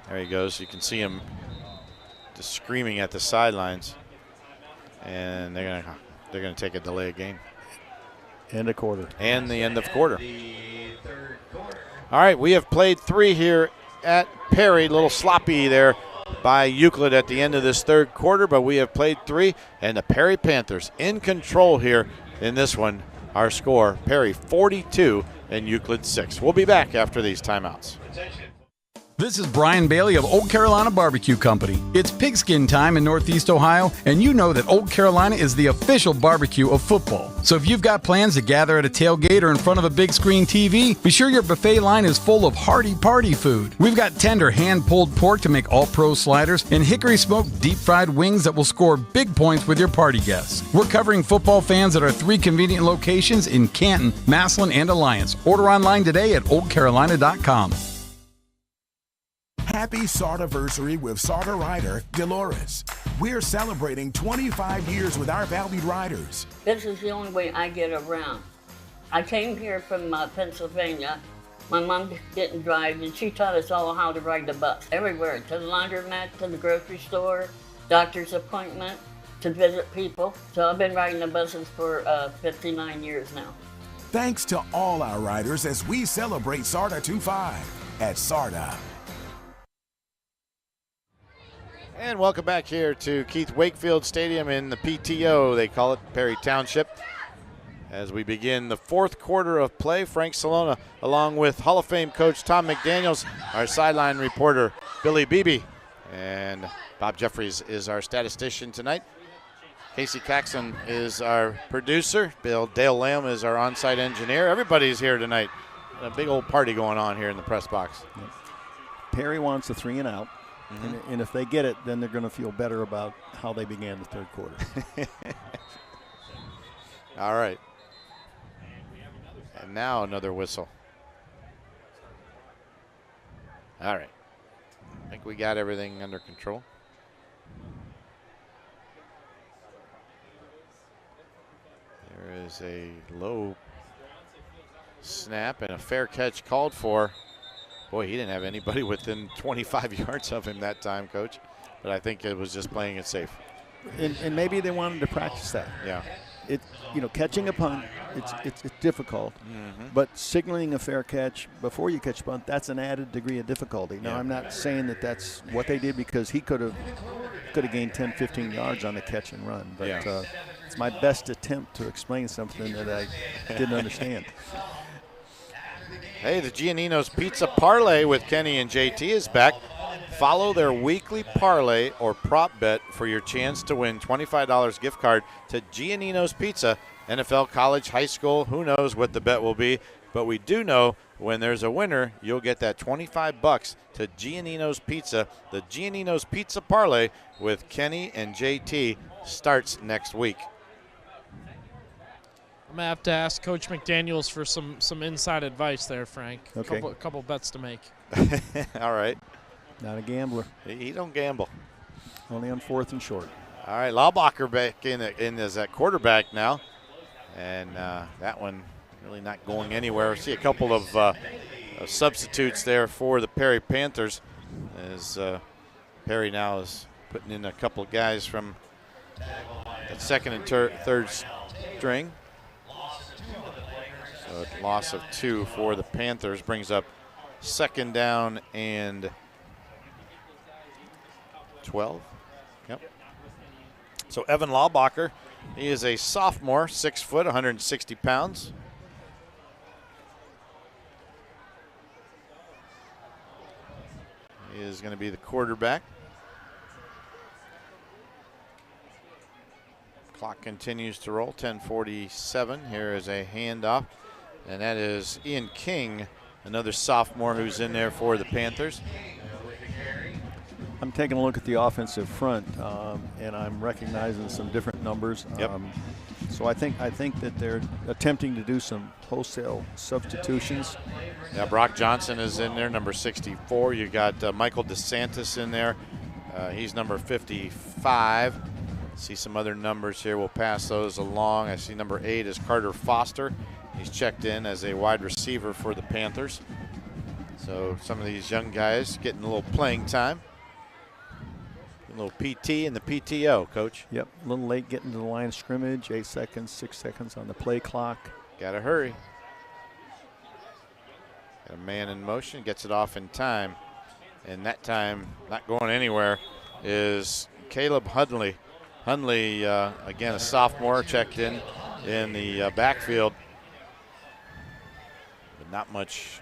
There he goes. You can see him just screaming at the sidelines. And they're gonna take a delay of game. End of quarter. And the end of quarter. All right, we have played 3 here at Perry. A little sloppy there by Euclid at the end of this third quarter, but we have played 3, and the Perry Panthers in control here in this one. Our score, Perry 42 and Euclid 6. We'll be back after these timeouts. This is Brian Bailey of Old Carolina Barbecue Company. It's pigskin time in Northeast Ohio, and you know that Old Carolina is the official barbecue of football. So if you've got plans to gather at a tailgate or in front of a big screen TV, be sure your buffet line is full of hearty party food. We've got tender hand-pulled pork to make all-pro sliders and hickory-smoked deep-fried wings that will score big points with your party guests. We're covering football fans at our 3 convenient locations in Canton, Massillon, and Alliance. Order online today at oldcarolina.com. Happy Sardiversary with Sarda Rider, Dolores. We're celebrating 25 years with our valued riders. This is the only way I get around. I came here from Pennsylvania. My mom didn't drive, and she taught us all how to ride the bus. Everywhere, to the laundromat, to the grocery store, doctor's appointment, to visit people. So I've been riding the buses for 59 years now. Thanks to all our riders as we celebrate SARTA 2.5 at SARTA. And welcome back here to Keith Wakefield Stadium in the PTO, they call it, Perry Township. As we begin the fourth quarter of play, Frank Salona, along with Hall of Fame coach Tom McDaniels, our sideline reporter Billy Beebe, and Bob Jeffries is our statistician tonight. Casey Caxton is our producer. Dale Lamb is our on-site engineer. Everybody's here tonight. A big old party going on here in the press box. Yep. Perry wants a 3 and out. And if they get it, then they're going to feel better about how they began the third quarter. All right. And now another whistle. All right. I think we got everything under control. There is a low snap and a fair catch called for. Boy, he didn't have anybody within 25 yards of him that time, Coach. But I think it was just playing it safe. And maybe they wanted to practice that. Yeah. Catching a punt, it's difficult. But signaling a fair catch before you catch a punt, that's an added degree of difficulty. Now, I'm not saying that that's what they did, because he could have gained 10, 15 yards on the catch and run. But it's my best attempt to explain something that I didn't understand. Hey, the Giannino's Pizza Parlay with Kenny and JT is back. Follow their weekly parlay or prop bet for your chance to win $25 gift card to Giannino's Pizza. NFL, college, high school, who knows what the bet will be. But we do know when there's a winner, you'll get that $25 to Giannino's Pizza. The Giannino's Pizza Parlay with Kenny and JT starts next week. I'm going to have to ask Coach McDaniels for some inside advice there, Frank. Okay. A couple bets to make. All right. Not a gambler. He don't gamble. Only on 4th and short. All right, Laubacher back in as that quarterback now. And that one really not going anywhere. See a couple of substitutes there for the Perry Panthers, as Perry now is putting in a couple of guys from the second and third string. So a loss of 2 for the Panthers brings up 2nd down and 12. Yep. So Evan Laubacher, he is a sophomore, 6 foot, 160 pounds. He is going to be the quarterback. Clock continues to roll, 10:47. Here is a handoff, and that is Ian King, another sophomore who's in there for the Panthers. I'm taking a look at the offensive front, and I'm recognizing some different numbers. Yep. So I think that they're attempting to do some wholesale substitutions. Yeah, Brock Johnson is in there, number 64. You got Michael DeSantis in there. He's number 55. See some other numbers here. We'll pass those along. I see number 8 is Carter Foster. He's checked in as a wide receiver for the Panthers. So some of these young guys getting a little playing time. A little PT and the PTO, Coach. Yep, a little late getting to the line of scrimmage. 8 seconds, 6 seconds on the play clock. Got to hurry. Got a man in motion, gets it off in time. And that time, not going anywhere, is Caleb Hundley. Hundley, again, a sophomore, checked in the backfield. But not much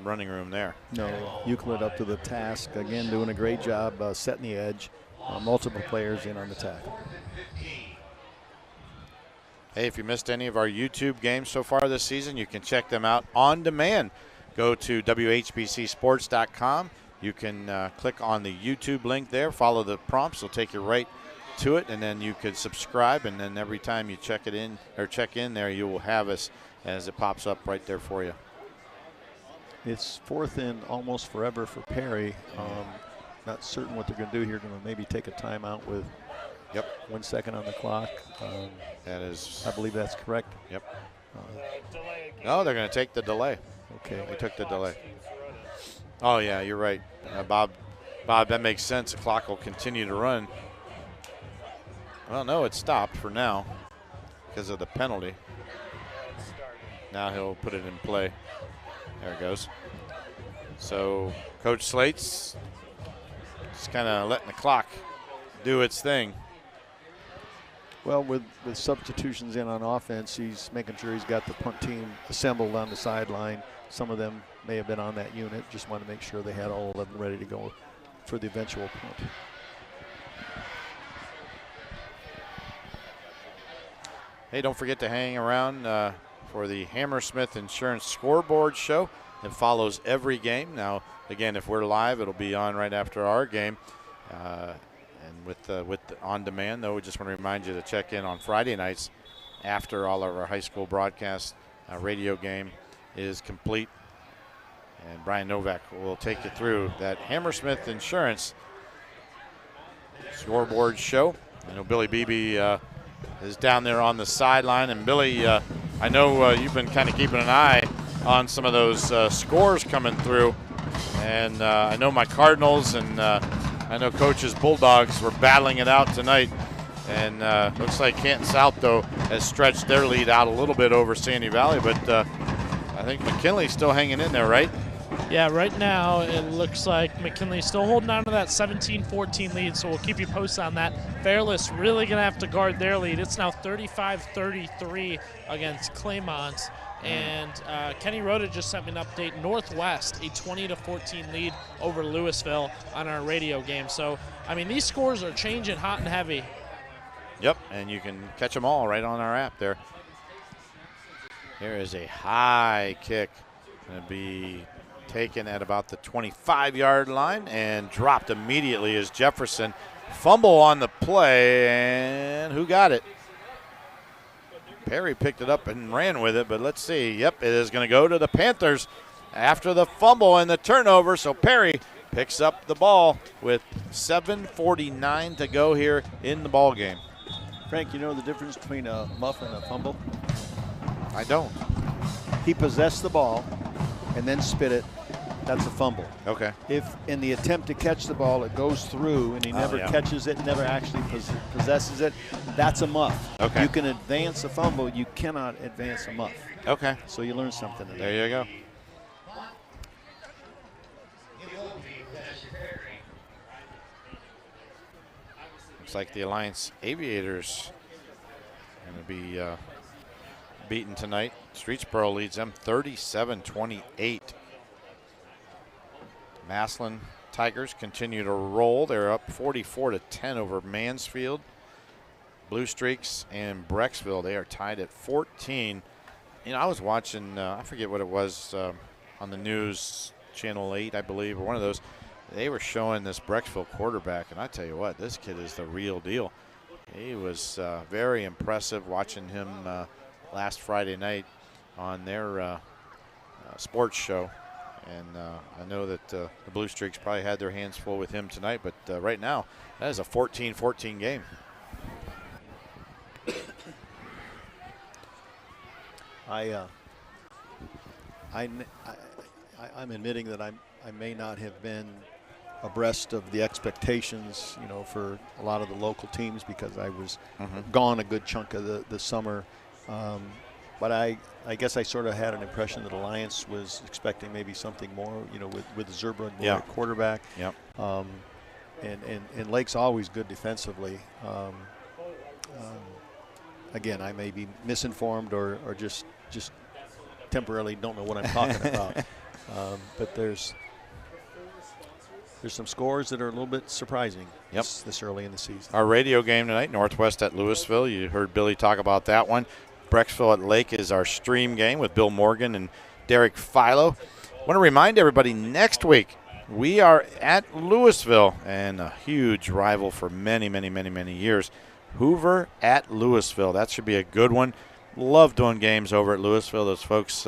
running room there. No, Euclid up to the task. Again, doing a great job setting the edge. Multiple players in on the tackle. Hey, if you missed any of our YouTube games so far this season, you can check them out on demand. Go to WHBCSports.com. You can click on the YouTube link there, follow the prompts, it'll take you right to it, and then you could subscribe, and then every time you check in there, you will have us as it pops up right there for you. It's 4th and almost forever for Perry. Not certain what they're going to do here. Going to maybe take a timeout with 1 second on the clock. That is, I believe that's correct. Yep. No, they're going to take the delay. Okay. They took the delay. Oh yeah, you're right, Bob. That makes sense. The clock will continue to run. Well, no, it stopped for now because of the penalty. Now he'll put it in play. There it goes. So Coach Slate's just kind of letting the clock do its thing. Well, with substitutions in on offense, he's making sure he's got the punt team assembled on the sideline. Some of them may have been on that unit. Just want to make sure they had all 11 ready to go for the eventual punt. Hey, don't forget to hang around for the Hammersmith Insurance Scoreboard Show. It follows every game. Now, again, if we're live, it'll be on right after our game. And with the on demand, though, we just want to remind you to check in on Friday nights after all of our high school broadcast radio game is complete. And Brian Novak will take you through that Hammersmith Insurance Scoreboard Show. I know Billy Beebe is down there on the sideline. And Billy, I know you've been kind of keeping an eye on some of those scores coming through. And I know my Cardinals and I know Coach's Bulldogs were battling it out tonight. And looks like Canton South, though, has stretched their lead out a little bit over Sandy Valley. But I think McKinley's still hanging in there, right? Yeah, right now it looks like McKinley's still holding on to that 17-14 lead, so we'll keep you posted on that. Fairless really going to have to guard their lead. It's now 35-33 against Claymont. And Kenny Rhoda just sent me an update. Northwest, a 20-14 lead over Louisville on our radio game. So, I mean, these scores are changing hot and heavy. Yep, and you can catch them all right on our app there. There is a high kick. Going to be taken at about the 25-yard line and dropped immediately as Jefferson fumble on the play. And who got it? Perry picked it up and ran with it, but let's see. Yep, it is going to go to the Panthers after the fumble and the turnover. So Perry picks up the ball with 7:49 to go here in the ball game. Frank, you know the difference between a muff and a fumble? I don't. He possessed the ball and then spit it. That's a fumble. Okay. If in the attempt to catch the ball it goes through and he never catches it, never actually possesses it, that's a muff. Okay. You can advance a fumble, you cannot advance a muff. Okay. So you learn something today. There you go. Looks like the Alliance Aviators going to be beaten tonight. Streetsboro leads them 37-28. Massillon Tigers continue to roll. They're up 44-10 over Mansfield. Blue Streaks and Brecksville, they are tied at 14. You know, I was watching, I forget what it was, on the news, Channel 8, I believe, or one of those. They were showing this Brecksville quarterback, and I tell you what, this kid is the real deal. He was very impressive watching him last Friday night on their sports show. And I know that the Blue Streaks probably had their hands full with him tonight, but right now, that is a 14-14 game. I'm admitting that I may not have been abreast of the expectations, you know, for a lot of the local teams because I was gone a good chunk of the summer. But I guess I sort of had an impression that Alliance was expecting maybe something more, you know, with Zerba at quarterback. Yep. And Lake's always good defensively. Again, I may be misinformed or just temporarily don't know what I'm talking about. But there's some scores that are a little bit surprising this early in the season. Our radio game tonight, Northwest at Louisville. You heard Billy talk about that one. Brecksville at Lake is our stream game with Bill Morgan and Derek Philo. I want to remind everybody, next week we are at Louisville, and a huge rival for many, many, many, many years. Hoover at Louisville. That should be a good one. Love doing games over at Louisville. Those folks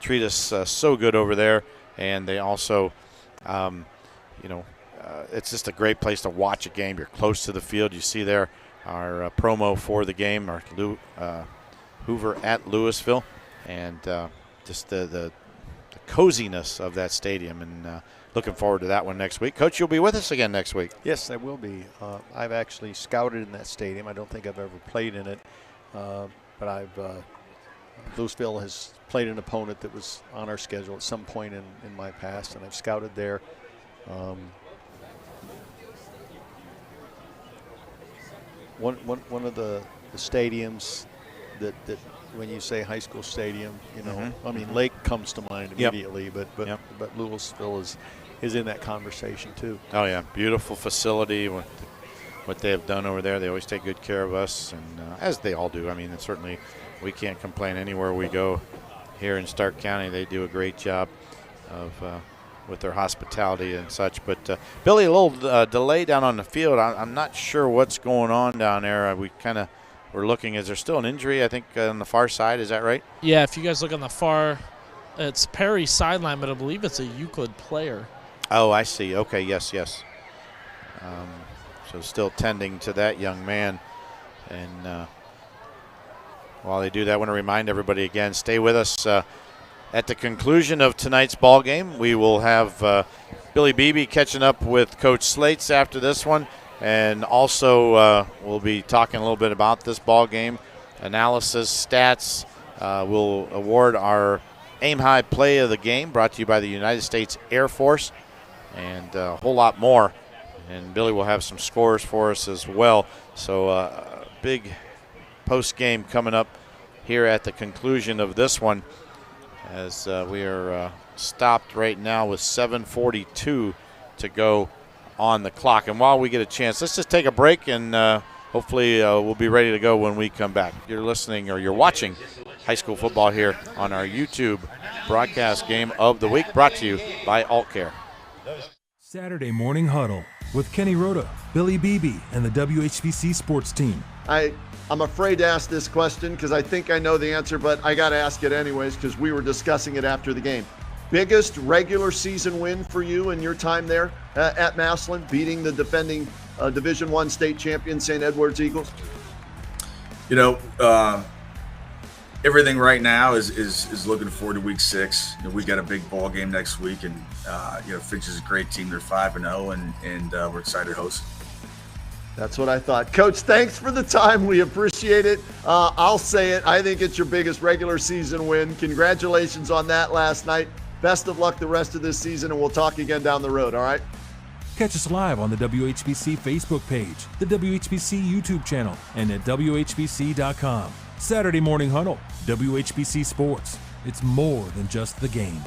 treat us so good over there, and they also, it's just a great place to watch a game. You're close to the field. You see there our promo for the game, our Hoover at Louisville, and just the coziness of that stadium. And looking forward to that one next week. Coach, you'll be with us again next week. Yes, I will be. I've actually scouted in that stadium. I don't think I've ever played in it, but Louisville has played an opponent that was on our schedule at some point in my past, and I've scouted there. One of the stadiums that when you say high school stadium, you know, I mean, Lake comes to mind immediately, but Louisville is in that conversation too. Oh yeah, beautiful facility. What they have done over there, they always take good care of us, and as they all do. I mean, certainly we can't complain anywhere we go here in Stark County. They do a great job of with their hospitality and such. But Billy, a little delay down on the field. I'm not sure what's going on down there. We're looking. Is there still an injury, I think, on the far side? Is that right? Yeah, if you guys look on the far, it's Perry's sideline, but I believe it's a Euclid player. Oh, I see. Okay, yes. So still tending to that young man. And while they do that, I want to remind everybody again, stay with us. At the conclusion of tonight's ball game, we will have Billy Beebe catching up with Coach Slates after this one. And also we'll be talking a little bit about this ball game, analysis, stats. We'll award our Aim High Play of the Game, brought to you by the United States Air Force, and a whole lot more. And Billy will have some scores for us as well. So big post game coming up here at the conclusion of this one, as we are stopped right now with 7:42 to go on the clock. And while we get a chance, let's just take a break, and hopefully we'll be ready to go when we come back. You're listening, or you're watching high school football here on our YouTube broadcast game of the week, brought to you by AultCare. Saturday Morning Huddle with Kenny Rhoda, Billy Beebe, and the WHBC sports team. I'm afraid to ask this question because I think I know the answer, but I got to ask it anyways because we were discussing it after the game. Biggest regular season win for you in your time there at Massillon, beating the defending Division I state champion St. Edward's Eagles? You know, everything right now is looking forward to week 6. You know, we got a big ball game next week, and Finch is a great team. They're 5-0, and we're excited to host. That's what I thought. Coach, thanks for the time. We appreciate it. I'll say it. I think it's your biggest regular season win. Congratulations on that last night. Best of luck the rest of this season, and we'll talk again down the road, all right? Catch us live on the WHBC Facebook page, the WHBC YouTube channel, and at WHBC.com. Saturday Morning Huddle, WHBC Sports. It's more than just the game.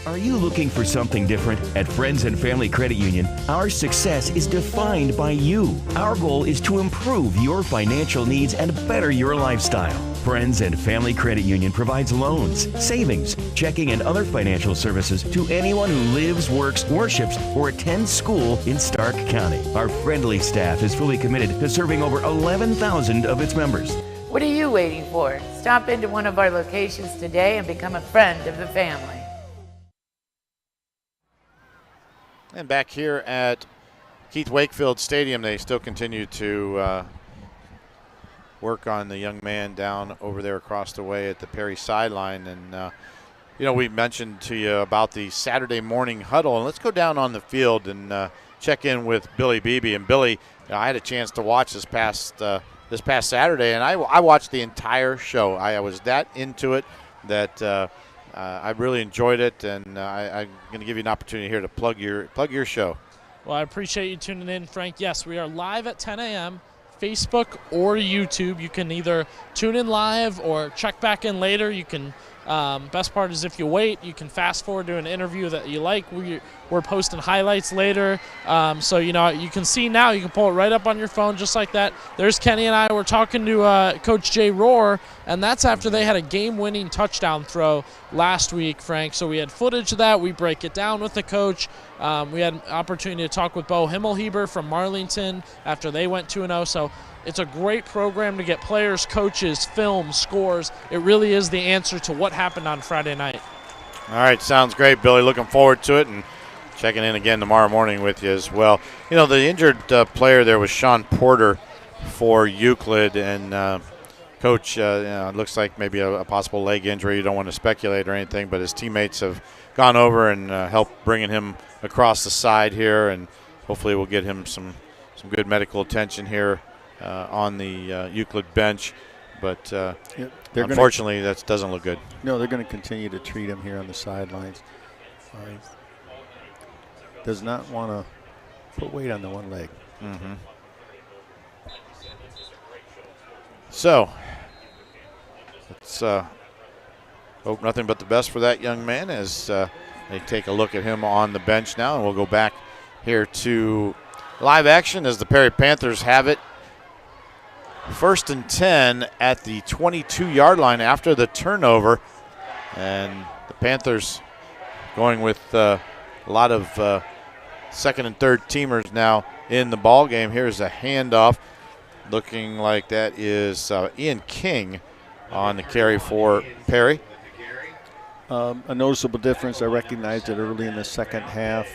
Are you looking for something different? At Friends and Family Credit Union, our success is defined by you. Our goal is to improve your financial needs and better your lifestyle. Friends and Family Credit Union provides loans, savings, checking, and other financial services to anyone who lives, works, worships, or attends school in Stark County. Our friendly staff is fully committed to serving over 11,000 of its members. What are you waiting for? Stop into one of our locations today and become a friend of the family. And back here at Keith Wakefield Stadium, they still continue to work on the young man down over there across the way at the Perry sideline. And, we mentioned to you about the Saturday morning huddle. And let's go down on the field and check in with Billy Beebe. And Billy, I had a chance to watch this past Saturday, and I watched the entire show. I was that into it that I really enjoyed it, and I'm going to give you an opportunity here to plug your show. Well, I appreciate you tuning in, Frank. Yes, we are live at 10 a.m., Facebook or YouTube. You can either tune in live or check back in later. You can. Best part is if you wait, you can fast forward to an interview that you like. We're posting highlights later. So, you can see now. You can pull it right up on your phone just like that. There's Kenny and I. We're talking to Coach Jay Rohr, and that's after they had a game-winning touchdown throw last week, Frank. So we had footage of that. We break it down with the coach. We had an opportunity to talk with Bo Himmelheber from Marlington after they went 2-0. So it's a great program to get players, coaches, film, scores. It really is the answer to what happened on Friday night. All right, sounds great, Billy. Looking forward to it and checking in again tomorrow morning with you as well. The injured player there was Sean Porter for Euclid, and Coach, it looks like maybe a possible leg injury. You don't want to speculate or anything, but his teammates have gone over and helped bringing him across the side here, and hopefully we'll get him some good medical attention here on the Euclid bench. But unfortunately, that doesn't look good. No, they're going to continue to treat him here on the sidelines. Does not want to put weight on the one leg. Mm-hmm. So, let's hope nothing but the best for that young man as they take a look at him on the bench now. And we'll go back here to live action as the Perry Panthers have it. 1st and 10 at the 22-yard line after the turnover. And the Panthers going with a lot of second and third teamers now in the ball game. Here's a handoff. Looking like that is Ian King on the carry for Perry. A noticeable difference. I recognized it early in the second half.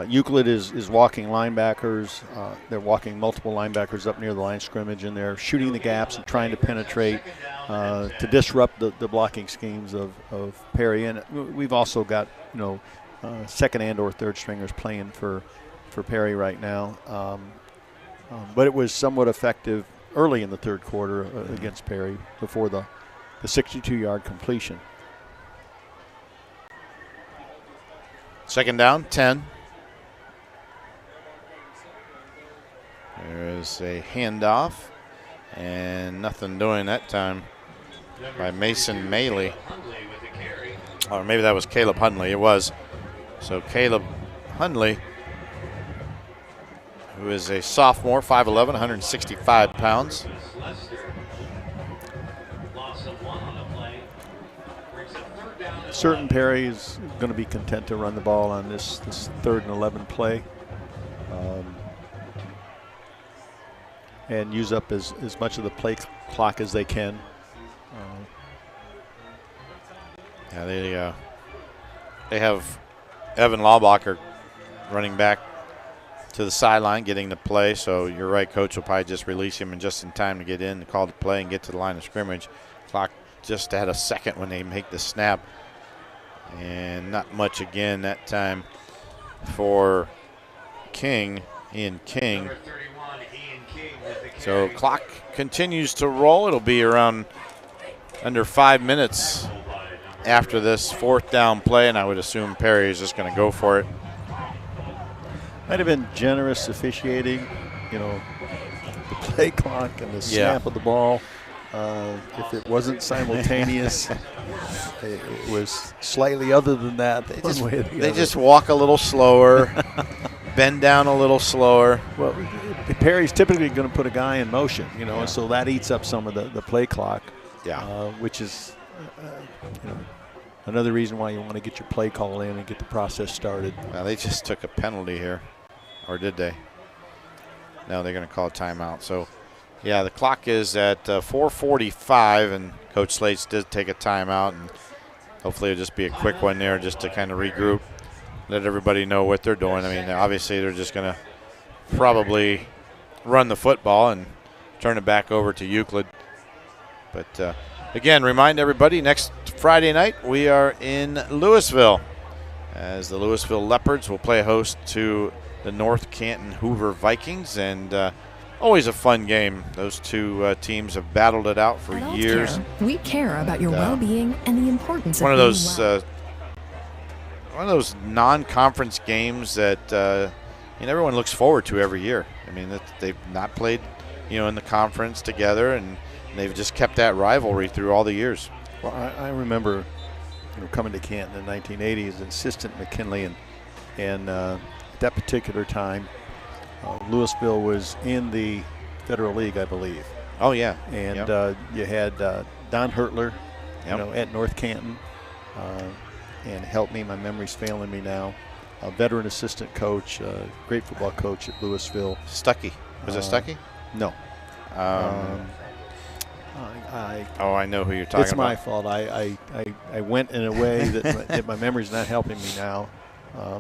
Euclid is walking linebackers. They're walking multiple linebackers up near the line of scrimmage, and they're shooting the gaps and trying to penetrate to disrupt the blocking schemes of Perry. And we've also got second and or third stringers playing for Perry right now. But it was somewhat effective early in the third quarter against Perry before the 62-yard completion. Second down, 10. There's a handoff, and nothing doing that time by Mason Maley. Or maybe that was Caleb Hundley. It was. So Caleb Hundley, who is a sophomore, 5'11", 165 pounds. Certain Perry is going to be content to run the ball on this 3rd and 11 play. And use up as much of the play clock as they can. They have Evan Laubacher running back to the sideline getting the play, so you're right, Coach will probably just release him just in time to get in, to call the play and get to the line of scrimmage. Clock just at a second when they make the snap. And not much again that time for King, Ian King. So clock continues to roll. It'll be around under 5 minutes after this 4th down play, and I would assume Perry is just going to go for it. Might have been generous officiating, the play clock and the snap of the ball. If it wasn't simultaneous, it was slightly other than that. They just walk a little slower, bend down a little slower. Well, Perry's typically going to put a guy in motion, and so that eats up some of the play clock. Which is, another reason why you want to get your play call in and get the process started. Now they just took a penalty here, or did they? No, they're going to call a timeout. So, yeah, the clock is at 4:45, and Coach Slates did take a timeout, and hopefully it'll just be a quick one there just to kind of regroup, let everybody know what they're doing. I mean, obviously they're just going to probably run the football and turn it back over to Euclid. But, again, remind everybody, next Friday night we are in Louisville as the Louisville Leopards will play host to the North Canton Hoover Vikings, and always a fun game. Those two teams have battled it out for years. We care about your well-being and the importance one of of those well. one of those non-conference games that everyone looks forward to every year. I mean, they've not played, in the conference together, and they've just kept that rivalry through all the years. Well, I remember, coming to Canton in 1980 as an assistant McKinley, and at that particular time, Louisville was in the Federal League, I believe. Oh, yeah. And you had Don Hertler, at North Canton, and help me, my memory's failing me now, a veteran assistant coach, great football coach at Louisville. Stuckey. Was it Stuckey? No. I know who you're talking about. It's my fault. I went in a way that my memory's not helping me now.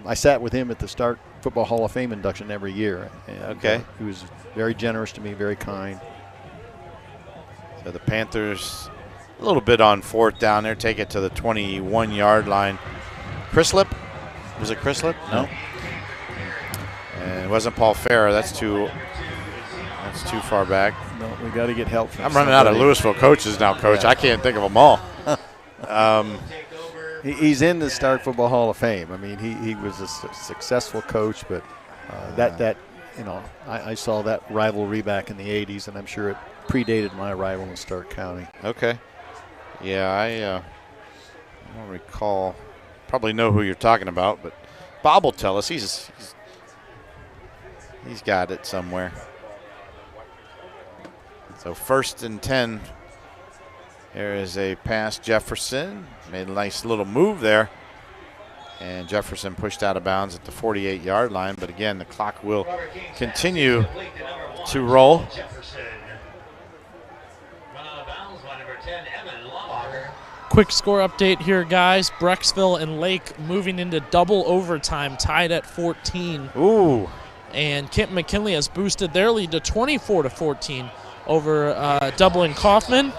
I sat with him at the Stark Football Hall of Fame induction every year. And, okay. He was very generous to me, very kind. So the Panthers a little bit on fourth down there. Take it to the 21-yard line. Chrislip? Was it Chrislip? No. And it wasn't Paul Farah. That's too far back. No, we got to get help from I'm running out of Louisville coaches now, Coach. Yeah. I can't think of them all. He's in the Stark Football Hall of Fame. I mean, he was a successful coach, but I saw that rivalry back in the 80s, and I'm sure it predated my arrival in Stark County. Okay. Yeah, I don't recall. Probably know who you're talking about, but Bob will tell us. He's got it somewhere. So 1st and 10. There is a pass. Jefferson made a nice little move there. And Jefferson pushed out of bounds at the 48-yard line. But again, the clock will continue to roll. Quick score update here, guys. Brecksville and Lake moving into double overtime, tied at 14. Ooh. And Kent McKinley has boosted their lead to 24-14 over Dublin Kaufman.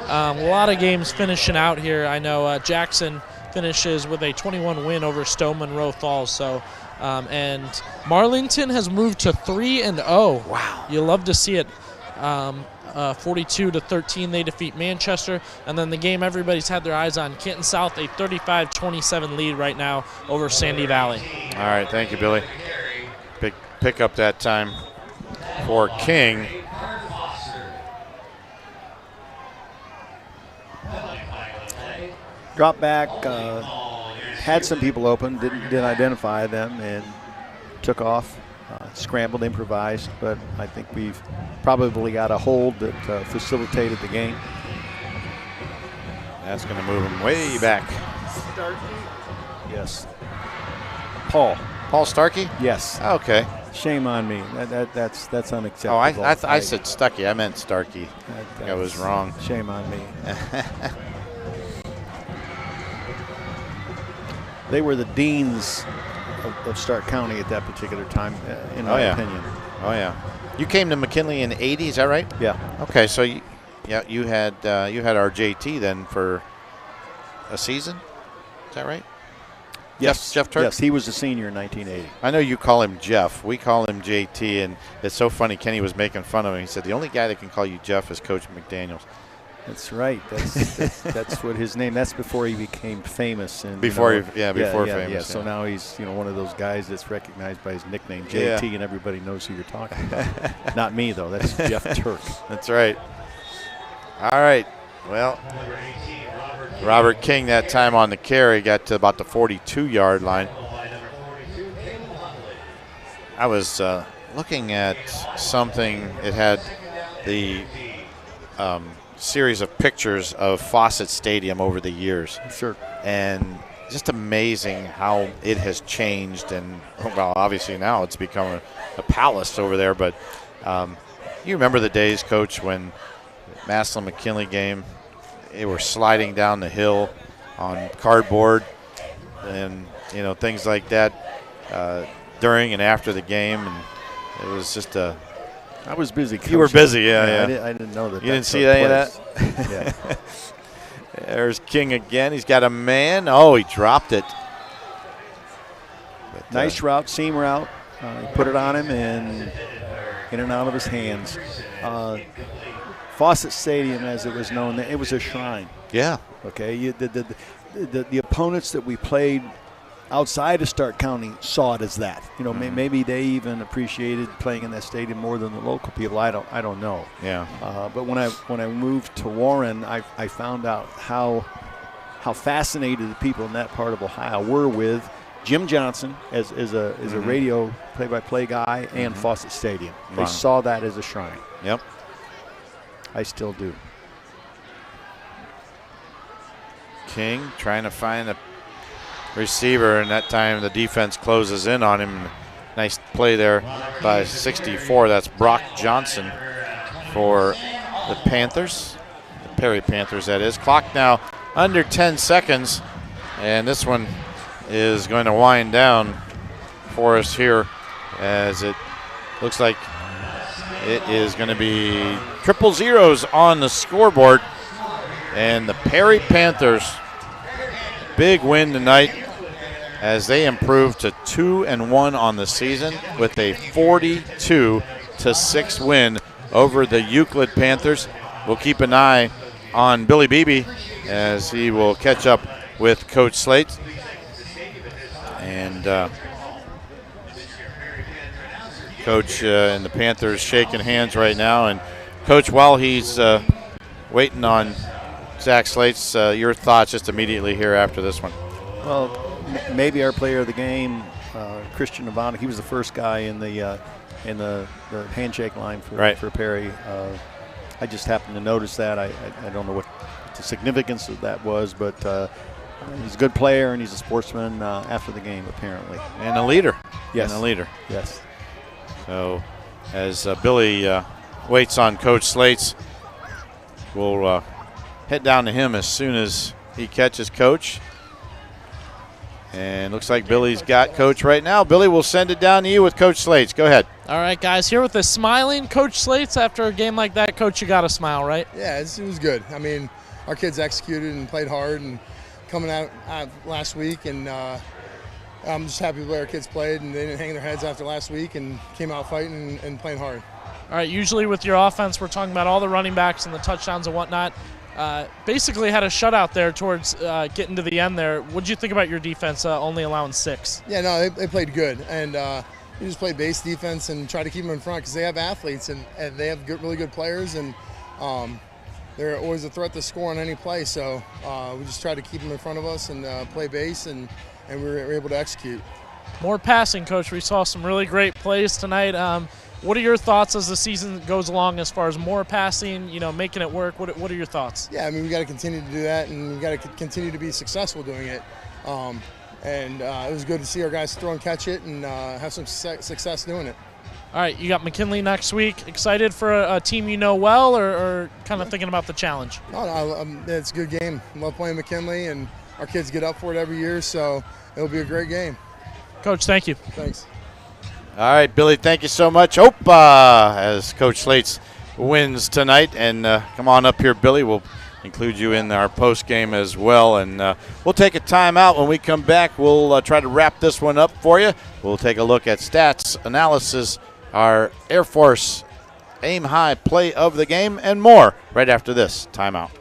A lot of games finishing out here. I know Jackson finishes with a 21 win over Stowe Monroe Falls. So, and Marlington has moved to 3-0. Wow. You love to see it. 42-13, they defeat Manchester. And then the game everybody's had their eyes on, Kenton South, a 35-27 lead right now over Sandy Valley. All right, thank you, Billy. Big pickup that time for King. Drop back, had some people open, didn't identify them, and took off. Scrambled, improvised, but I think we've probably got a hold that facilitated the game. That's going to move him way back. Starkey? Yes. Paul Starkey? Yes. Okay. Shame on me. That's unacceptable. Oh, I said Stuckey. I meant Starkey. I was wrong. Shame on me. They were the deans of Stark County at that particular time, in my opinion. Oh yeah. You came to McKinley in '80, is that right? Yeah. Okay, so you had our JT then for a season, is that right? Yes. Jeff Turk? Yes, he was a senior in 1980. I know you call him Jeff. We call him JT, and it's so funny. Kenny was making fun of him. He said the only guy that can call you Jeff is Coach McDaniels. That's right. That's what his name. That's before he became famous. And famous. Yeah. So now he's one of those guys that's recognized by his nickname JT, and everybody knows who you're talking about. Not me though. That's Jeff Turk. That's right. All right. Well, Robert King that time on the carry got to about the 42-yard line. I was looking at something. It had the series of pictures of Fawcett Stadium over the years. Sure. And just amazing how it has changed. And, well, obviously now it's become a palace over there. But you remember the days, Coach, when Massillon-McKinley game, they were sliding down the hill on cardboard and, things like that during and after the game. And it was just I was busy coaching. You were busy, yeah. I didn't know that. You didn't see any of that? Yeah. There's King again. He's got a man. Oh, he dropped it. But, nice route, seam route. He put it on him and in and out of his hands. Fawcett Stadium, as it was known, it was a shrine. Yeah. Okay. The opponents that we played outside of Stark County saw it as that. Maybe they even appreciated playing in that stadium more than the local people. I don't know. Yeah. But when I moved to Warren, I found out how fascinated the people in that part of Ohio were with Jim Johnson as a radio play-by-play guy and Fawcett Stadium. They saw that as a shrine. Yep. I still do. King trying to find a receiver, and that time the defense closes in on him. Nice play there by 64. That's Brock Johnson for the Panthers, the Perry Panthers, that is. Clock now under 10 seconds, and this one is going to wind down for us here as it looks like it is going to be triple zeros on the scoreboard. And the Perry Panthers, big win tonight as they improve to 2-1 on the season with a 42-6 win over the Euclid Panthers. We'll keep an eye on Billy Beebe as he will catch up with Coach Slate. And Coach and the Panthers shaking hands right now. And Coach, while he's waiting on Zach Slate's, your thoughts just immediately here after this one. Well, maybe our player of the game, Christian Navana, he was the first guy in the handshake line for Perry. I just happened to notice that. I don't know what the significance of that was, but he's a good player and he's a sportsman after the game, apparently. And a leader. Yes. And a leader. Yes. So as Billy waits on Coach Slates, we'll head down to him as soon as he catches Coach. And looks like Billy's got Coach right now. Billy, will send it down to you with Coach Slates. Go ahead. All right, guys, here with the smiling Coach Slates after a game like that. Coach, you got to smile, right? Yeah, it was good. I mean, our kids executed and played hard and coming out last week, and I'm just happy the way our kids played, and they didn't hang their heads after last week and came out fighting and playing hard. All right, usually with your offense, we're talking about all the running backs and the touchdowns and whatnot. Basically had a shutout there towards getting to the end there. What did you think about your defense only allowing 6? Yeah, no, they played good, and we just played base defense and try to keep them in front because they have athletes and they have really good players, and they're always a threat to score on any play. So we just tried to keep them in front of us and play base, and we were able to execute. More passing, Coach. We saw some really great plays tonight. What are your thoughts as the season goes along as far as more passing, making it work? What are your thoughts? Yeah, I mean, we got to continue to do that, and we got to continue to be successful doing it. And it was good to see our guys throw and catch it and have some success doing it. All right, you got McKinley next week. Excited for a team you know well, or kind of thinking about the challenge? No, it's a good game. I love playing McKinley, and our kids get up for it every year, so it'll be a great game. Coach, thank you. Thanks. All right, Billy, thank you so much. As Coach Slates wins tonight. And come on up here, Billy. We'll include you in our post game as well. And we'll take a timeout. When we come back, we'll try to wrap this one up for you. We'll take a look at stats, analysis, our Air Force Aim High play of the game, and more right after this timeout.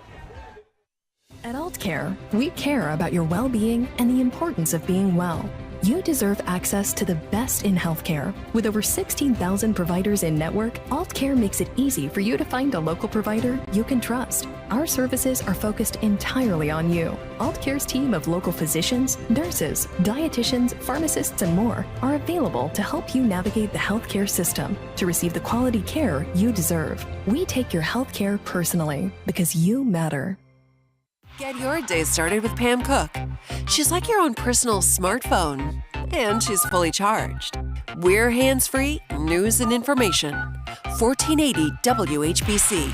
At AultCare, we care about your well-being and the importance of being well. You deserve access to the best in healthcare. With over 16,000 providers in network, AultCare makes it easy for you to find a local provider you can trust. Our services are focused entirely on you. AultCare's team of local physicians, nurses, dietitians, pharmacists, and more are available to help you navigate the healthcare system to receive the quality care you deserve. We take your healthcare personally because you matter. Get your day started with Pam Cook. She's like your own personal smartphone, and she's fully charged. We're hands-free, news and information. 1480 WHBC.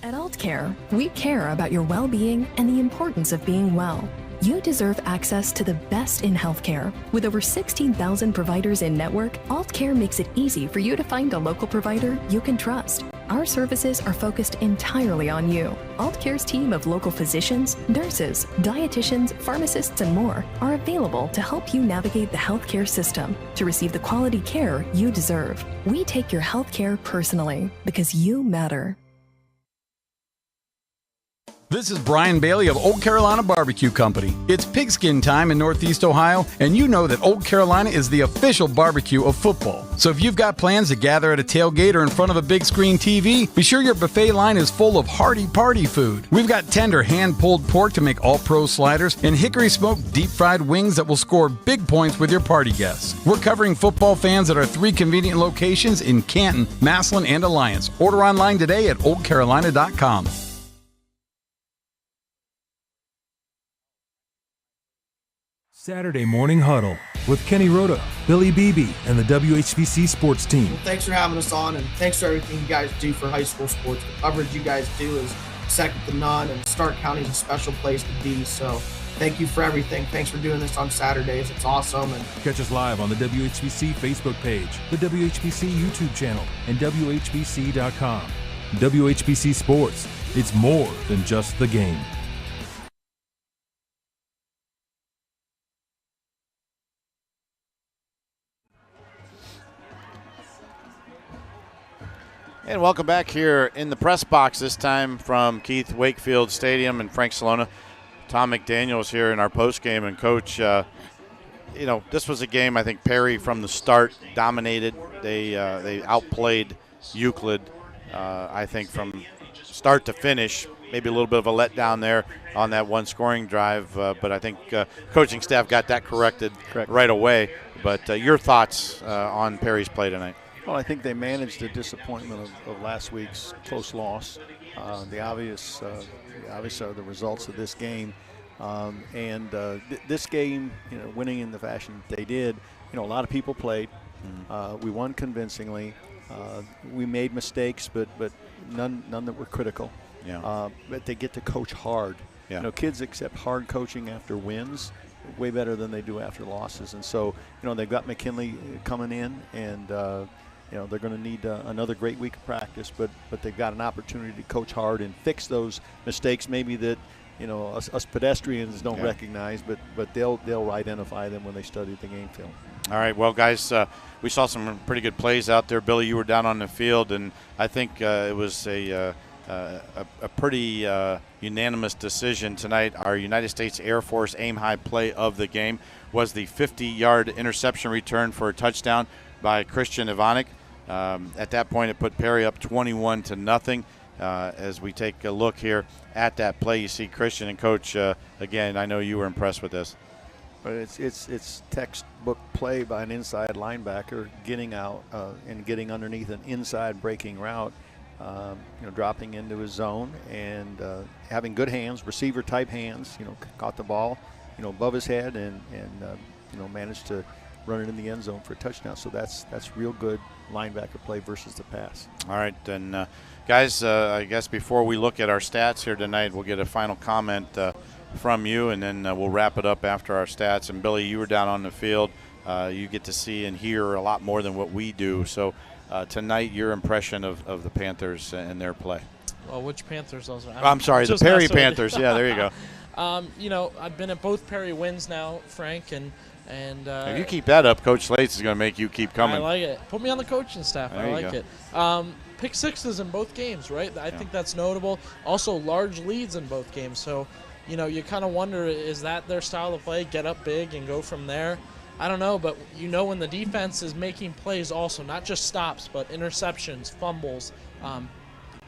At AultCare, we care about your well-being and the importance of being well. You deserve access to the best in healthcare. With over 16,000 providers in network, AultCare makes it easy for you to find a local provider you can trust. Our services are focused entirely on you. AultCare's team of local physicians, nurses, dietitians, pharmacists, and more are available to help you navigate the healthcare system to receive the quality care you deserve. We take your healthcare personally because you matter. This is Brian Bailey of Old Carolina Barbecue Company. It's pigskin time in Northeast Ohio, and you know that Old Carolina is the official barbecue of football. So if you've got plans to gather at a tailgate or in front of a big screen TV, be sure your buffet line is full of hearty party food. We've got tender hand-pulled pork to make all-pro sliders and hickory-smoked deep-fried wings that will score big points with your party guests. We're covering football fans at our 3 convenient locations in Canton, Massillon, and Alliance. Order online today at oldcarolina.com. Saturday Morning Huddle with Kenny Rhoda, Billy Beebe, and the WHBC sports team. Thanks for having us on, and thanks for everything you guys do for high school sports. The coverage you guys do is second to none, and Stark County is a special place to be. So thank you for everything. Thanks for doing this on Saturdays. It's awesome. And catch us live on the WHBC Facebook page, the WHBC YouTube channel, and WHBC.com. WHBC Sports. It's more than just the game. And welcome back here in the press box, this time from Keith Wakefield Stadium in Frank Salona. Tom McDaniel is here in our postgame. And, Coach, this was a game I think Perry from the start dominated. They outplayed Euclid, I think, from start to finish. Maybe a little bit of a letdown there on that one scoring drive, but I think coaching staff got that corrected right away. But your thoughts on Perry's play tonight? Well, I think they managed the disappointment of last week's close loss. The obvious are the results of this game. This game, winning in the fashion they did, a lot of people played. We won convincingly. We made mistakes, but none that were critical. Yeah. But they get to coach hard. Yeah. Kids accept hard coaching after wins way better than they do after losses. And so, they've got McKinley coming in, and they're going to need another great week of practice, but they've got an opportunity to coach hard and fix those mistakes maybe that us pedestrians don't recognize, but they'll identify them when they study the game film. All right, well, guys, we saw some pretty good plays out there. Billy, you were down on the field, and I think it was a pretty unanimous decision tonight. Our United States Air Force aim high play of the game was the 50-yard interception return for a touchdown by Christian Ivanek. At that point, it put Perry up 21-0. As we take a look here at that play, you see Christian and Coach. Again, I know you were impressed with this. But it's textbook play by an inside linebacker getting out and getting underneath an inside breaking route, dropping into his zone and having good hands, receiver type hands. Caught the ball, above his head and managed to run it in the end zone for a touchdown. So that's real good linebacker play versus the pass. All right, then, guys, I guess before we look at our stats here tonight, we'll get a final comment from you, and then we'll wrap it up after our stats. And, Billy, you were down on the field. You get to see and hear a lot more than what we do. So tonight, your impression of the Panthers and their play. Well, which Panthers? Those are? I'm sorry, the Perry Panthers. Yeah, there you go. I've been at both Perry wins now, Frank, and if you keep that up, Coach Slates is going to make you keep coming. I like it. Put me on the coaching staff. There I like it. Pick sixes in both games, right? I think that's notable. Also, large leads in both games. So, you kind of wonder, is that their style of play? Get up big and go from there? I don't know, but when the defense is making plays also, not just stops, but interceptions, fumbles,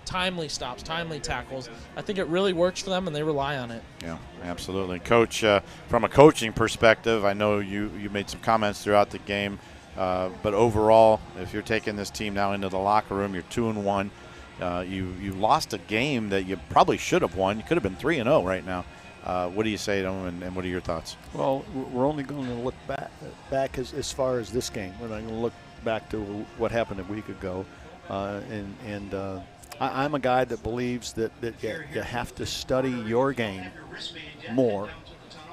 timely stops, timely tackles. I think it really works for them, and they rely on it. Yeah, absolutely. Coach, from a coaching perspective, I know you made some comments throughout the game, but overall, if you're taking this team now into the locker room, you're 2-1. You lost a game that you probably should have won. You could have been 3-0 right now. What do you say to them, and what are your thoughts? Well, we're only going to look back as far as this game. We're not going to look back to what happened a week ago, I'm a guy that believes that you have to study your game more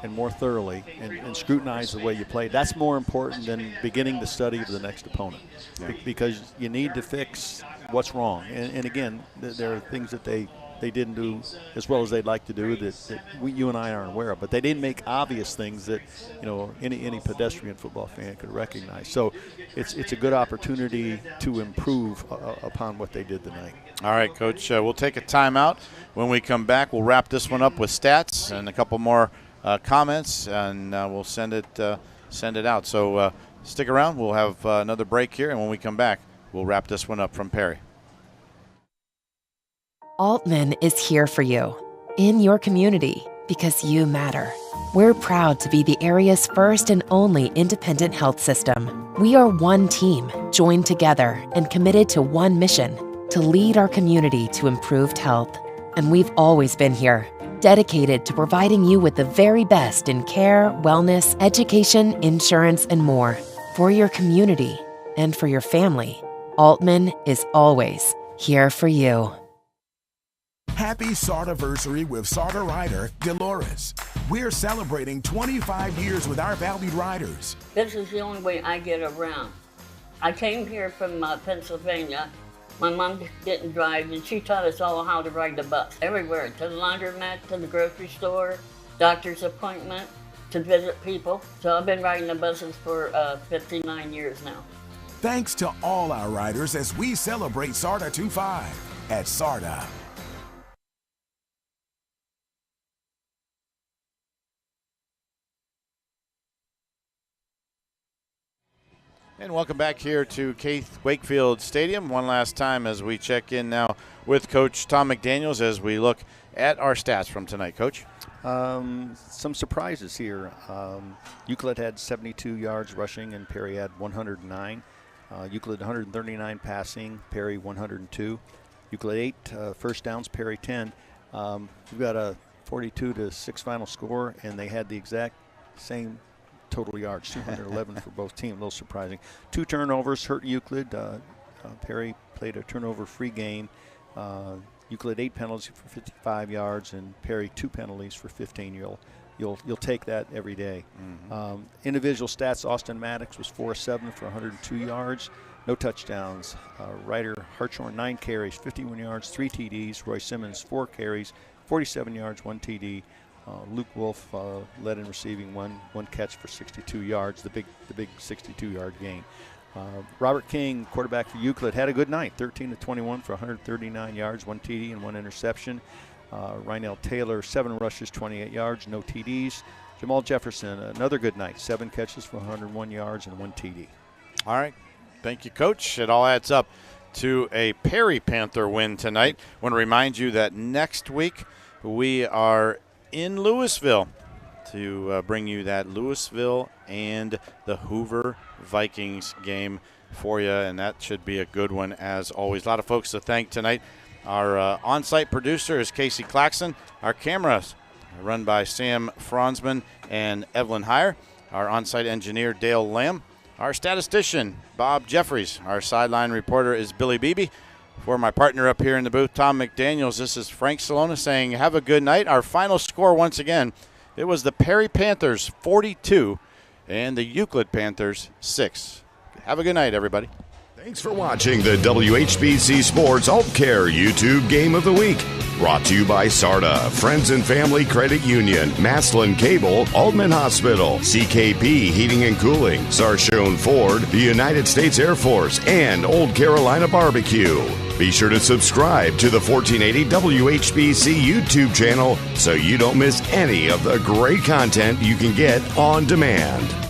and more thoroughly and scrutinize the way you play. That's more important than beginning the study of the next opponent, because you need to fix what's wrong. And again, there are things that they didn't do as well as they'd like to do that you and I aren't aware of. But they didn't make obvious things that any pedestrian football fan could recognize. So it's a good opportunity to improve upon what they did tonight. All right, Coach, we'll take a timeout. When we come back, we'll wrap this one up with stats and a couple more comments, and we'll send it out. So stick around. We'll have another break here, and when we come back, we'll wrap this one up from Perry. Altman is here for you, in your community, because you matter. We're proud to be the area's first and only independent health system. We are one team, joined together and committed to one mission, to lead our community to improved health. And we've always been here, dedicated to providing you with the very best in care, wellness, education, insurance, and more. For your community and for your family, Altman is always here for you. Happy Sardiversary with Sarda Rider Dolores. We're celebrating 25 years with our valued riders. This is the only way I get around. I came here from Pennsylvania. My mom didn't drive, and she taught us all how to ride the bus everywhere, to the laundromat, to the grocery store, doctor's appointment, to visit people. So I've been riding the buses for 59 years now. Thanks to all our riders as we celebrate SARTA 2.5 at SARTA. And welcome back here to Keith Wakefield Stadium one last time as we check in now with Coach Tom McDaniels as we look at our stats from tonight. Coach? Some surprises here. Euclid had 72 yards rushing and Perry had 109. Euclid 139 passing, Perry 102. Euclid 8 first downs, Perry 10. We've got a 42-6 final score, and they had the exact same total yards, 211 for both teams. A little surprising. 2 turnovers hurt Euclid. Perry played a turnover-free game. Euclid 8 penalties for 55 yards, and Perry 2 penalties for 15. You'll take that every day. Mm-hmm. Individual stats: Austin Maddox was 4-7 for 102 yards, no touchdowns. Ryder Hartshorn 9 carries, 51 yards, 3 TDs. Roy Simmons 4 carries, 47 yards, 1 TD. Luke Wolf led in receiving, one catch for 62 yards, the big 62-yard gain. Robert King, quarterback for Euclid, had a good night, 13-21 for 139 yards, 1 TD and 1 interception. Rynell Taylor, 7 rushes, 28 yards, no TDs. Jamal Jefferson, another good night, 7 catches for 101 yards and 1 TD. All right. Thank you, Coach. It all adds up to a Perry Panther win tonight. I want to remind you that next week we are in Louisville to bring you that Louisville and the Hoover Vikings game for you, and that should be a good one as always. A lot of folks to thank tonight. Our on-site producer is Casey Claxton. Our cameras are run by Sam Franzman and Evelyn Heyer. Our on-site engineer, Dale Lamb. Our statistician, Bob Jeffries. Our sideline reporter is Billy Beebe. For my partner up here in the booth, Tom McDaniels, this is Frank Salona saying have a good night. Our final score once again, it was the Perry Panthers 42 and the Euclid Panthers 6. Have a good night, everybody. Thanks for watching the WHBC Sports AultCare YouTube Game of the Week. Brought to you by SARTA, Friends and Family Credit Union, Maslin Cable, Altman Hospital, CKP Heating and Cooling, Sarshone Ford, the United States Air Force, and Old Carolina Barbecue. Be sure to subscribe to the 1480 WHBC YouTube channel so you don't miss any of the great content you can get on demand.